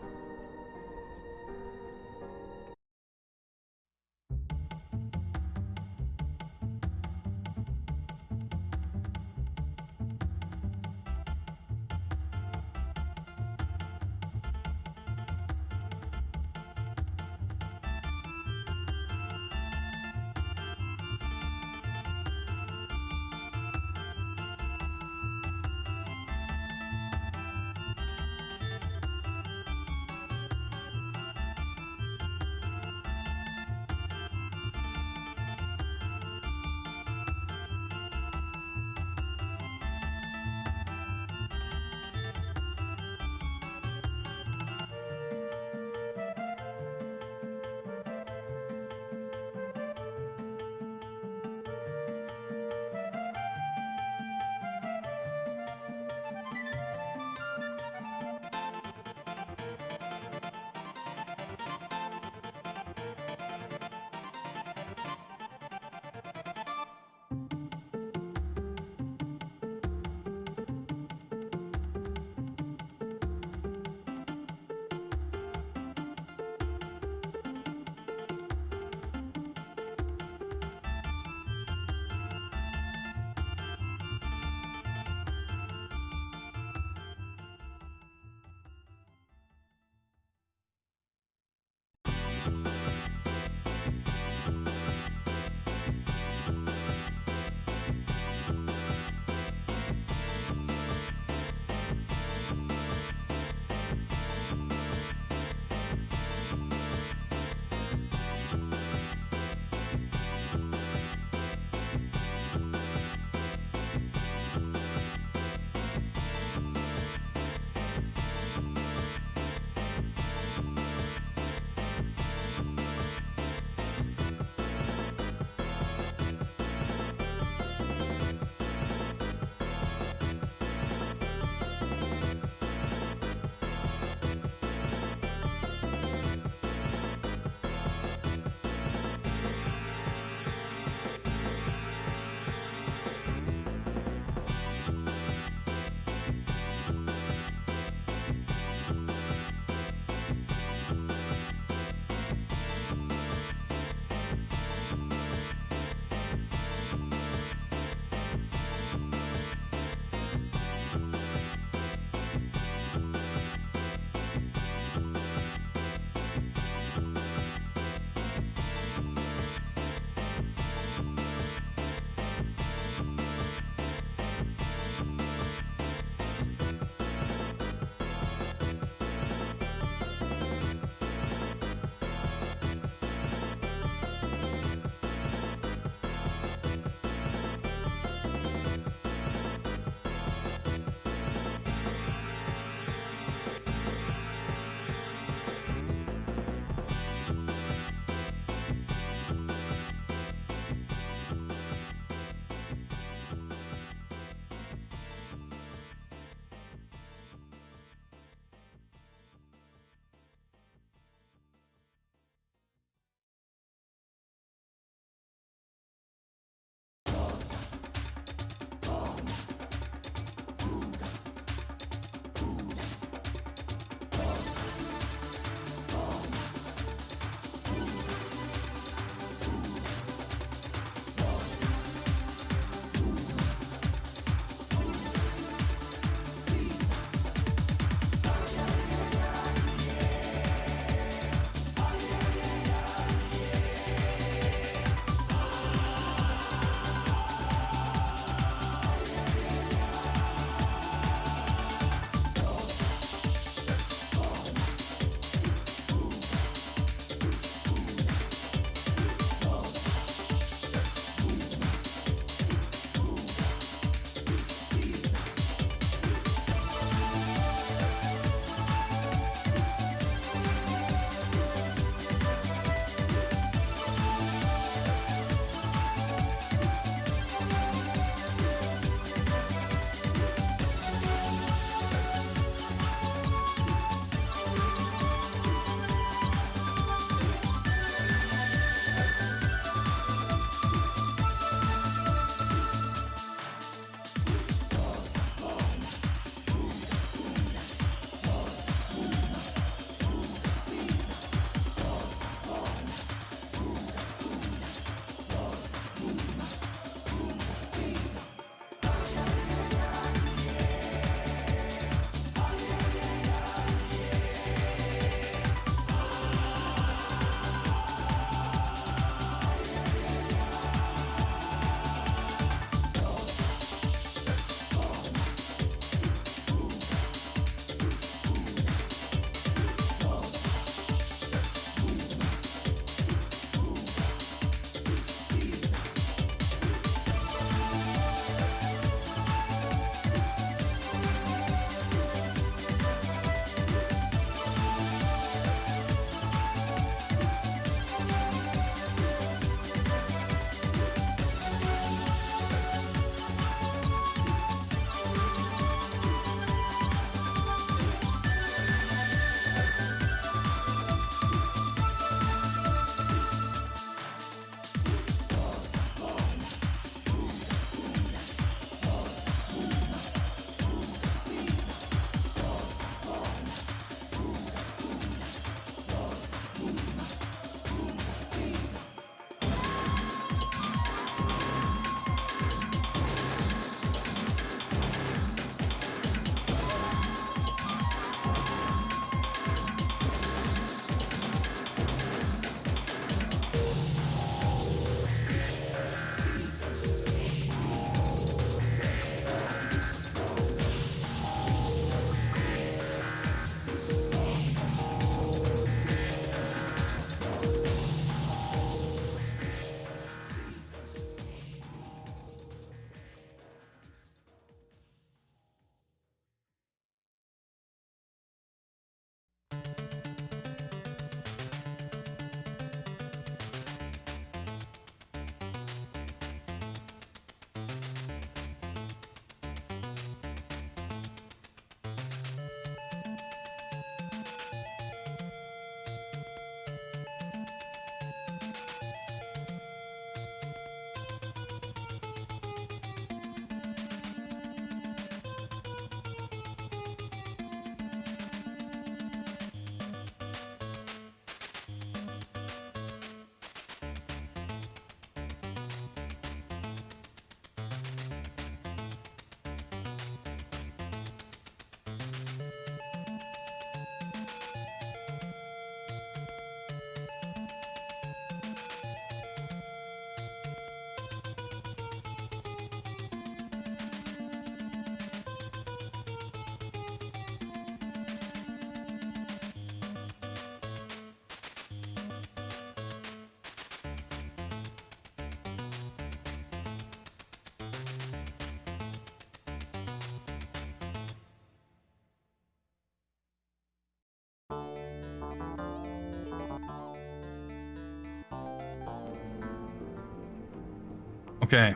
Okay.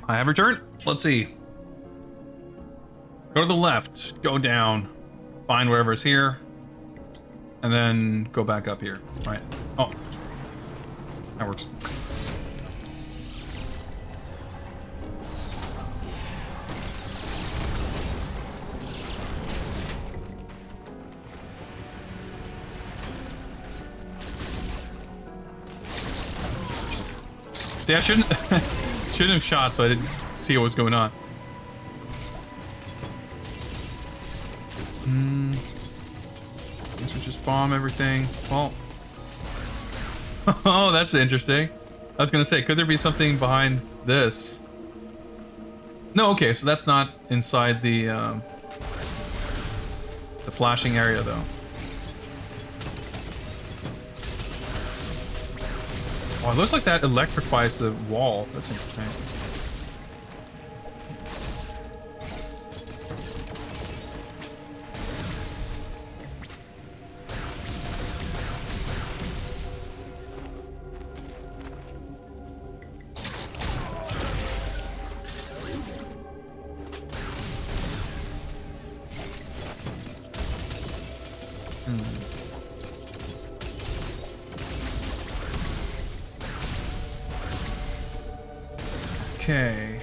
I have returned. Let's see. Go to the left, go down, find whatever's here, and then go back up here. Right. Oh. That works. See, I shouldn't have shot, so I didn't see what was going on. Guess we just bomb everything. Well, oh, that's interesting. I was gonna say, could there be something behind this? No, okay, so that's not inside the flashing area, though. Oh, it looks like that electrifies the wall. That's interesting. Okay.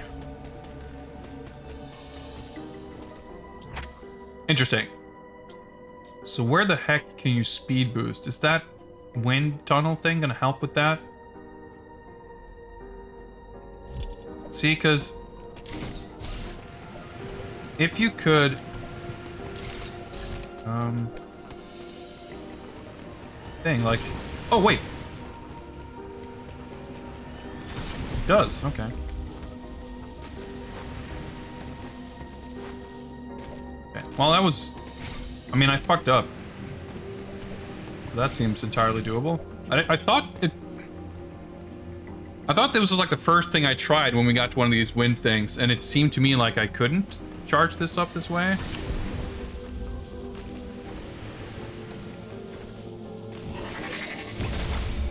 Interesting. So where the heck can you speed boost? Is that wind tunnel thing gonna help with that? See, because if you could thing like, oh wait, it does. Okay. Well, that was... I mean, I fucked up. That seems entirely doable. I thought it... I thought this was like the first thing I tried when we got to one of these wind things, and it seemed to me like I couldn't charge this up this way.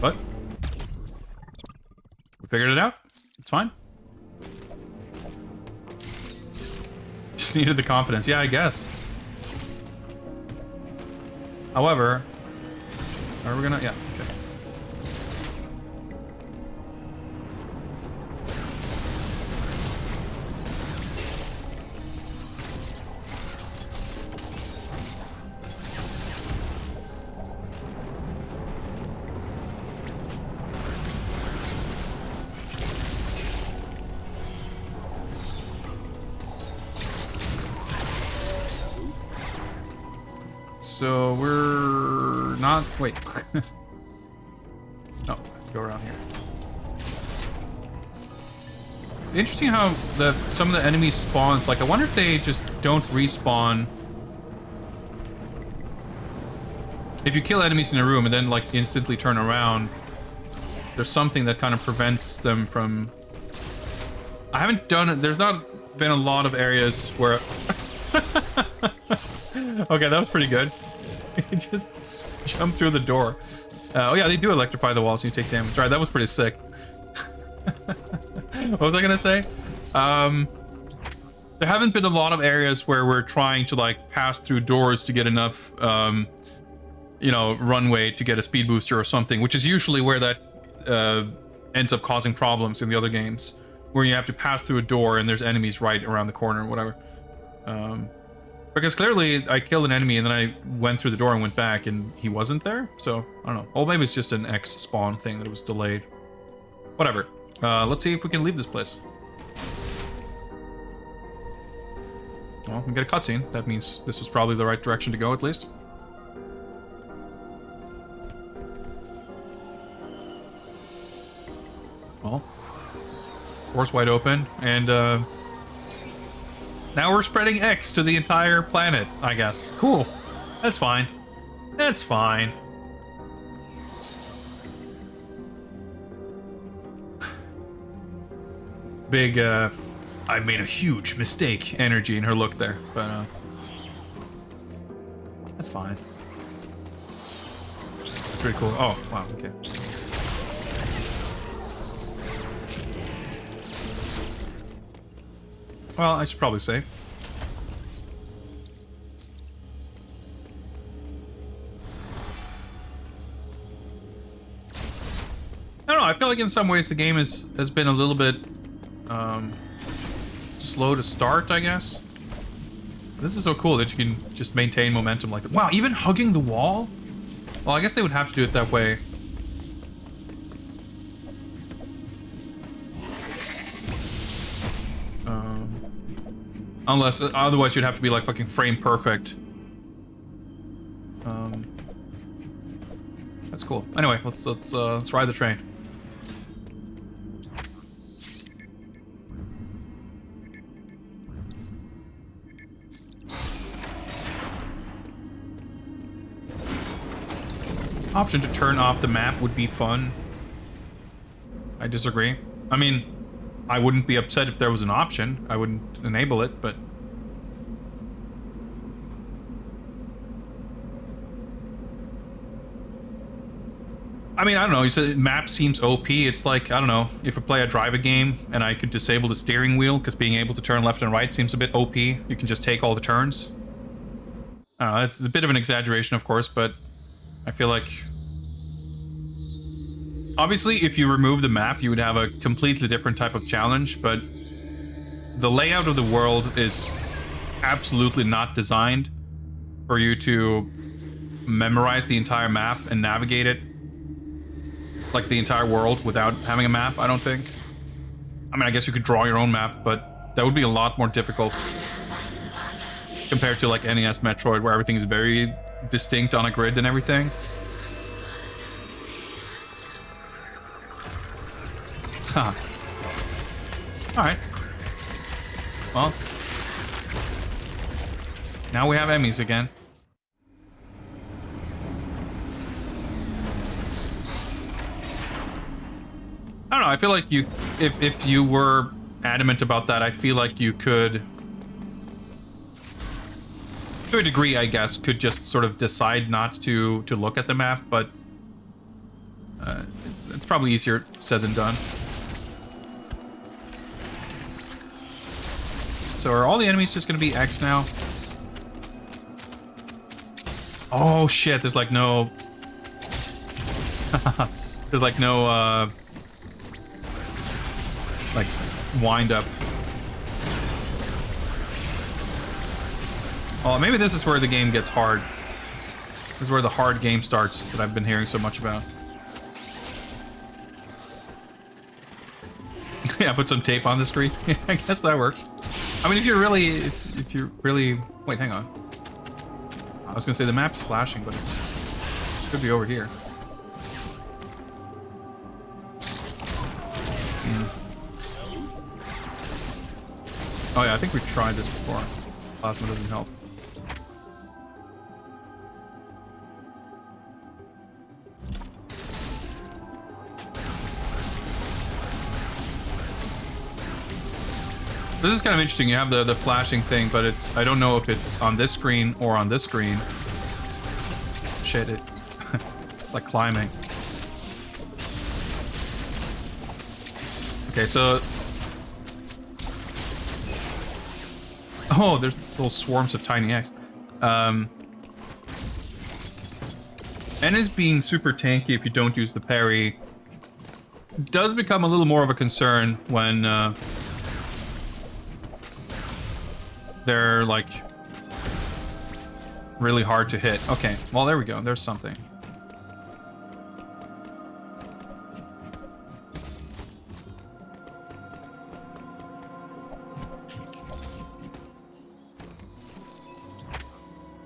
But we figured it out. It's fine. Just needed the confidence. Yeah, I guess. However, are we gonna... Yeah, okay. So we're not... Wait. No, go around here. It's interesting how some of the enemies spawns. Like, I wonder if they just don't respawn. If you kill enemies in a room and then like instantly turn around, there's something that kind of prevents them from... I haven't done it. There's not been a lot of areas where... Okay, that was pretty good. He just jumped through the door. Oh yeah, they do electrify the walls and you take damage. Alright, that was pretty sick. What was I gonna say? There haven't been a lot of areas where we're trying to like pass through doors to get enough, you know, runway to get a speed booster or something, which is usually where that ends up causing problems in the other games, where you have to pass through a door and there's enemies right around the corner or whatever. Because clearly I killed an enemy and then I went through the door and went back and he wasn't there. So, I don't know. Or maybe it's just an X spawn thing that was delayed. Whatever. Let's see if we can leave this place. Well, we get a cutscene. That means this was probably the right direction to go, at least. Well, door's wide open, and now we're spreading X to the entire planet, I guess. Cool. That's fine. That's fine. Big, I made a huge mistake energy in her look there, but, that's fine. That's pretty cool. Oh, wow, okay. Well, I should probably say. I don't know, I feel like in some ways the game has been a little bit slow to start, I guess. This is so cool that you can just maintain momentum like that. Wow, even hugging the wall? Well, I guess they would have to do it that way. Unless, otherwise you'd have to be like fucking frame perfect. That's cool. Anyway, let's ride the train. Option to turn off the map would be fun. I disagree. I mean, I wouldn't be upset if there was an option. I wouldn't enable it, but... I mean, I don't know. You said map seems OP. It's like, I don't know, if I play a driver game and I could disable the steering wheel, because being able to turn left and right seems a bit OP. You can just take all the turns. I don't know, it's a bit of an exaggeration, of course, but I feel like... Obviously, if you remove the map, you would have a completely different type of challenge, but the layout of the world is absolutely not designed for you to memorize the entire map and navigate it, like the entire world, without having a map, I don't think. I mean, I guess you could draw your own map, but that would be a lot more difficult compared to like NES Metroid, where everything is very distinct on a grid and everything. Huh. Alright. Well. Now we have Emmys again. I don't know, I feel like you... If you were adamant about that, I feel like you could... To a degree, I guess, could just sort of decide not to look at the map, but... it's probably easier said than done. So are all the enemies just gonna be X now? Oh shit, there's like no... there's like no, like, wind up. Oh, maybe this is where the game gets hard. This is where the hard game starts that I've been hearing so much about. Yeah, put some tape on the screen. I guess that works. I mean, if you're really... Wait, hang on. I was gonna say the map's flashing, but it should be over here. Oh yeah, I think we've tried this before. Plasma doesn't help. This is kind of interesting. You have the flashing thing, but it's... I don't know if it's on this screen or on this screen. Shit, it's like climbing. Okay, so... Oh, there's little swarms of tiny X. N is being super tanky if you don't use the parry. Does become a little more of a concern when... they're, like, really hard to hit. Okay, well, there we go. There's something.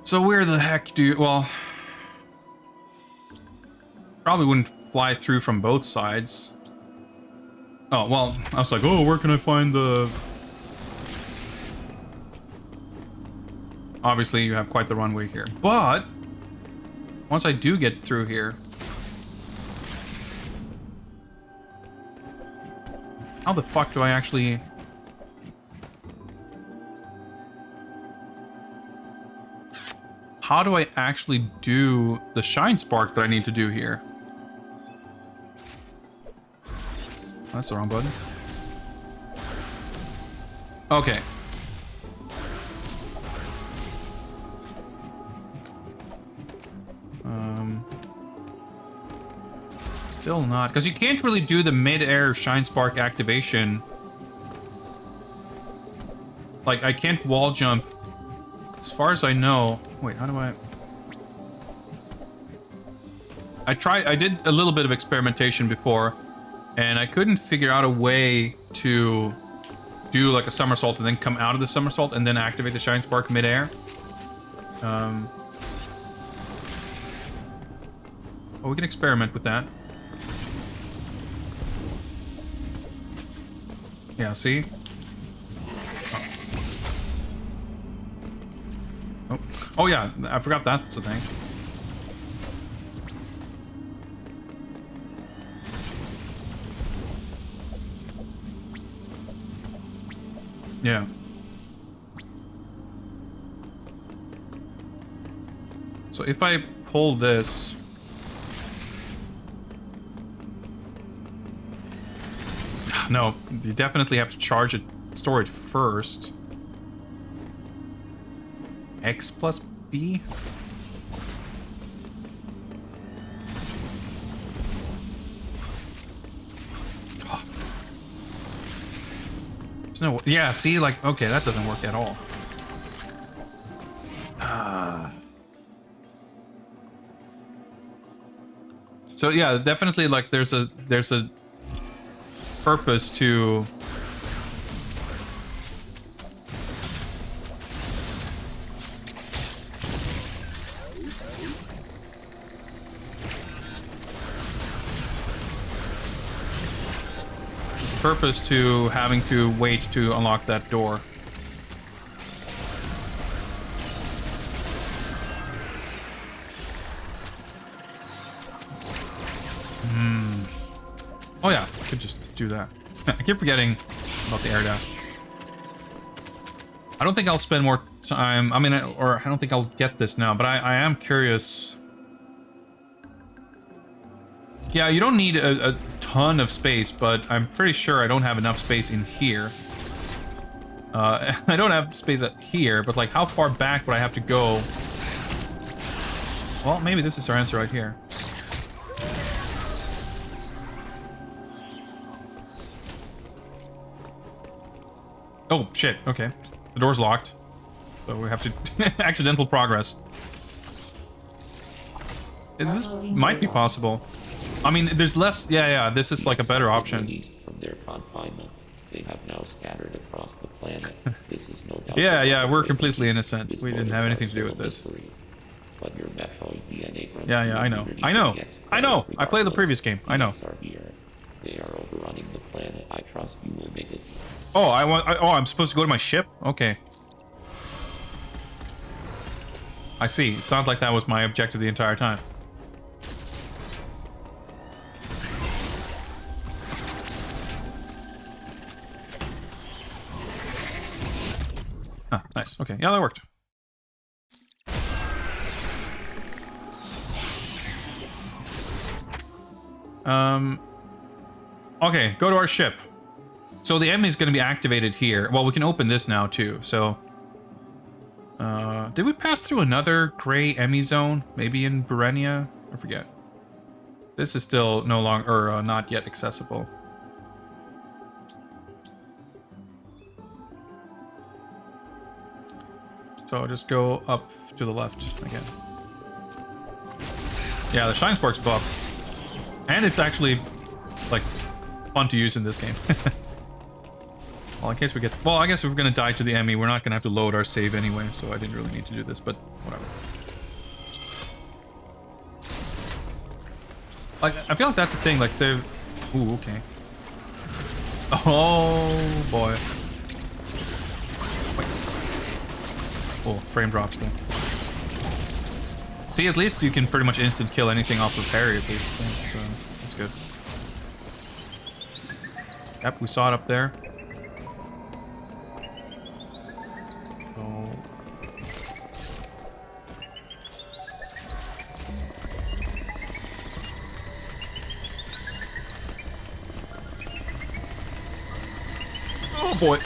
So where the heck do you... Well... Probably wouldn't fly through from both sides. Oh, well, I was like, oh, where can I find the... Obviously, you have quite the runway here. But, once I do get through here... How the fuck do I actually... How do I actually do the Shine Spark that I need to do here? That's the wrong button. Okay. Still not, because you can't really do the mid-air Shine Spark activation. Like, I can't wall jump. As far as I know... Wait, how do I... I did a little bit of experimentation before, and I couldn't figure out a way to do like a somersault and then come out of the somersault and then activate the Shine Spark mid-air. Oh, we can experiment with that. Yeah, see? Oh, oh yeah, I forgot that's a thing. Yeah. So if I pull this... No, you definitely have to charge it, store it first. X plus B? Oh. There's no... Yeah, see, like, okay, that doesn't work at all. So yeah, definitely, like, there's a purpose to having to wait to unlock that door. Oh yeah, I could just do that. I keep forgetting about the air dash. I don't think I'll spend more time. I mean, or I don't think I'll get this now, but I am curious. Yeah, you don't need a ton of space, but I'm pretty sure I don't have enough space in here. I don't have space at here, but like how far back would I have to go? Well, maybe this is our answer right here. Oh, shit. Okay. The door's locked. So we have to... accidental progress. This might be possible. I mean, there's less... Yeah, this is like a better option. From their confinement, they have now scattered across the planet. This is no doubt... Yeah, we're completely innocent. We didn't have anything to do with this. But your Metroid DNA... Yeah, I know. I know! I played the previous game. I know. They are overrunning the planet. I trust you will make it. Oh, I'm supposed to go to my ship? Okay. I see. It's not like that was my objective the entire time. Ah, nice. Okay. Yeah, that worked. Okay, go to our ship. So the enemy is going to be activated here. Well, we can open this now too. So, did we pass through another gray Emmy zone? Maybe in Berenia? I forget. This is still no longer, or not yet accessible. So I'll just go up to the left again. Yeah, the Shine Spark's buff. And it's actually, like, fun to use in this game. Well, in case we get... Well, I guess if we're going to die to the enemy, we're not going to have to load our save anyway, so I didn't really need to do this, but whatever. Like, I feel like that's the thing, like, they've... Ooh, okay. Oh, boy. Wait. Oh, frame drops there. See, at least you can pretty much instant kill anything off of parry, at least, so that's good. Yep, we saw it up there. Oh boy.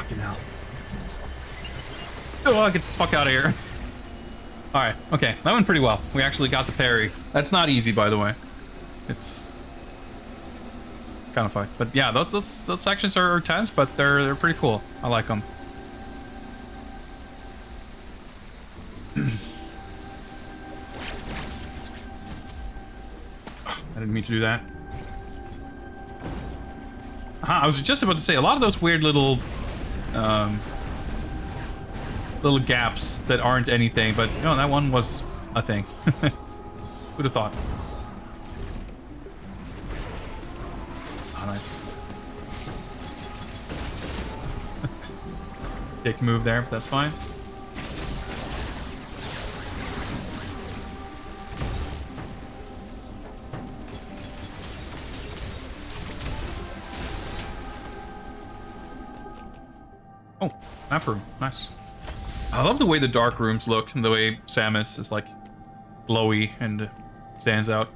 Fucking hell. Oh, get the fuck out of here. Alright, okay. That went pretty well. We actually got the parry. That's not easy, by the way. It's kind of fun. But yeah, those sections are tense, but they're pretty cool. I like them. I didn't mean to do that. I was just about to say, a lot of those weird little little gaps that aren't anything, but no, that one was a thing. Who'd have thought? Oh, nice. Dick move there, but that's fine. Oh, map room. Nice. I love the way the dark rooms look and the way Samus is like glowy and stands out.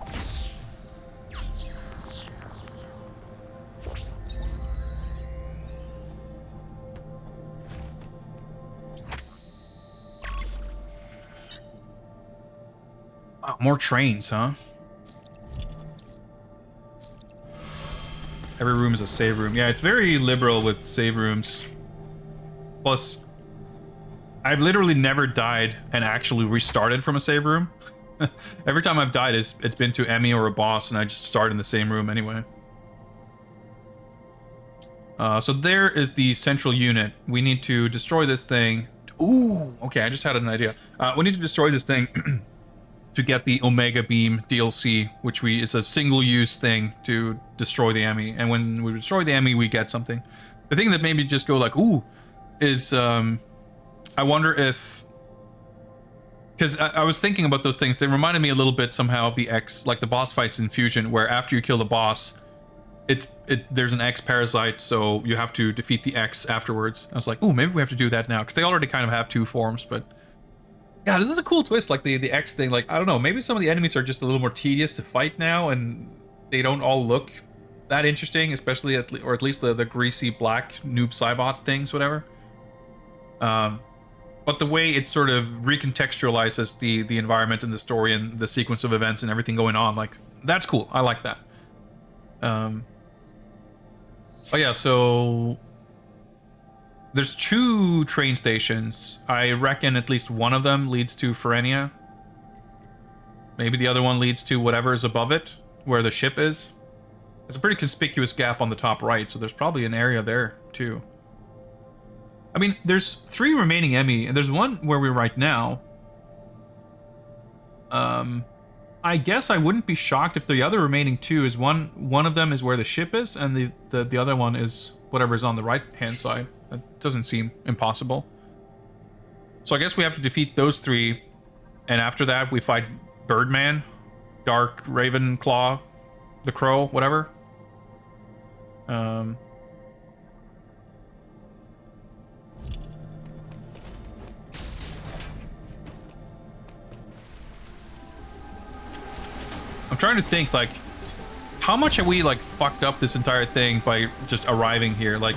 Oh, more trains, huh? Every room is a save room. Yeah, it's very liberal with save rooms. Plus, I've literally never died and actually restarted from a save room. Every time I've died, it's been to Emmy or a boss, and I just start in the same room anyway. So there is the central unit. We need to destroy this thing. Ooh, okay, I just had an idea. We need to destroy this thing to get the Omega Beam DLC, which it's a single-use thing to destroy the Emmy. And when we destroy the Emmy, we get something. The thing that made me just go like, ooh, is I wonder if, because I was thinking about those things, they reminded me a little bit somehow of the X, like the boss fights in Fusion, where after you kill the boss, there's an X parasite, so you have to defeat the X afterwards. I was like, ooh, maybe we have to do that now, because they already kind of have two forms. But yeah, this is a cool twist, like the X thing. Like, I don't know, maybe some of the enemies are just a little more tedious to fight now, and they don't all look that interesting, especially or at least the greasy black noob Cybot things, whatever. But the way it sort of recontextualizes the environment and the story and the sequence of events and everything going on, like, that's cool. I like that. Oh yeah, so there's 2 train stations. I reckon at least one of them leads to Ferenia. Maybe the other one leads to whatever is above it, where the ship is. It's a pretty conspicuous gap on the top right, so there's probably an area there too. I mean, there's 3 remaining Emmy, and there's one where we're right now. I guess I wouldn't be shocked if the other remaining 2 is one of them is where the ship is, and the other one is whatever's on the right-hand side. That doesn't seem impossible. So I guess we have to defeat those 3, and after that we fight Birdman, Dark Ravenclaw, the Crow, whatever. I'm trying to think, like, how much have we, like, fucked up this entire thing by just arriving here? Like,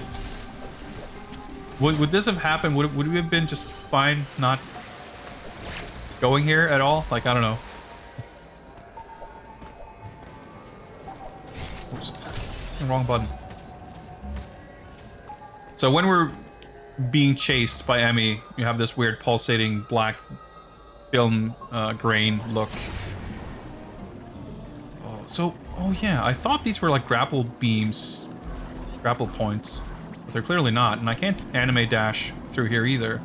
would this have happened? Would we have been just fine not going here at all? Like, I don't know. Oops. Wrong button. So when we're being chased by Emmy, you have this weird pulsating black film grain look. So, oh yeah, I thought these were like grapple beams, grapple points, but they're clearly not, and I can't anime dash through here either.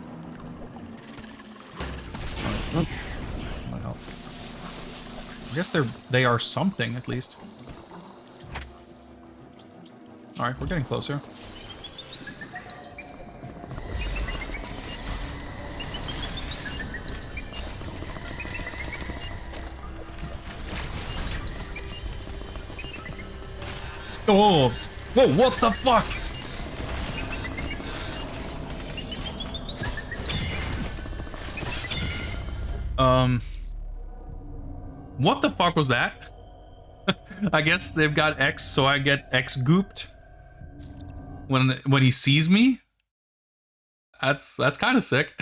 Might help. I guess they are something at least. All right, we're getting closer. Oh, whoa, what the fuck? What the fuck was that? I guess they've got X, so I get X gooped when he sees me. That's kind of sick.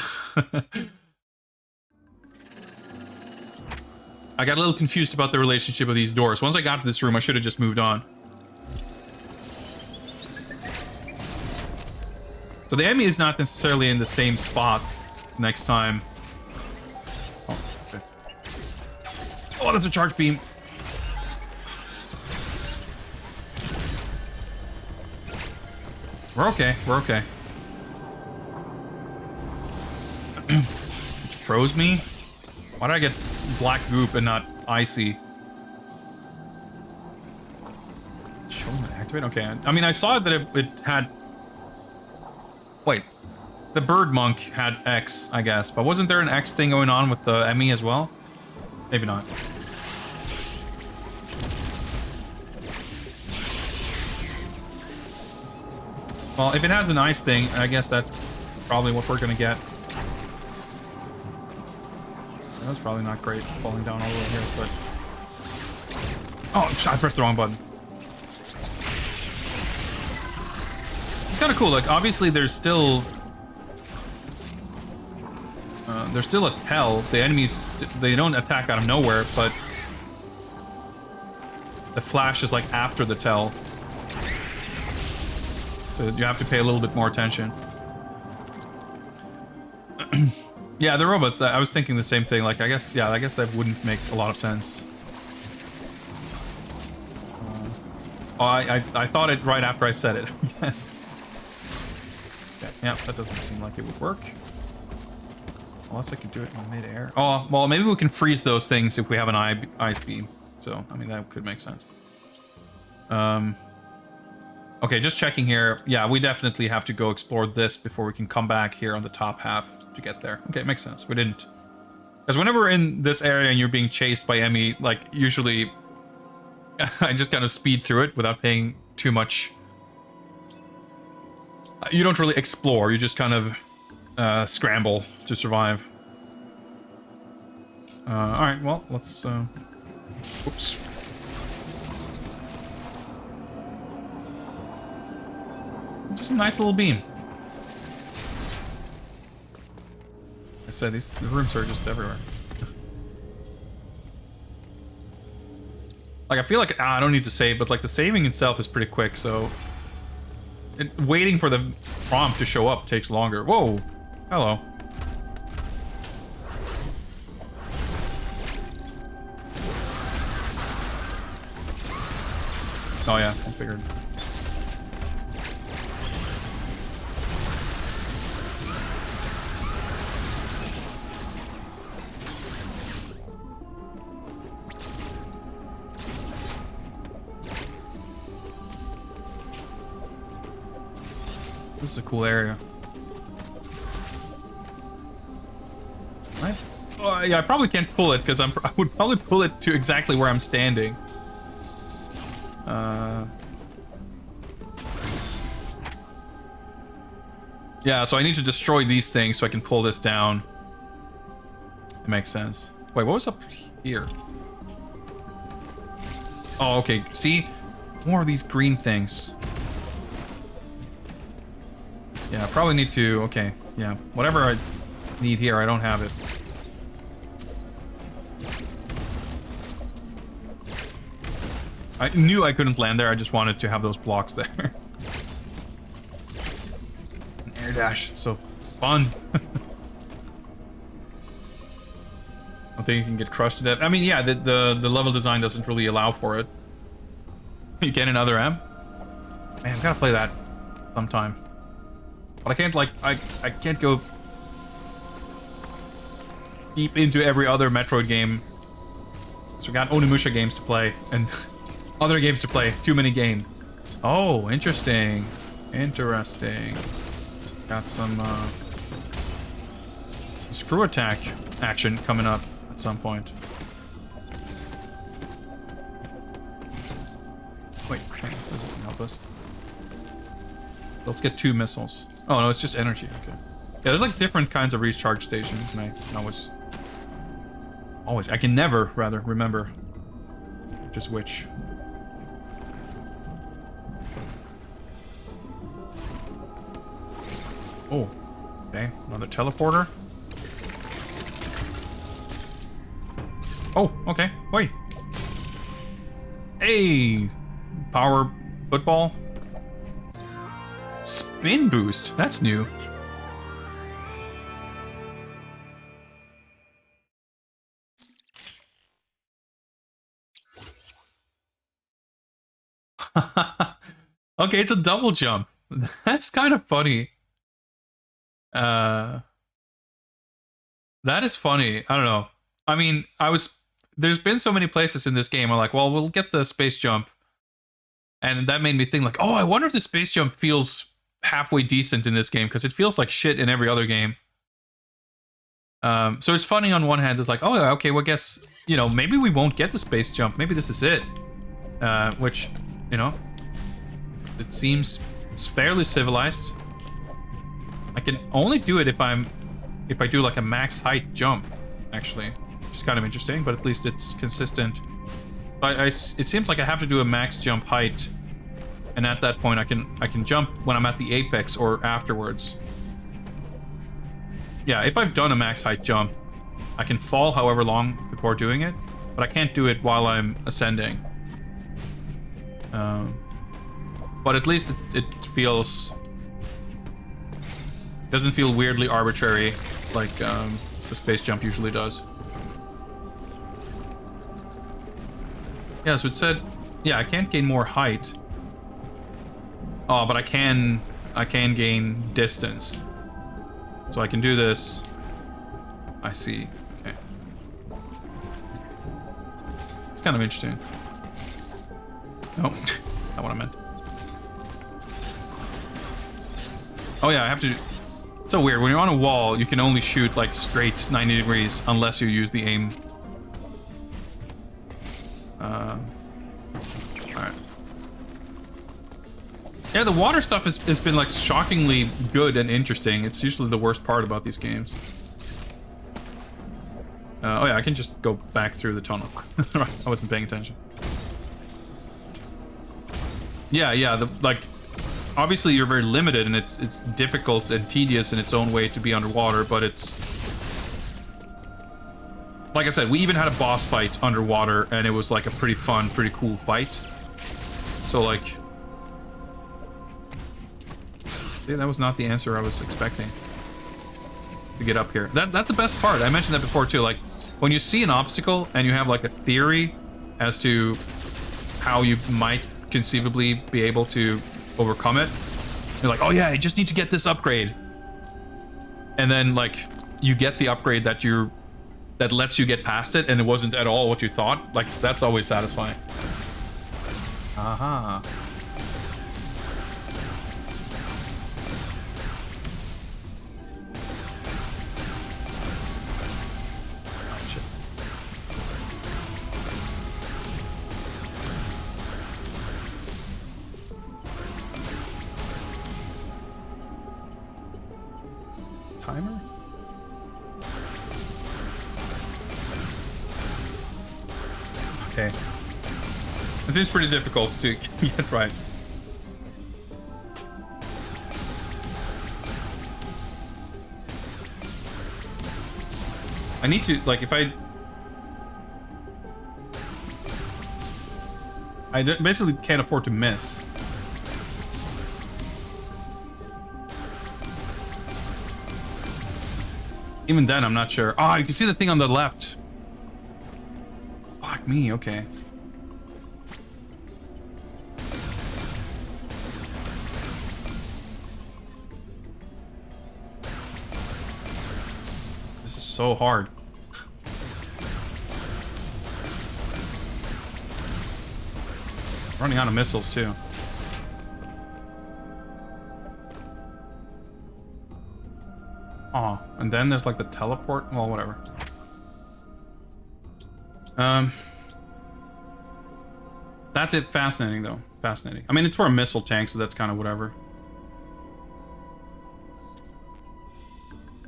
I got a little confused about the relationship of these doors. Once I got to this room, I should have just moved on. So the enemy is not necessarily in the same spot next time. Oh, okay. Oh, that's a charge beam. We're okay. We're okay. It froze me? Why did I get black goop and not icy? Show me to activate? Okay. I mean, I saw that it had... Wait. The bird monk had X, I guess. But wasn't there an X thing going on with the ME as well? Maybe not. Well, if it has an ice thing, I guess that's probably what we're gonna get. That was probably not great, falling down all the way here, but... Oh, I pressed the wrong button. It's kind of cool, like, obviously there's still a tell. The enemies, they don't attack out of nowhere, but... the flash is, like, after the tell. So you have to pay a little bit more attention. Yeah, the robots, I was thinking the same thing. Like, I guess that wouldn't make a lot of sense. I thought it right after I said it. Yes. Okay, yeah, that doesn't seem like it would work. Unless I could do it in mid-air. Oh, well, maybe we can freeze those things if we have an ice beam. So, I mean, that could make sense. Okay, just checking here. Yeah, we definitely have to go explore this before we can come back here on the top half to get there. Okay, it makes sense. We didn't. Because whenever we're in this area and you're being chased by Emmy, like, usually I just kind of speed through it without paying too much. You don't really explore. You just kind of scramble to survive. Alright, well, let's... Oops. Just a nice little beam. I said the rooms are just everywhere. Like, I feel like I don't need to save, but like the saving itself is pretty quick, so waiting for the prompt to show up takes longer. Whoa, hello. Oh yeah, I figured. This is a cool area. Right? Oh, yeah, I probably can't pull it because I would probably pull it to exactly where I'm standing. Yeah, so I need to destroy these things so I can pull this down. It makes sense. Wait, what was up here? Oh, okay. See? More of these green things. Yeah, I probably need to... Okay, yeah. Whatever I need here, I don't have it. I knew I couldn't land there, I just wanted to have those blocks there. An air dash, it's so fun. I think you can get crushed to death. I mean, yeah, the level design doesn't really allow for it. You get another M? Man, I gotta play that sometime. But I can't, like, I can't go deep into every other Metroid game. So we got Onimusha games to play, and other games to play. Too many games. Oh, interesting. Interesting. Got some, screw attack action coming up at some point. Wait, this doesn't help us. Let's get 2 missiles. Oh, no, it's just energy. Okay. Yeah, there's like different kinds of recharge stations, and I always, I can never, rather, remember just which. Oh. Okay, another teleporter. Oh, okay. Wait. Hey! Power football. Spin boost. That's new. Okay, it's a double jump. That's kind of funny. That is funny. I don't know. I mean, there's been so many places in this game where like, well, we'll get the space jump. And that made me think like, oh, I wonder if the space jump feels halfway decent in this game, because it feels like shit in every other game. So it's funny on one hand, it's like, oh, yeah, okay, well, I guess, you know, maybe we won't get the space jump. Maybe this is it. Which, you know, it seems it's fairly civilized. I can only do it if I do like a max height jump, actually, which is kind of interesting, but at least it's consistent. It seems like I have to do a max jump height, and at that point I can jump when I'm at the apex or afterwards. Yeah, if I've done a max height jump, I can fall however long before doing it, but I can't do it while I'm ascending. But at least it doesn't feel weirdly arbitrary like the space jump usually does. Yeah, so it said, yeah, I can't gain more height. Oh, but I can gain distance. So I can do this. I see. Okay. It's kind of interesting. No, not what I meant. Oh yeah, I have to. It's so weird. When you're on a wall, you can only shoot like straight 90 degrees unless you use the aim. Alright. Yeah, the water stuff has been like shockingly good and interesting. It's usually the worst part about these games. Oh yeah, I can just go back through the tunnel. I wasn't paying attention. Yeah, like, obviously you're very limited, and it's difficult and tedious in its own way to be underwater, but it's... Like I said, we even had a boss fight underwater, and it was like a pretty fun, pretty cool fight. So like... See, that was not the answer I was expecting. To get up here. That's the best part. I mentioned that before too, like, when you see an obstacle, and you have like a theory as to how you might conceivably be able to overcome it, you're like, oh yeah, I just need to get this upgrade, and then like you get the upgrade that lets you get past it, and it wasn't at all what you thought. Like, that's always satisfying. Aha. Timer? Okay. It seems pretty difficult to get right. I need to, like, if I basically can't afford to miss. Even then, I'm not sure. Oh, you can see the thing on the left. Fuck me, okay. This is so hard. Running out of missiles, too. Oh, and then there's like the teleport. Well, whatever. That's it. Fascinating, though. Fascinating. I mean, it's for a missile tank, so that's kind of whatever.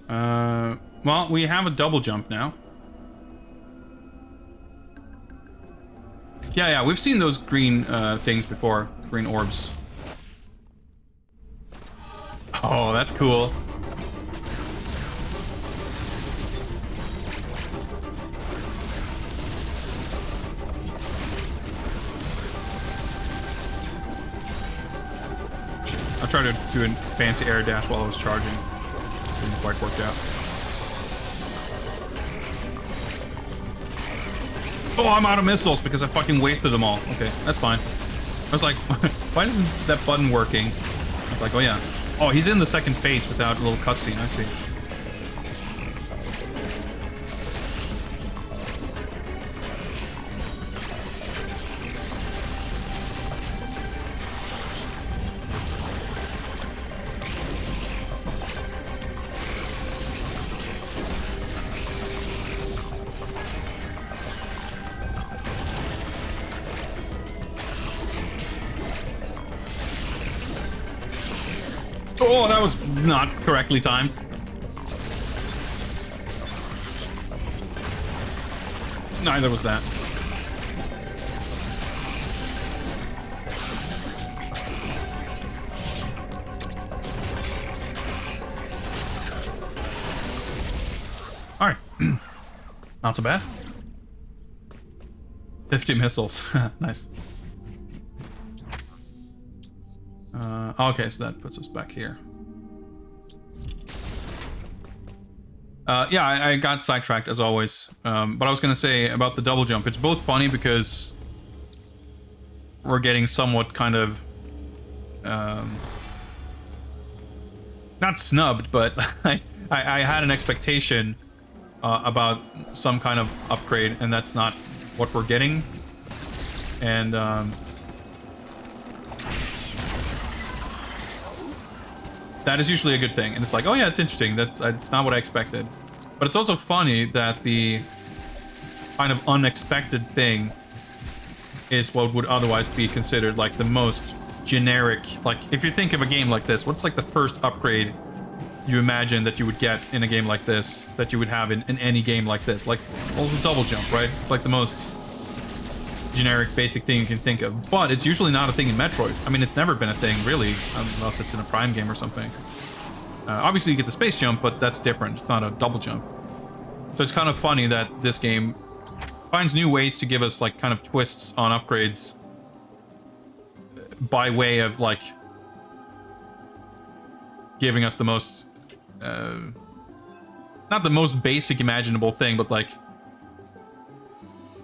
Well, we have a double jump now. Yeah, we've seen those green things before. Green orbs. Oh, that's cool. I tried to do a fancy air dash while I was charging. Didn't quite work out. Oh, I'm out of missiles because I fucking wasted them all. Okay, that's fine. I was like, why isn't that button working? I was like, oh yeah. Oh, he's in the second phase without a little cutscene. I see. Oh, that was not correctly timed. Neither was that. All right. Not so bad. 50 missiles. Nice. Okay, so that puts us back here. Yeah, I got sidetracked as always. But I was gonna say about the double jump. It's both funny because we're getting somewhat kind of not snubbed, but I had an expectation about some kind of upgrade, and that's not what we're getting. And that is usually a good thing, and it's like, oh yeah, it's interesting. It's not what I expected, but it's also funny that the kind of unexpected thing is what would otherwise be considered like the most generic. Like, if you think of a game like this, what's like the first upgrade you imagine that you would get in a game like this, that you would have in any game like this? Like, well, the double jump, right? It's like the most generic, basic thing you can think of, but it's usually not a thing in Metroid. I mean, it's never been a thing, really, unless it's in a Prime game or something. Obviously, you get the space jump, but that's different. It's not a double jump. So it's kind of funny that this game finds new ways to give us, like, kind of twists on upgrades by way of, like, giving us the most, not the most basic imaginable thing, but, like,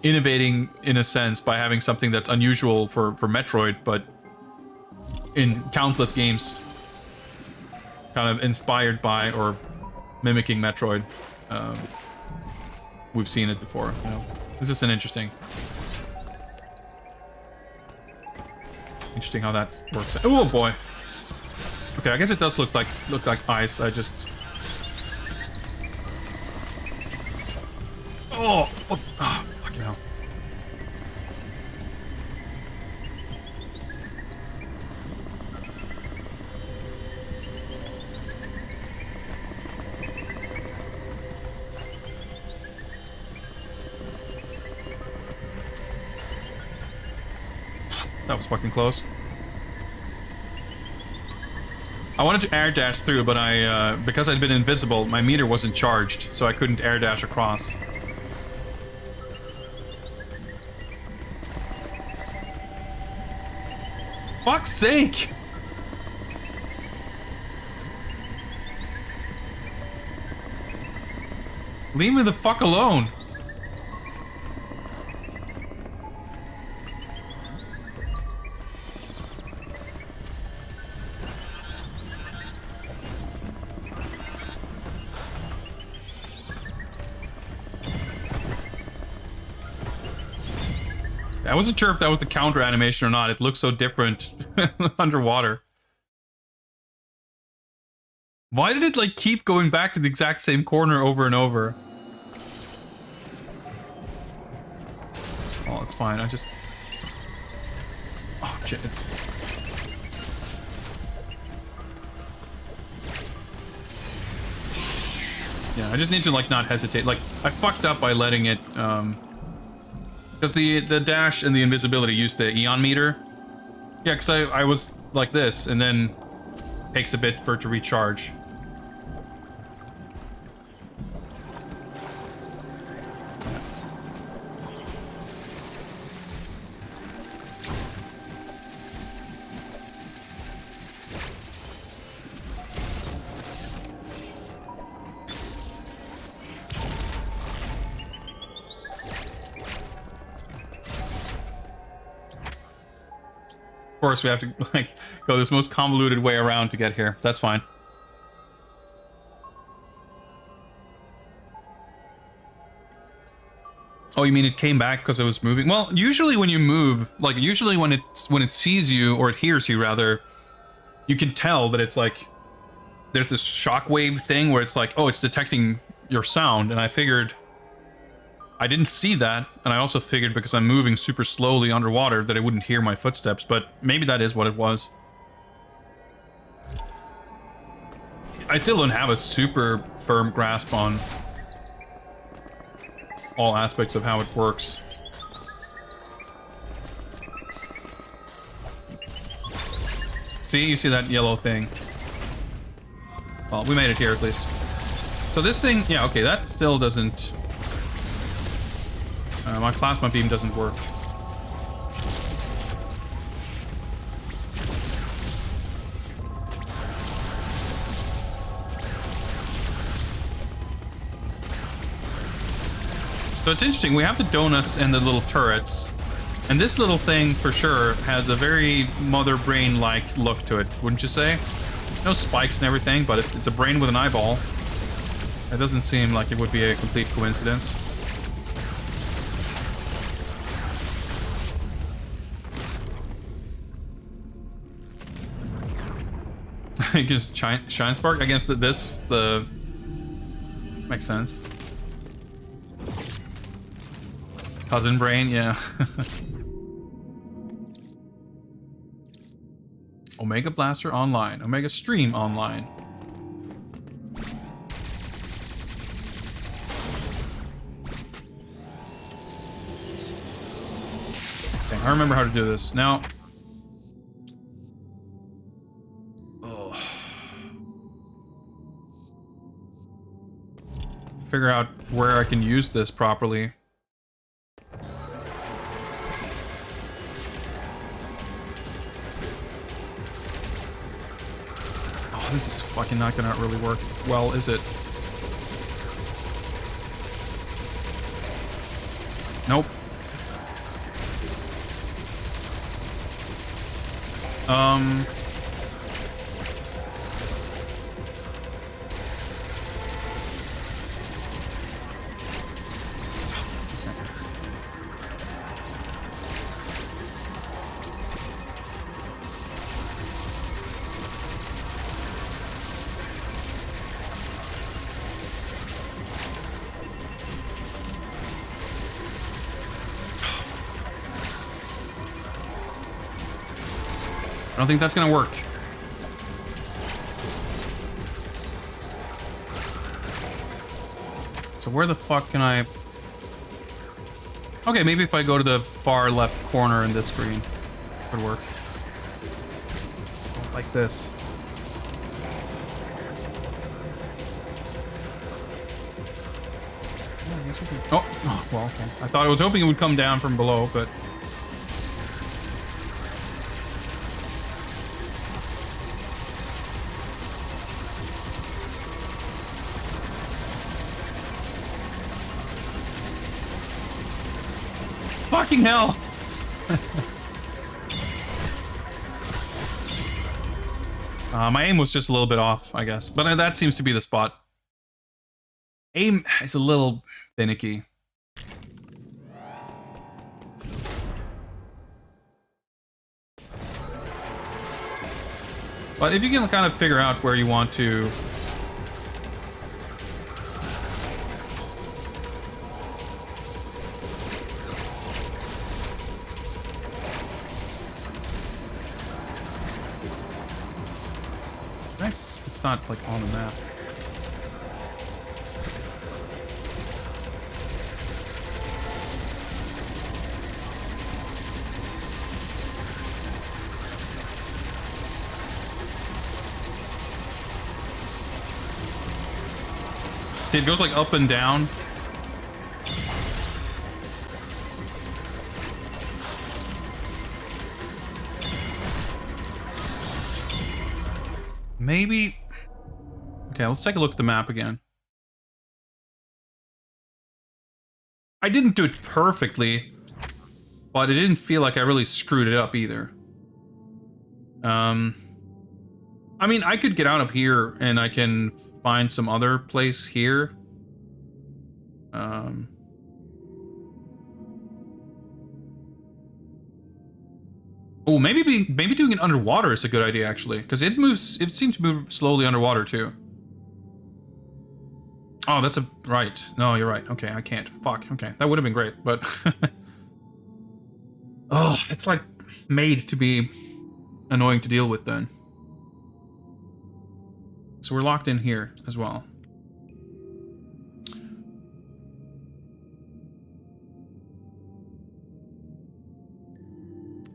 innovating in a sense by having something that's unusual for Metroid, but in countless games kind of inspired by or mimicking Metroid. We've seen it before, you know. This is an interesting how that works. Oh boy. Okay, I guess it does look like ice. I just oh, what? Oh, fucking hell. That was fucking close. I wanted to air dash through, but because I'd been invisible, my meter wasn't charged, so I couldn't air dash across. Fuck's sake! Leave me the fuck alone. I wasn't sure if that was the counter animation or not. It looks so different underwater. Why did it like keep going back to the exact same corner over and over? Oh, it's fine. I just... Oh, shit. It's... Yeah, I just need to like not hesitate. Like, I fucked up by letting it, because the dash and the invisibility used the Eon meter. Yeah, because I was like this, and then takes a bit for it to recharge. course, we have to like go this most convoluted way around to get here. That's fine. Oh, you mean it came back because it was moving? Well, usually when you move, like usually when it sees you or it hears you rather, you can tell that it's like there's this shockwave thing where it's like, oh, it's detecting your sound, and I figured I didn't see that, and I also figured because I'm moving super slowly underwater that it wouldn't hear my footsteps, but maybe that is what it was. I still don't have a super firm grasp on all aspects of how it works. See, you see that yellow thing? Well, we made it here at least. So this thing, yeah, okay, that still doesn't... my plasma beam doesn't work. So it's interesting, we have the donuts and the little turrets, and this little thing for sure has a very mother brain-like look to it, wouldn't you say? No spikes and everything, but it's a brain with an eyeball. It doesn't seem like it would be a complete coincidence. Against Shine Spark? Against the... Makes sense. Cousin brain, yeah. Omega Blaster online. Omega Stream online. Okay, I remember how to do this. Now... Oh. Figure out where I can use this properly. This is fucking not gonna really work well, is it? Nope. I don't think that's gonna work. So where the fuck can I... Okay, maybe if I go to the far left corner in this screen, it would work. Like this. Oh, well, okay. I thought I was hoping it would come down from below, but... Fucking hell! My aim was just a little bit off, I guess. But that seems to be the spot. Aim is a little finicky. But if you can kind of figure out where you want to... Nice. It's not like on the map. See, it goes like up and down. Maybe... Okay, let's take a look at the map again. I didn't do it perfectly, but it didn't feel like I really screwed it up either. I mean, I could get out of here and I can find some other place here. Oh, maybe doing it underwater is a good idea, actually, because it moves. It seems to move slowly underwater too. Oh, that's a right. No, you're right. Okay, I can't. Fuck. Okay, that would have been great, but oh, it's like made to be annoying to deal with then. So we're locked in here as well.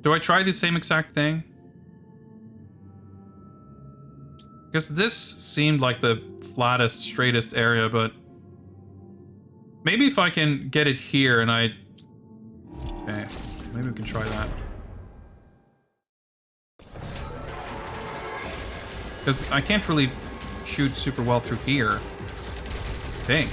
Do I try the same exact thing? Because this seemed like the flattest, straightest area, but maybe if I can get it here and I... Okay, maybe we can try that. Because I can't really shoot super well through here, I think.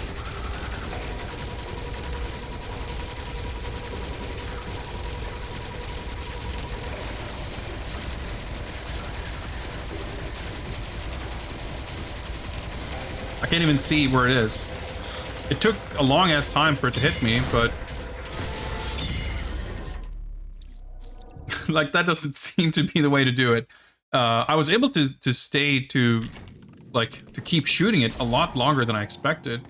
I can't even see where it is. It took a long ass time for it to hit me, but like that doesn't seem to be the way to do it. I was able to stay to keep shooting it a lot longer than I expected.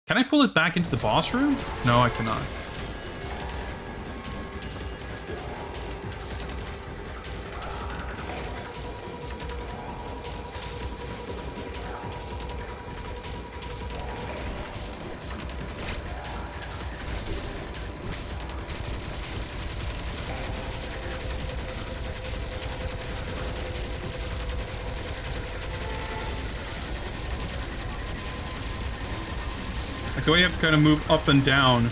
Can I pull it back into the boss room? No, I cannot. Do I have to kind of move up and down?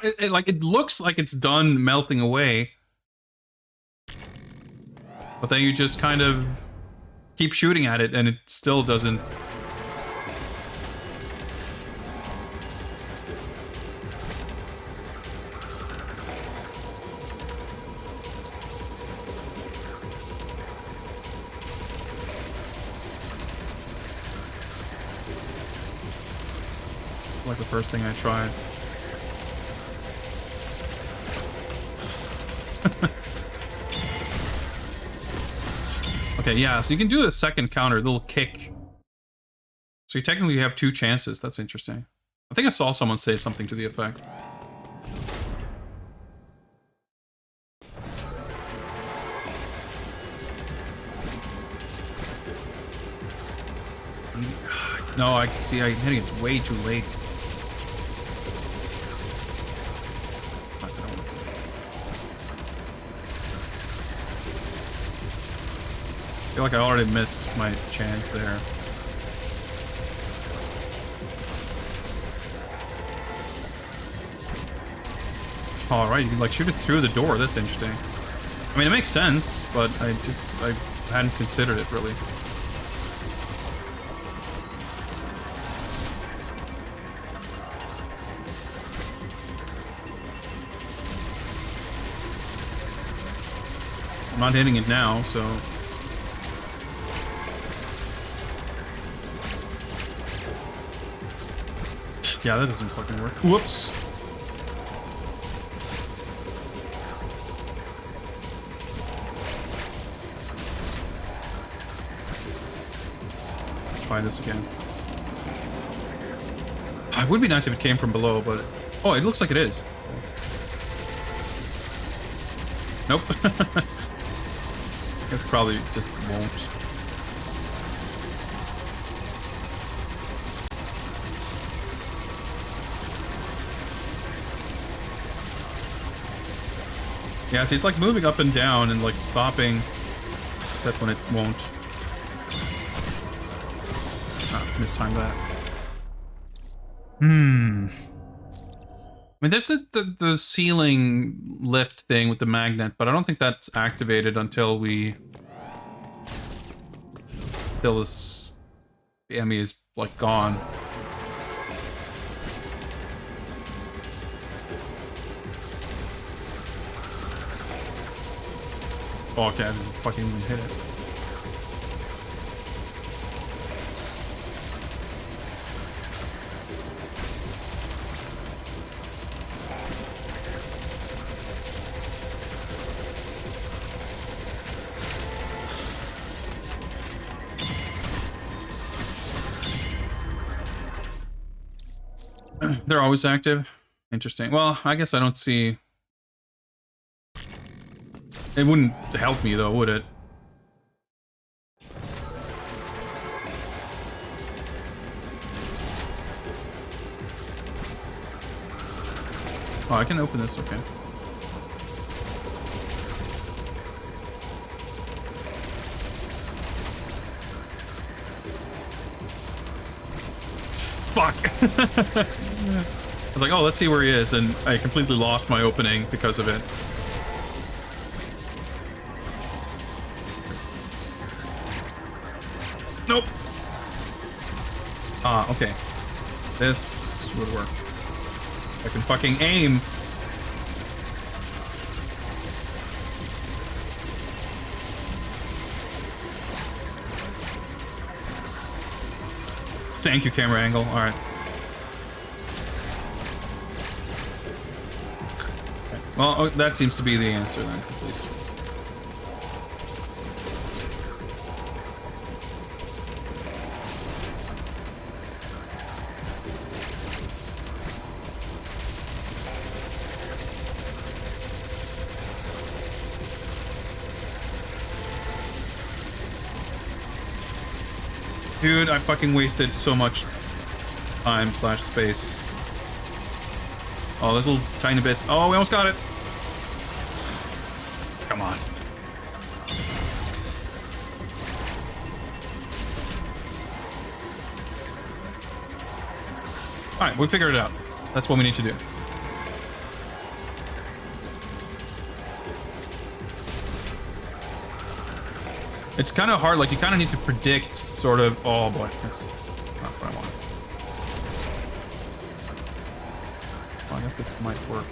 It looks like it's done melting away, but then you just kind of keep shooting at it and it still doesn't. Like the first thing I tried. Okay, yeah, so you can do a second counter, a little kick. So you technically have 2 chances. That's interesting. I think I saw someone say something to the effect. No, I can see I'm hitting it way too late. It's not gonna work. I feel like I already missed my chance there. Alright, you can like shoot it through the door. That's interesting. I mean, it makes sense, but I hadn't considered it really. I'm not hitting it now, so... Yeah, that doesn't fucking work. Whoops! Let's try this again. It would be nice if it came from below, but... Oh, it looks like it is. Nope. It's probably just won't. Yeah, see, it's like moving up and down and like stopping. That's when it won't. Ah, mistimed that. I mean, there's the ceiling lift thing with the magnet, but I don't think that's activated until the enemy is like gone. Oh, okay, I didn't fucking even hit it. They're always active. Interesting. Well, I guess I don't see... It wouldn't help me, though, would it? Oh, I can open this, okay. Fuck! I was like, oh, let's see where he is, and I completely lost my opening because of it. Nope! Ah, okay. This would work. I can fucking aim. Thank you, camera angle. All right. Okay. Well, oh, that seems to be the answer then, at least. Dude, I fucking wasted so much time / space. Oh, those little tiny bits. Oh, we almost got it. Come on. Alright, we figured it out. That's what we need to do. It's kind of hard, like you kind of need to predict sort of... Oh boy, that's not what I want. Well, I guess this might work.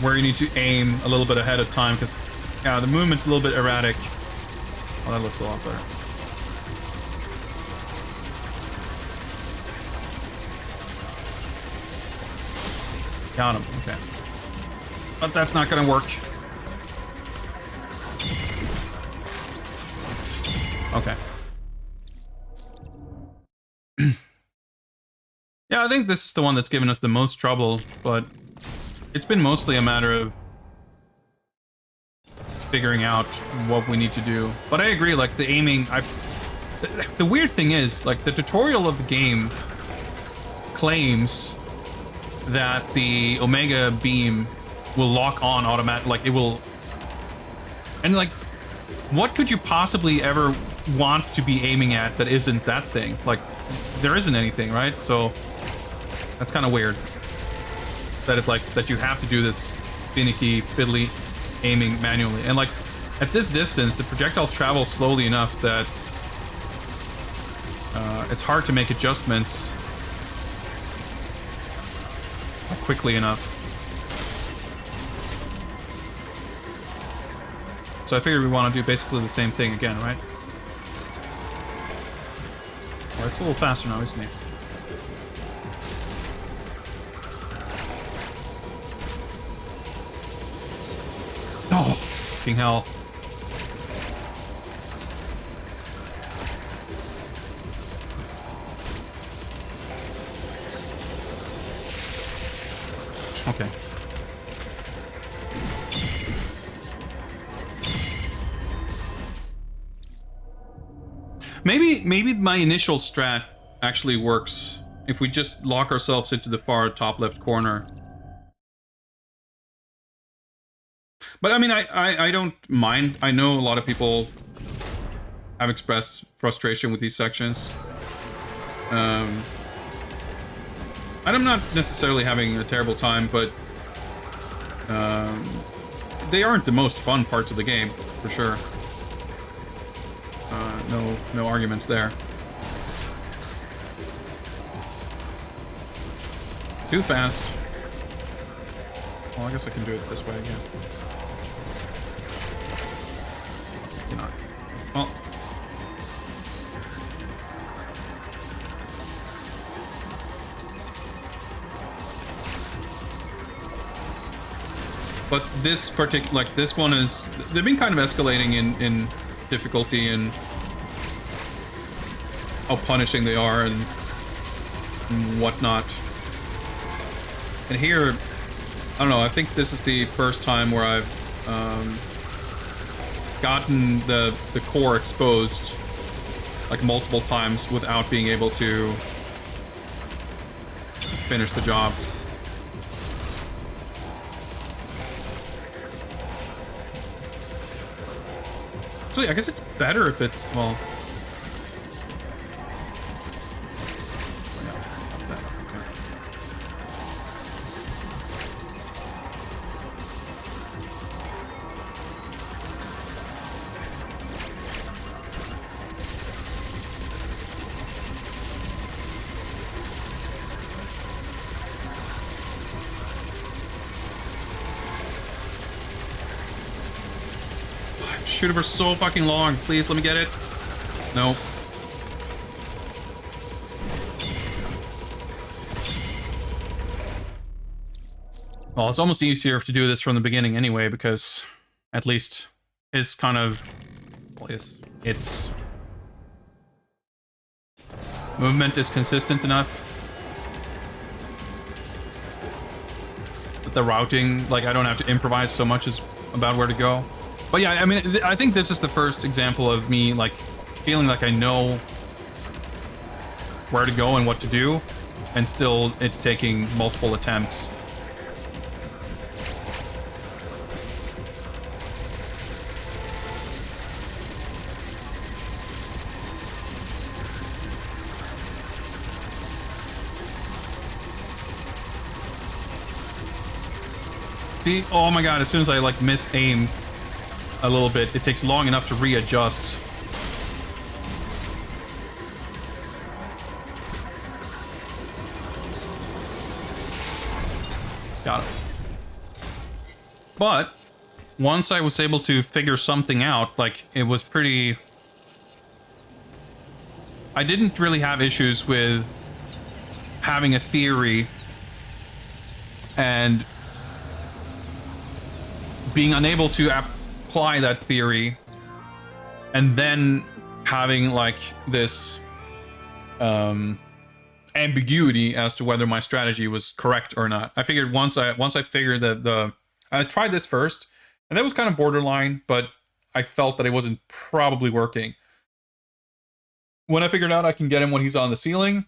Where you need to aim a little bit ahead of time, because yeah, the movement's a little bit erratic. Oh, that looks a lot better. Got him, okay. But that's not gonna work. Okay. Yeah, I think this is the one that's given us the most trouble, but it's been mostly a matter of figuring out what we need to do. But I agree, like, the aiming, the weird thing is, like, the tutorial of the game claims that the Omega Beam will lock on automatic, like it will, and like, what could you possibly ever want to be aiming at that isn't that thing? Like, there isn't anything, right? So that's kind of weird that it's like that you have to do this finicky, fiddly aiming manually, and like at this distance, the projectiles travel slowly enough that it's hard to make adjustments quickly enough. So I figured we want to do basically the same thing again, right? Well, it's a little faster now, isn't it? Oh, fucking hell. Okay. Maybe my initial strat actually works if we just lock ourselves into the far top left corner. But I mean, I don't mind. I know a lot of people have expressed frustration with these sections. And I'm not necessarily having a terrible time, but they aren't the most fun parts of the game, for sure. No arguments there. Too fast. Well, I guess I can do it this way again. Cannot. Well. But this particular, like this one is, they've been kind of escalating in difficulty and how punishing they are and whatnot. And here, I don't know, I think this is the first time where I've gotten the core exposed like multiple times without being able to finish the job. Actually, I guess it's better if it's, well... Shoot it for so fucking long. Please let me get it. No. Well, it's almost easier to do this from the beginning anyway, because at least it's kind of... Well, it's movement is consistent enough. But the routing, like, I don't have to improvise so much as about where to go. But yeah, I mean, I think this is the first example of me, like, feeling like I know where to go and what to do, and still it's taking multiple attempts. See? Oh my god, as soon as I, like, miss aim a little bit, it takes long enough to readjust. Got it. But once I was able to figure something out, like, it was pretty... I didn't really have issues with having a theory and being unable to apply that theory, and then having like this ambiguity as to whether my strategy was correct or not. I figured once I figured that I tried this first, and that was kind of borderline, but I felt that it wasn't probably working. When I figured out I can get him when he's on the ceiling,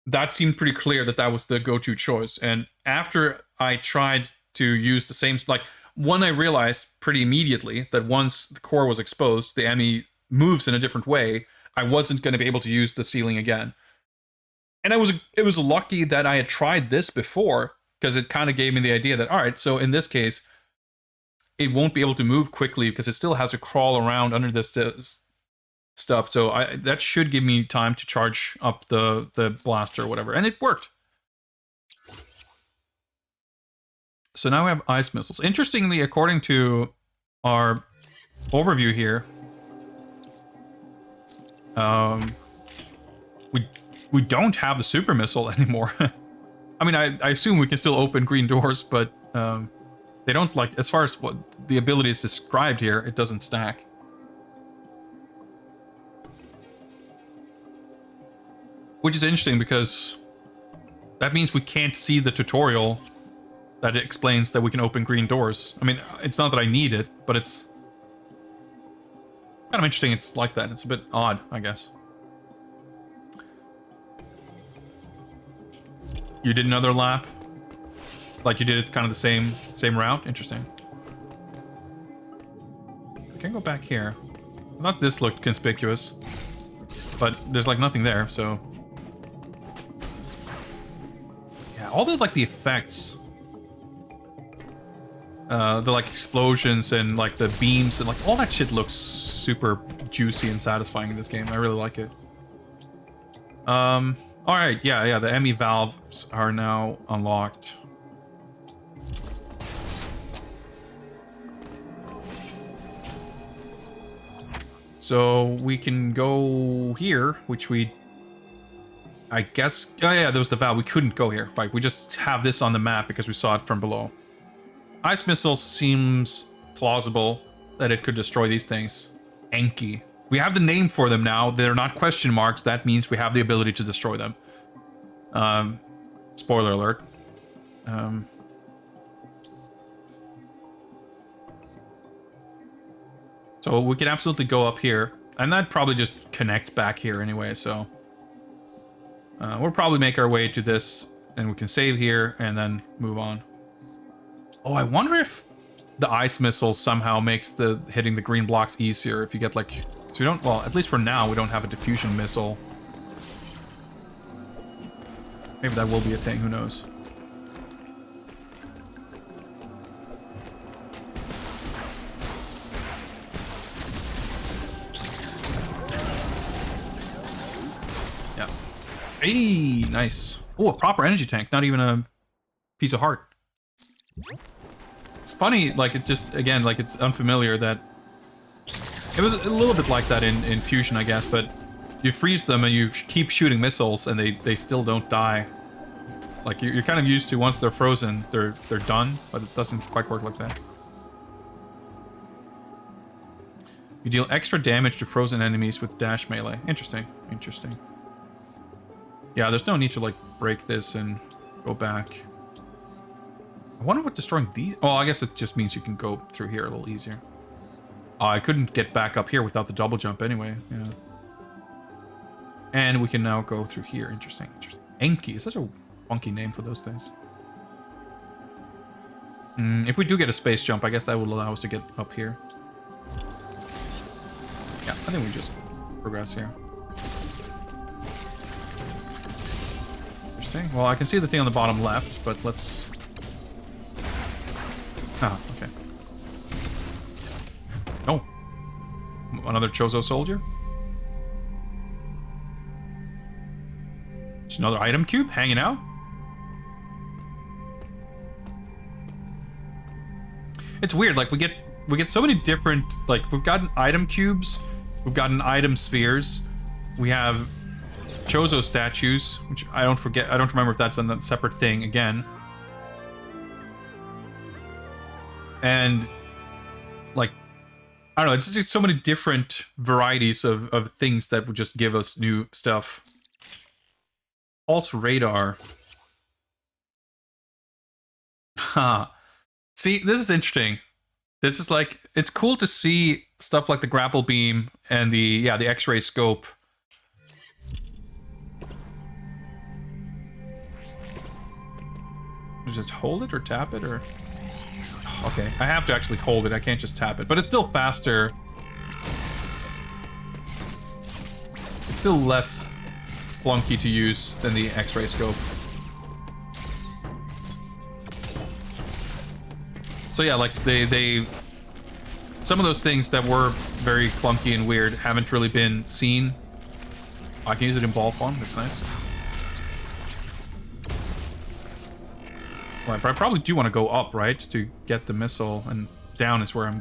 that seemed pretty clear that that was the go-to choice. And after I tried to use the same, like, one, I realized pretty immediately that once the core was exposed, the enemy moves in a different way. I wasn't going to be able to use the ceiling again. And it was lucky that I had tried this before, because it kind of gave me the idea that, all right, so in this case, it won't be able to move quickly because it still has to crawl around under this stuff. So that should give me time to charge up the blaster or whatever. And it worked. So now we have ice missiles. Interestingly, according to our overview here, we don't have the super missile anymore. I mean, I assume we can still open green doors, but they don't, like, as far as what the ability is described here, it doesn't stack. Which is interesting because that means we can't see the tutorial that explains that we can open green doors. I mean, it's not that I need it, but it's kind of interesting it's like that. It's a bit odd, I guess. You did another lap? Like you did it kind of the same route? Interesting. I can go back here. I thought this looked conspicuous, but there's like nothing there, so... Yeah, all the, like, the effects... the like explosions and like the beams and like all that shit looks super juicy and satisfying in this game. I really like it. All right, yeah, the ME valves are now unlocked. So we can go here, which I guess, oh yeah, there was the valve. We couldn't go here. Right, we just have this on the map because we saw it from below. Ice missiles seems plausible that it could destroy these things. Enki. We have the name for them now. They're not question marks. That means we have the ability to destroy them. Spoiler alert. So we can absolutely go up here. And that probably just connects back here anyway, so... we'll probably make our way to this, and we can save here, and then move on. Oh, I wonder if the ice missile somehow makes the hitting the green blocks easier if you get, like... So we don't... Well, at least for now, we don't have a diffusion missile. Maybe that will be a thing, who knows? Yeah. Hey, nice. Oh, a proper energy tank, not even a piece of heart. It's funny, like, it just, again, like, it's unfamiliar that... It was a little bit like that in Fusion, I guess, but you freeze them and you keep shooting missiles and they still don't die. Like, you're kind of used to, once they're frozen, they're done, but it doesn't quite work like that. You deal extra damage to frozen enemies with dash melee. Interesting, interesting. Yeah, there's no need to, like, break this and go back. I wonder what destroying these... Oh, I guess it just means you can go through here a little easier. Oh, I couldn't get back up here without the double jump anyway. Yeah. And we can now go through here. Interesting, interesting. Enki is such a funky name for those things. If we do get a space jump, I guess that will allow us to get up here. Yeah, I think we just progress here. Interesting. Well, I can see the thing on the bottom left, but let's... Ah, okay. Oh. Another Chozo soldier? Just another item cube hanging out? It's weird, like we get so many different, like, we've gotten item cubes, we've gotten item spheres, we have Chozo statues, which I don't remember if that's a separate thing again. And, like, I don't know, it's just so many different varieties of things that would just give us new stuff. Pulse radar. Huh. See, this is interesting. This is like, it's cool to see stuff like the grapple beam and the X-ray scope. Just hold it or tap it or... Okay, I have to actually hold it. I can't just tap it. But it's still faster. It's still less clunky to use than the X-ray scope. So yeah, like they some of those things that were very clunky and weird haven't really been seen. Oh, I can use it in ball form. That's nice. Right, but I probably do want to go up, right, to get the missile, and down is where I'm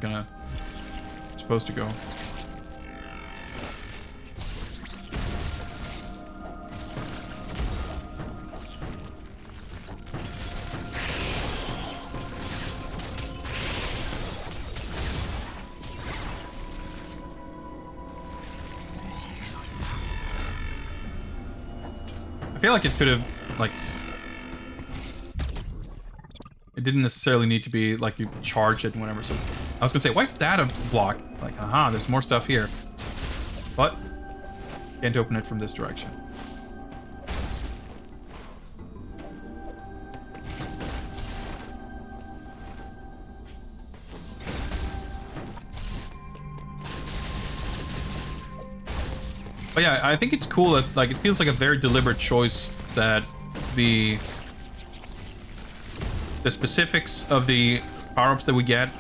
supposed to go. I feel like it could have, like... It didn't necessarily need to be, like, you charge it and whatever, so... I was gonna say, why is that a block? Like, aha, there's more stuff here. But... Can't open it from this direction. But yeah, I think it's cool that, like, it feels like a very deliberate choice that the specifics of the power-ups that we get,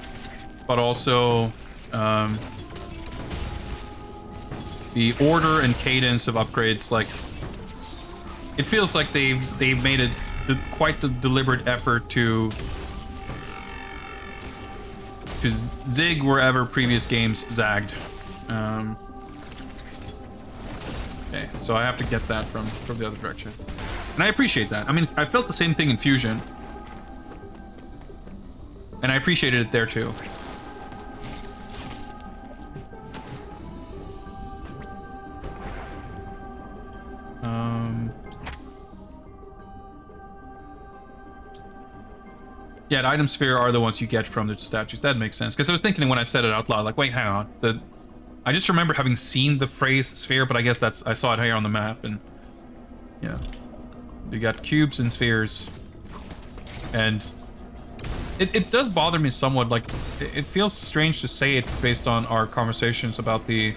but also the order and cadence of upgrades, like, it feels like they've made a quite the deliberate effort to zig wherever previous games zagged. Okay, so I have to get that from the other direction, and I appreciate that. I mean, I felt the same thing in Fusion, and I appreciated it there too. Yeah, the item sphere are the ones you get from the statues. That makes sense. Because I was thinking when I said it out loud, like, wait, hang on. I just remember having seen the phrase sphere, but I guess I saw it here on the map, and yeah. You got cubes and spheres. And it does bother me somewhat, like, it feels strange to say it based on our conversations about the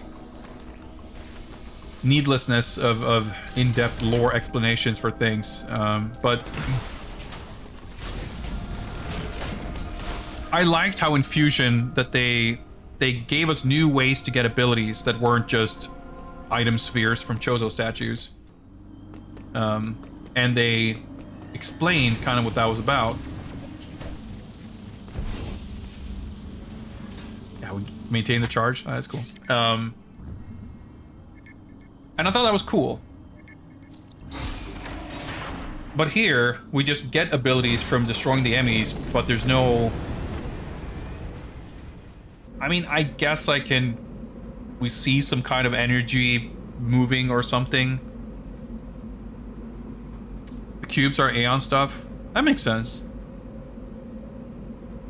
needlessness of in-depth lore explanations for things, but I liked how in Fusion that they gave us new ways to get abilities that weren't just item spheres from Chozo statues. And they explained kind of what that was about. Yeah, we maintain the charge. Oh, that's cool. And I thought that was cool. But here, we just get abilities from destroying the enemies, but there's no... I mean, I guess we see some kind of energy moving or something. The cubes are Aeon stuff. That makes sense.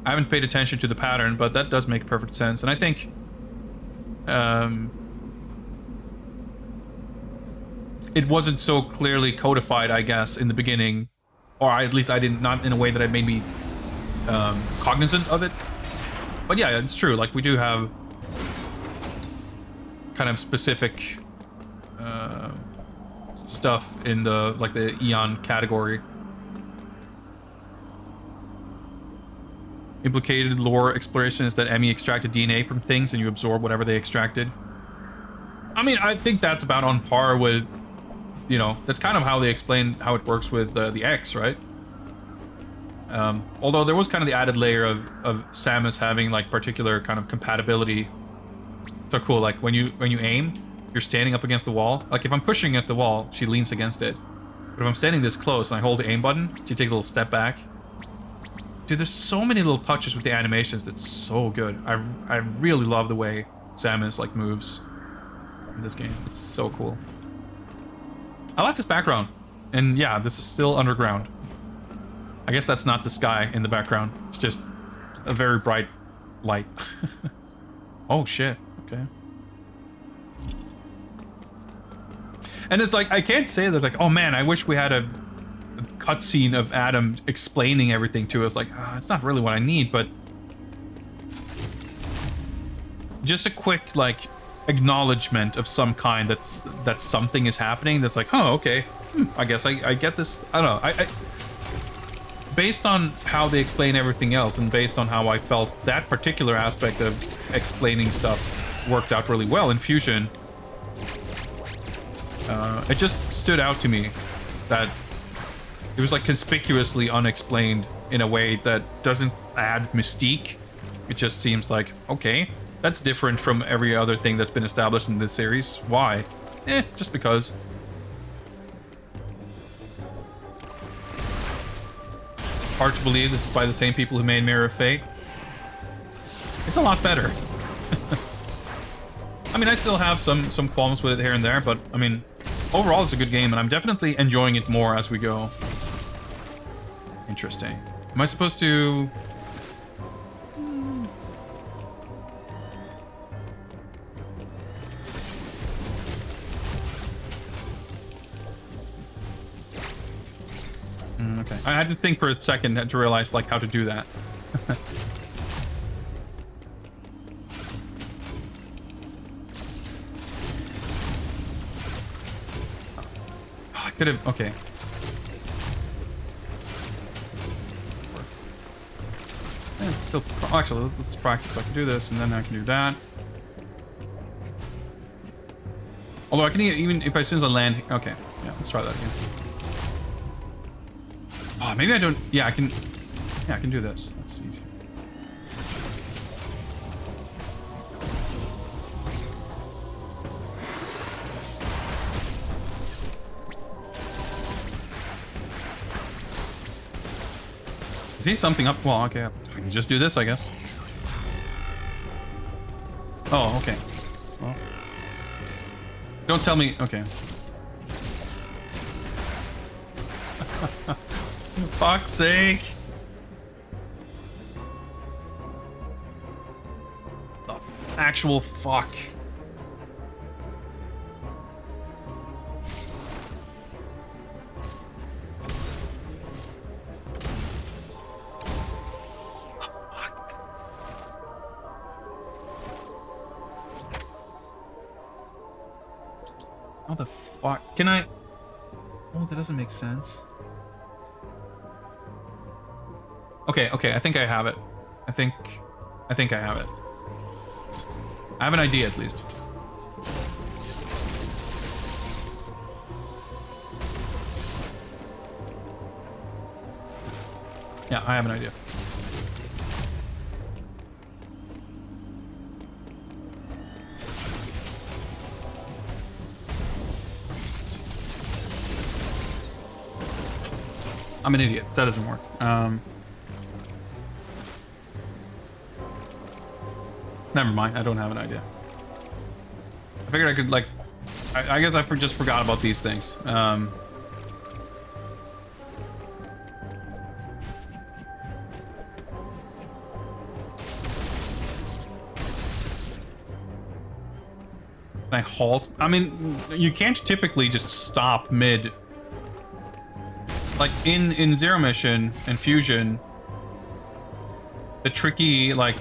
I haven't paid attention to the pattern, but that does make perfect sense. And I think... it wasn't so clearly codified, I guess, in the beginning. Or at least not in a way that it made me cognizant of it. But yeah, it's true. Like, we do have kind of specific stuff in the Eon category. Implicated lore exploration is that Emmy extracted DNA from things and you absorb whatever they extracted. I mean, I think that's about on par with, you know, that's kind of how they explain how it works with the X, right? Although there was kind of the added layer of Samus having like particular kind of compatibility. So cool, like when you aim, you're standing up against the wall. Like if I'm pushing against the wall, she leans against it. But if I'm standing this close and I hold the aim button, she takes a little step back. Dude, there's so many little touches with the animations that's so good. I really love the way Samus like moves in this game. It's so cool. I like this background. And yeah, this is still underground. I guess that's not the sky in the background. It's just a very bright light. Oh shit, okay. And it's like, I can't say that like, oh man, I wish we had a cutscene of Adam explaining everything to us. Like, it's not really what I need, but just a quick like acknowledgement of some kind that something is happening. That's like, oh, okay. I guess I get this. I don't know. Based on how they explain everything else and based on how I felt that particular aspect of explaining stuff worked out really well in Fusion, it just stood out to me that it was like conspicuously unexplained in a way that doesn't add mystique. It just seems like, okay, that's different from every other thing that's been established in this series. Why? Just because. Hard to believe this is by the same people who made Mirror of Fate. It's a lot better. I mean, I still have some qualms with it here and there, but I mean, overall it's a good game, and I'm definitely enjoying it more as we go. Interesting. Am I supposed to... Okay. I had to think for a second to realize like how to do that. I could have... Okay. Yeah, it's still... Actually, let's practice. I can do this, and then I can do that. Although I can even... If as soon as I land... Okay. Yeah, let's try that again. Oh, maybe I don't. Yeah, I can. Yeah, I can do this. That's easy. Is he something up? Well, okay. I can just do this, I guess. Oh, okay. Well, don't tell me. Okay. Fuck's sake. The actual fuck. How the fuck can I? Oh, that doesn't make sense. Okay, I think I have it. I think I have it. I have an idea at least. Yeah, I have an idea. I'm an idiot. That doesn't work. Never mind. I don't have an idea. I figured I could, like... I guess I just forgot about these things. Can I halt? I mean, you can't typically just stop mid... Like, in Zero Mission and Fusion, the tricky, like,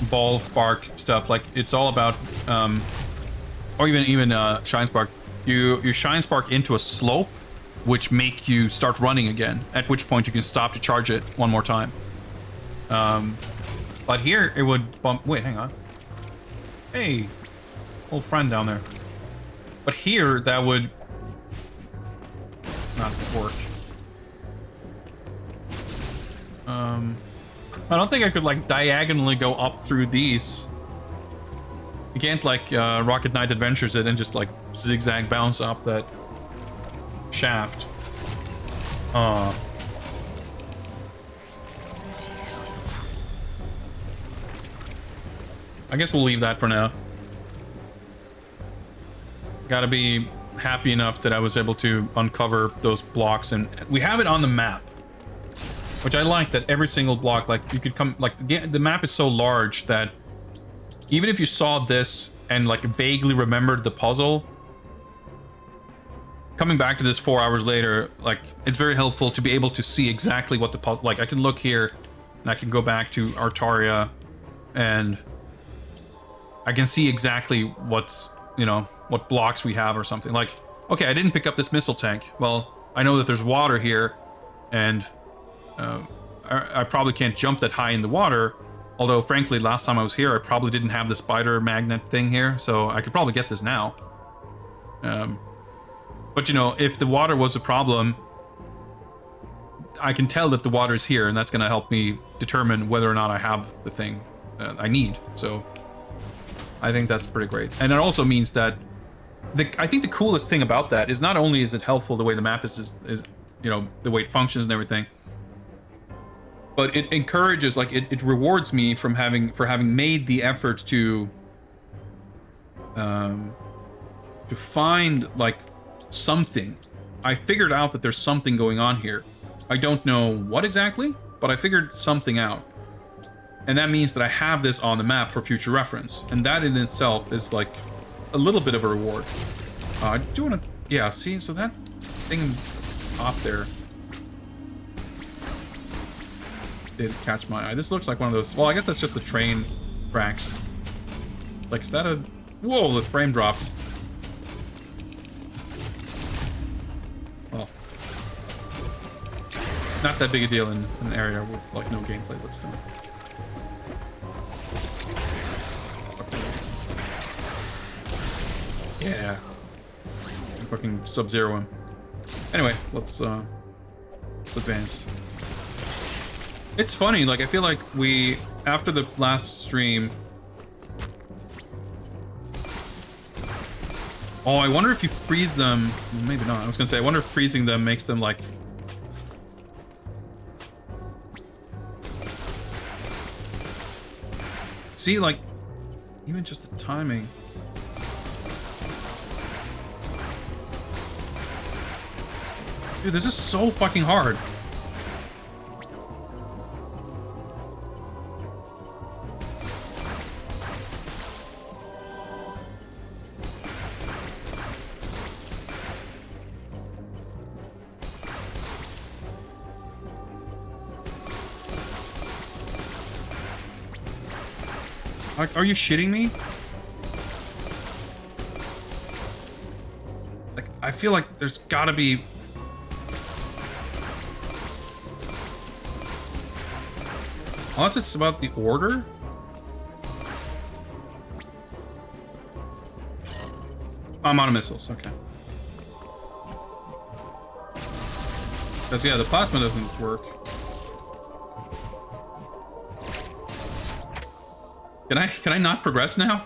ball spark stuff, like, it's all about, or even Shine Spark. You Shine Spark into a slope, which make you start running again, at which point you can stop to charge it one more time. But here, it would bump... Wait, hang on. Hey, old friend down there. But here, that would... not work. I don't think I could, like, diagonally go up through these. You can't, like, Rocket Knight Adventures it and just, like, zigzag bounce up that shaft. I guess we'll leave that for now. Gotta be happy enough that I was able to uncover those blocks, and we have it on the map, which I like, that every single block, like, you could come, like, the map is so large that even if you saw this and, like, vaguely remembered the puzzle, coming back to this 4 hours later, like, it's very helpful to be able to see exactly what the puzzle, like, I can look here and I can go back to Artaria and I can see exactly what's, you know, what blocks we have or something. Like, okay, I didn't pick up this missile tank. Well, I know that there's water here, and I probably can't jump that high in the water. Although, frankly, last time I was here, I probably didn't have the spider magnet thing here, so I could probably get this now. But, you know, if the water was a problem, I can tell that the water is here, and that's going to help me determine whether or not I have the thing I need. So I think that's pretty great. And it also means that I think the coolest thing about that is not only is it helpful the way the map is you know, the way it functions and everything, but it encourages, like, it rewards me for having made the effort to find, like, something. I figured out that there's something going on here. I don't know what exactly, but I figured something out. And that means that I have this on the map for future reference. And that in itself is, like, a little bit of a reward. I do want to... Yeah, see? So that thing off there did catch my eye. This looks like one of those... Well, I guess that's just the train tracks. Like, is that a... Whoa, the frame drops. Well, not that big a deal in an area with, like, no gameplay, but still. Yeah. I'm fucking Sub-Zero him. Anyway, let's advance. It's funny, like, I feel like we, after the last stream... Oh, I wonder if you freeze them... Maybe not. I was gonna say, I wonder if freezing them makes them, like... See, like, even just the timing... Dude, this is so fucking hard. Are you shitting me? Like, I feel like there's gotta be... Unless it's about the order? I'm out of missiles, okay. Because, yeah, the plasma doesn't work. Can I not progress now?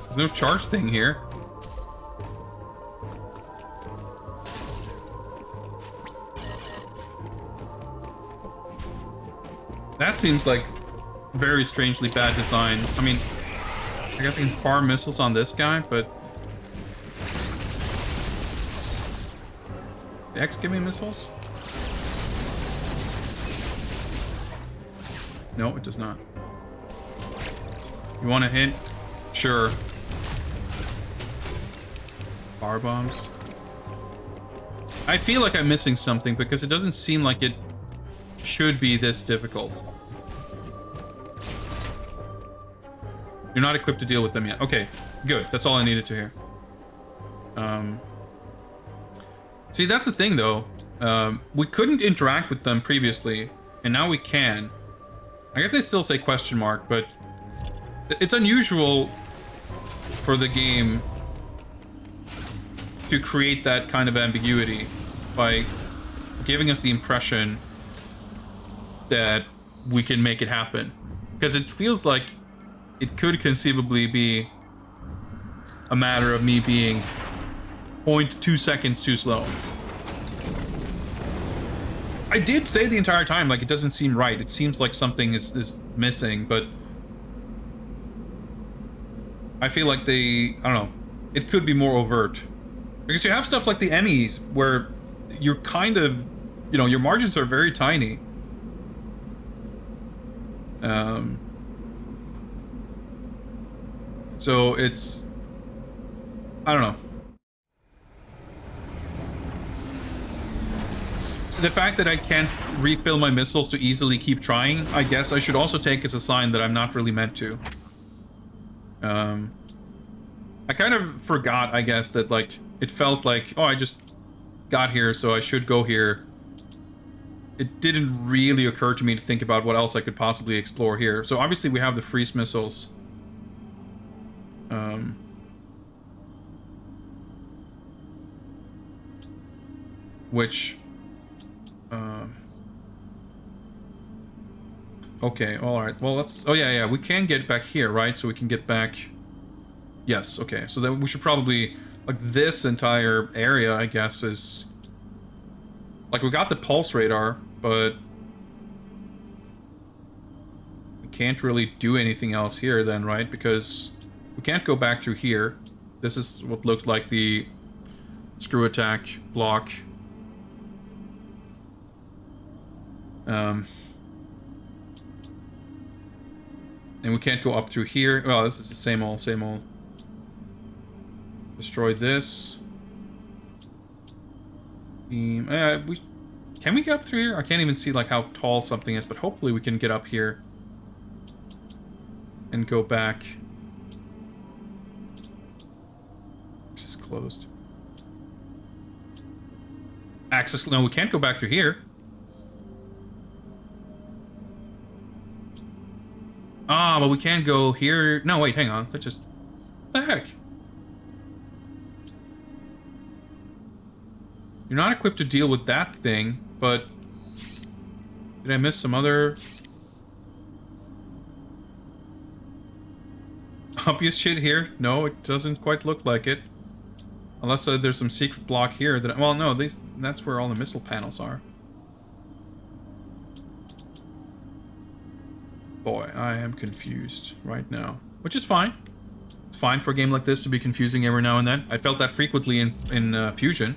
There's no charge thing here. That seems like very strangely bad design. I mean, I guess I can farm missiles on this guy, but... The X give me missiles? No, it does not. You want a hint? Sure. Bar bombs. I feel like I'm missing something because it doesn't seem like it should be this difficult. You're not equipped to deal with them yet. Okay, good. That's all I needed to hear. See, that's the thing, though. We couldn't interact with them previously, and now we can. I guess they still say question mark, but it's unusual for the game to create that kind of ambiguity by giving us the impression that we can make it happen. Because it feels like it could conceivably be a matter of me being 0.2 seconds too slow. I did say the entire time, like, it doesn't seem right. It seems like something is missing, but... I feel like they... I don't know. It could be more overt. Because you have stuff like the Emmys, where you're kind of... You know, your margins are very tiny. So it's... I don't know. The fact that I can't refill my missiles to easily keep trying, I guess I should also take as a sign that I'm not really meant to. I kind of forgot, I guess, that, like, it felt like, oh, I just got here, so I should go here. It didn't really occur to me to think about what else I could possibly explore here. So obviously we have the freeze missiles. Which... okay, alright. Well, let's... Oh, yeah, we can get back here, right? So we can get back... Yes, okay. So then we should probably... Like, this entire area, I guess, is... Like, we got the pulse radar, but... We can't really do anything else here then, right? Because we can't go back through here. This is what looked like the screw attack block. And we can't go up through here. Well, this is the same old, same old. Destroy this. Beam. Can we get up through here? I can't even see like how tall something is, but hopefully we can get up here and go back. This is closed. Access. No, we can't go back through here. Ah, but we can go here. No, wait, hang on. Let's just... What the heck? You're not equipped to deal with that thing, but... Did I miss some other... obvious shit here? No, it doesn't quite look like it. Unless there's some secret block here that... Well, no, that's where all the missile panels are. Boy, I am confused right now. Which is fine. It's fine for a game like this to be confusing every now and then. I felt that frequently in Fusion.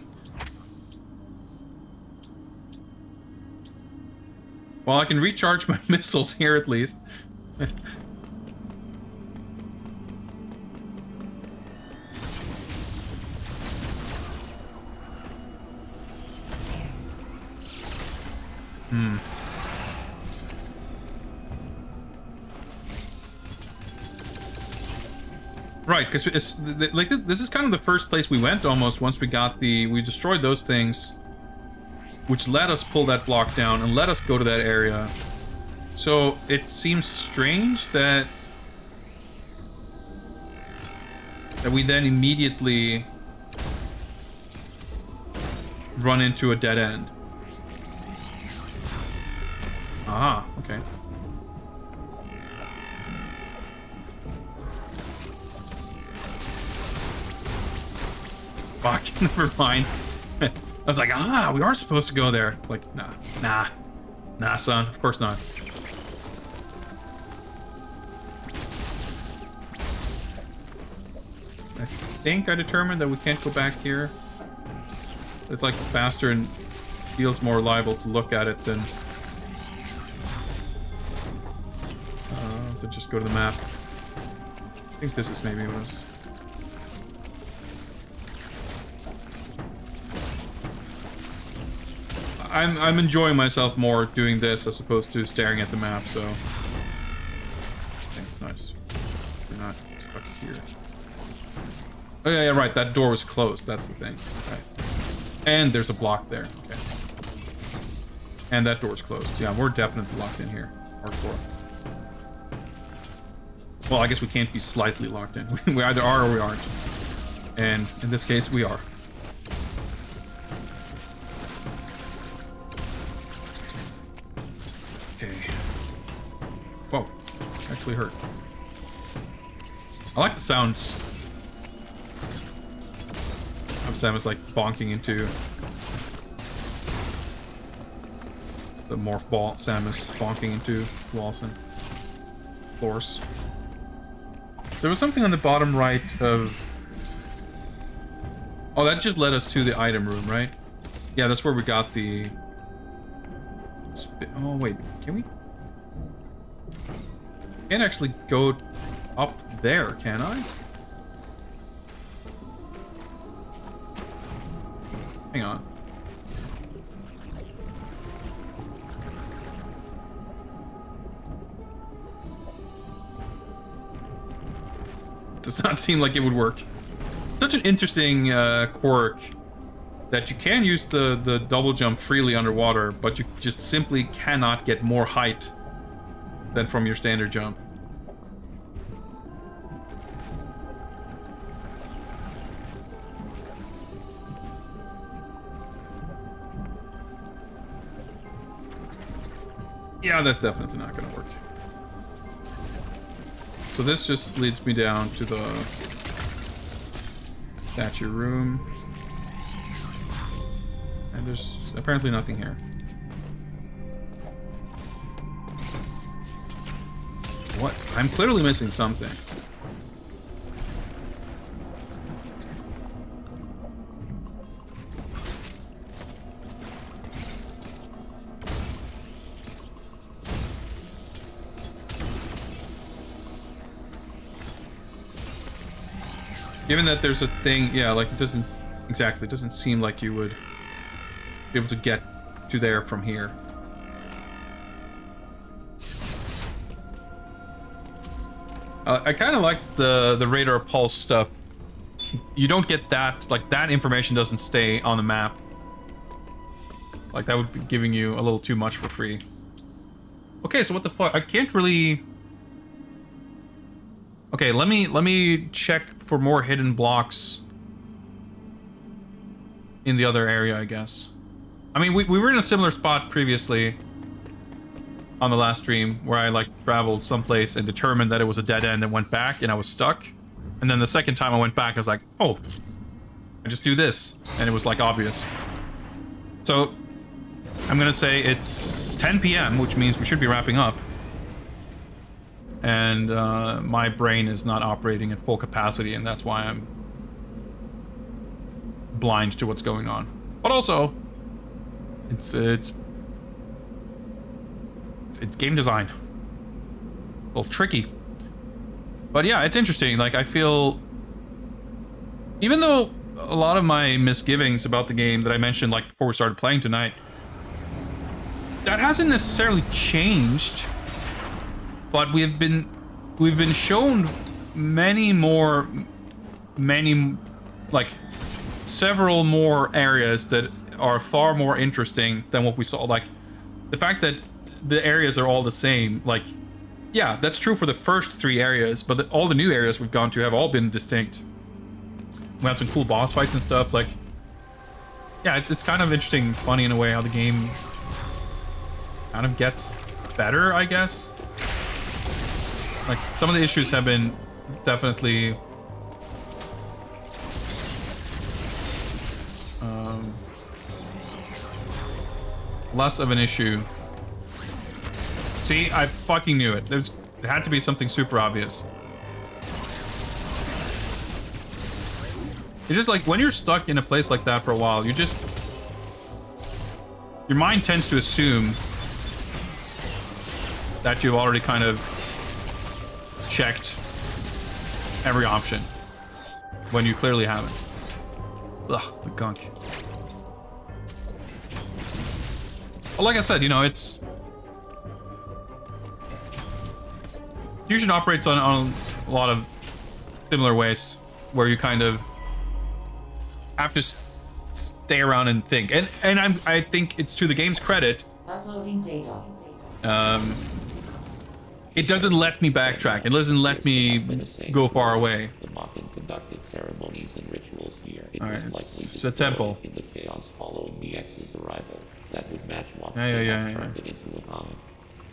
Well, I can recharge my missiles here at least. Right, because like this is kind of the first place we went almost once we got we destroyed those things, which let us pull that block down and let us go to that area. So it seems strange that we then immediately run into a dead end. Aha, okay. Fuck, never mind. I was like, we are supposed to go there. Like, nah, son, of course not. I think I determined that we can't go back here. It's like faster and feels more liable to look at it than to just go to the map. I think this is maybe what it was. I'm enjoying myself more doing this as opposed to staring at the map, so... Okay, nice. We're not stuck here. Oh yeah, right, that door was closed, that's the thing. Right. And there's a block there, okay. And that door's closed. Yeah, we're definitely locked in here. Hardcore. Well, I guess we can't be slightly locked in. We either are or we aren't. And in this case, we are. Whoa, actually hurt. I like the sounds of Samus like bonking into the morph ball. Samus bonking into walls and floors. There was something on the bottom right of... Oh, that just led us to the item room, right? Yeah, that's where we got the... Oh, wait, can we... Can't actually go up there, can I? Hang on. Does not seem like it would work. Such an interesting quirk that you can use the double jump freely underwater, but you just simply cannot get more height than from your standard jump. Yeah, that's definitely not gonna work. So this just leads me down to the statue room. And there's apparently nothing here. What? I'm clearly missing something. Given that there's a thing, yeah, like it doesn't seem like you would be able to get to there from here. I kind of like the radar pulse stuff. You don't get that, like that information doesn't stay on the map. Like that would be giving you a little too much for free. Okay, so what the fuck? I can't really... Okay, let me check for more hidden blocks in the other area, I guess. I mean, we were in a similar spot previously on the last stream where I like traveled someplace and determined that it was a dead end and went back and I was stuck. And then the second time I went back, I was like, oh, I just do this. And it was like obvious. So I'm gonna say it's 10 p.m., which means we should be wrapping up. And my brain is not operating at full capacity, and that's why I'm blind to what's going on. But also, it's game design. A little tricky. But yeah, it's interesting. Like, I feel, even though a lot of my misgivings about the game that I mentioned like before we started playing tonight, that hasn't necessarily changed. But we've been shown like several more areas that are far more interesting than what we saw. Like the fact that the areas are all the same, like, yeah, that's true for the first 3 areas, but all the new areas we've gone to have all been distinct. We had some cool boss fights and stuff. Like, yeah, it's kind of interesting, funny in a way, how the game kind of gets better, I guess. Like, some of the issues have been definitely less of an issue. See, I fucking knew it. There had to be something super obvious. It's just like, when you're stuck in a place like that for a while, your mind tends to assume that you've already kind of checked every option when you clearly haven't. Ugh, the gunk. Well, like I said, you know, it's... Fusion operates on a lot of similar ways, where you kind of have to stay around and think. And I think it's to the game's credit. Uploading data. It doesn't let me backtrack. It doesn't let me go far away. The Mockin conducted ceremonies and rituals here. It Alright, was it's likely a temple. in the chaos following the X's arrival. That would match what Yeah. turned it into an hive.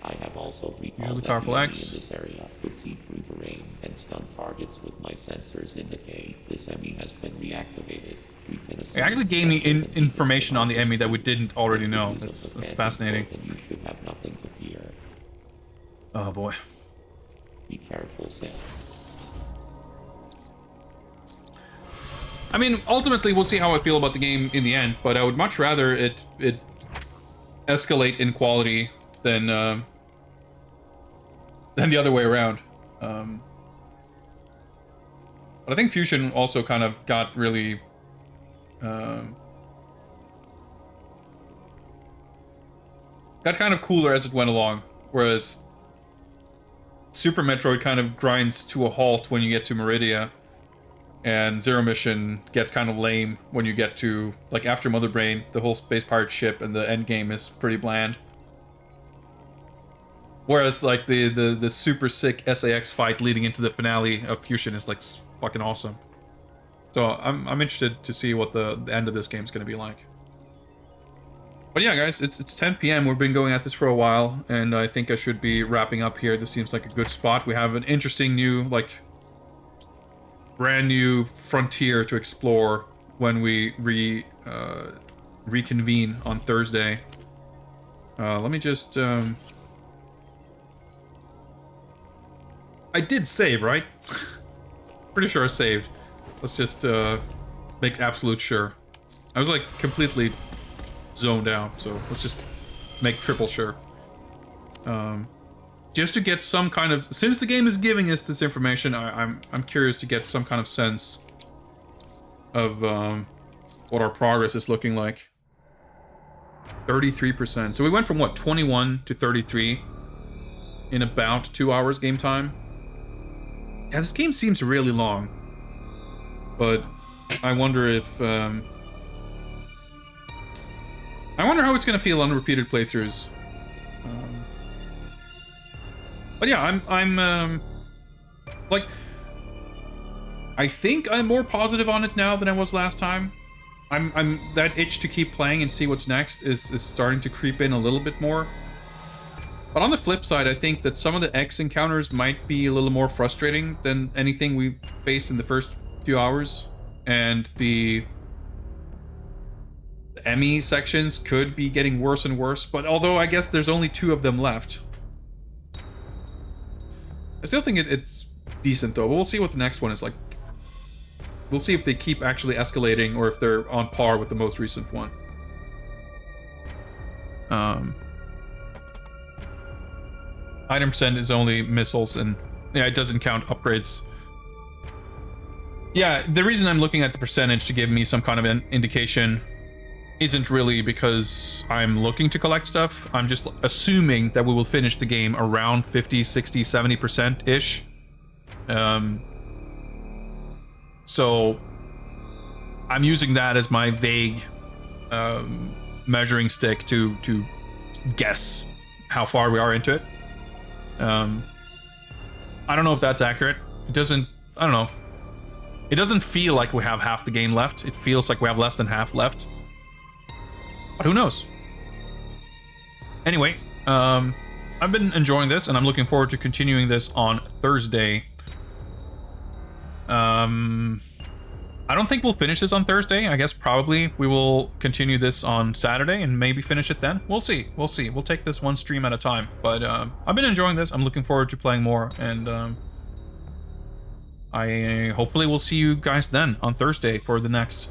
I have also recalled Usually that powerful the enemy X. in this area could see through terrain and stun targets with my sensors indicate this enemy has been reactivated. We can It actually gave me information on the enemy that we didn't already know. That's fascinating. And you should have nothing to fear. Oh boy. Be careful, Sam. I mean, ultimately, we'll see how I feel about the game in the end, but I would much rather it escalate in quality than the other way around. But I think Fusion also kind of got really... got kind of cooler as it went along, whereas Super Metroid kind of grinds to a halt when you get to Meridia, and Zero Mission gets kind of lame when you get to, like, after Mother Brain, the whole Space Pirate ship and the end game is pretty bland. Whereas, like, the super sick SAX fight leading into the finale of Fusion is, like, fucking awesome. So I'm interested to see what the end of this game is going to be like. But yeah, guys, it's 10 p.m. We've been going at this for a while, and I think I should be wrapping up here. This seems like a good spot. We have an interesting new, like, brand new frontier to explore when we reconvene on Thursday. Let me just... I did save, right? Pretty sure I saved. Let's just make absolute sure. I was like completely zoned out, so let's just make triple sure. Just to get some kind of... Since the game is giving us this information, I'm curious to get some kind of sense of what our progress is looking like. 33%. So we went from, what, 21 to 33 in about 2 hours game time? Yeah, this game seems really long. But I wonder if... I wonder how it's going to feel on repeated playthroughs. But yeah, I'm like, I think I'm more positive on it now than I was last time. I'm that itch to keep playing and see what's next is starting to creep in a little bit more. But on the flip side, I think that some of the X encounters might be a little more frustrating than anything we faced in the first few hours, and the Emmy sections could be getting worse and worse. But although I guess there's only 2 of them left, I still think it's decent though. But we'll see what the next one is like. We'll see if they keep actually escalating or if they're on par with the most recent one. Item percent is only missiles, and yeah, it doesn't count upgrades. Yeah, the reason I'm looking at the percentage to give me some kind of an indication isn't really because I'm looking to collect stuff. I'm just assuming that we will finish the game around 50, 60, 70%-ish. So I'm using that as my vague measuring stick to guess how far we are into it. I don't know if that's accurate. It doesn't, I don't know. It doesn't feel like we have half the game left. It feels like we have less than half left. But who knows? Anyway, I've been enjoying this, and I'm looking forward to continuing this on Thursday. I don't think we'll finish this on Thursday. I guess probably we will continue this on Saturday and maybe finish it then. We'll see. We'll see. We'll take this one stream at a time. But I've been enjoying this. I'm looking forward to playing more, and I hopefully will see you guys then on Thursday for the next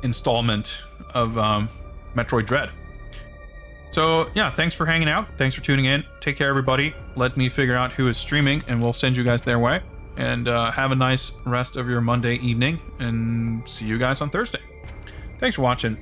installment of Metroid Dread. So yeah, thanks for hanging out. Thanks for tuning in. Take care, everybody. Let me figure out who is streaming, and we'll send you guys their way. And have a nice rest of your Monday evening, and see you guys on Thursday. Thanks for watching.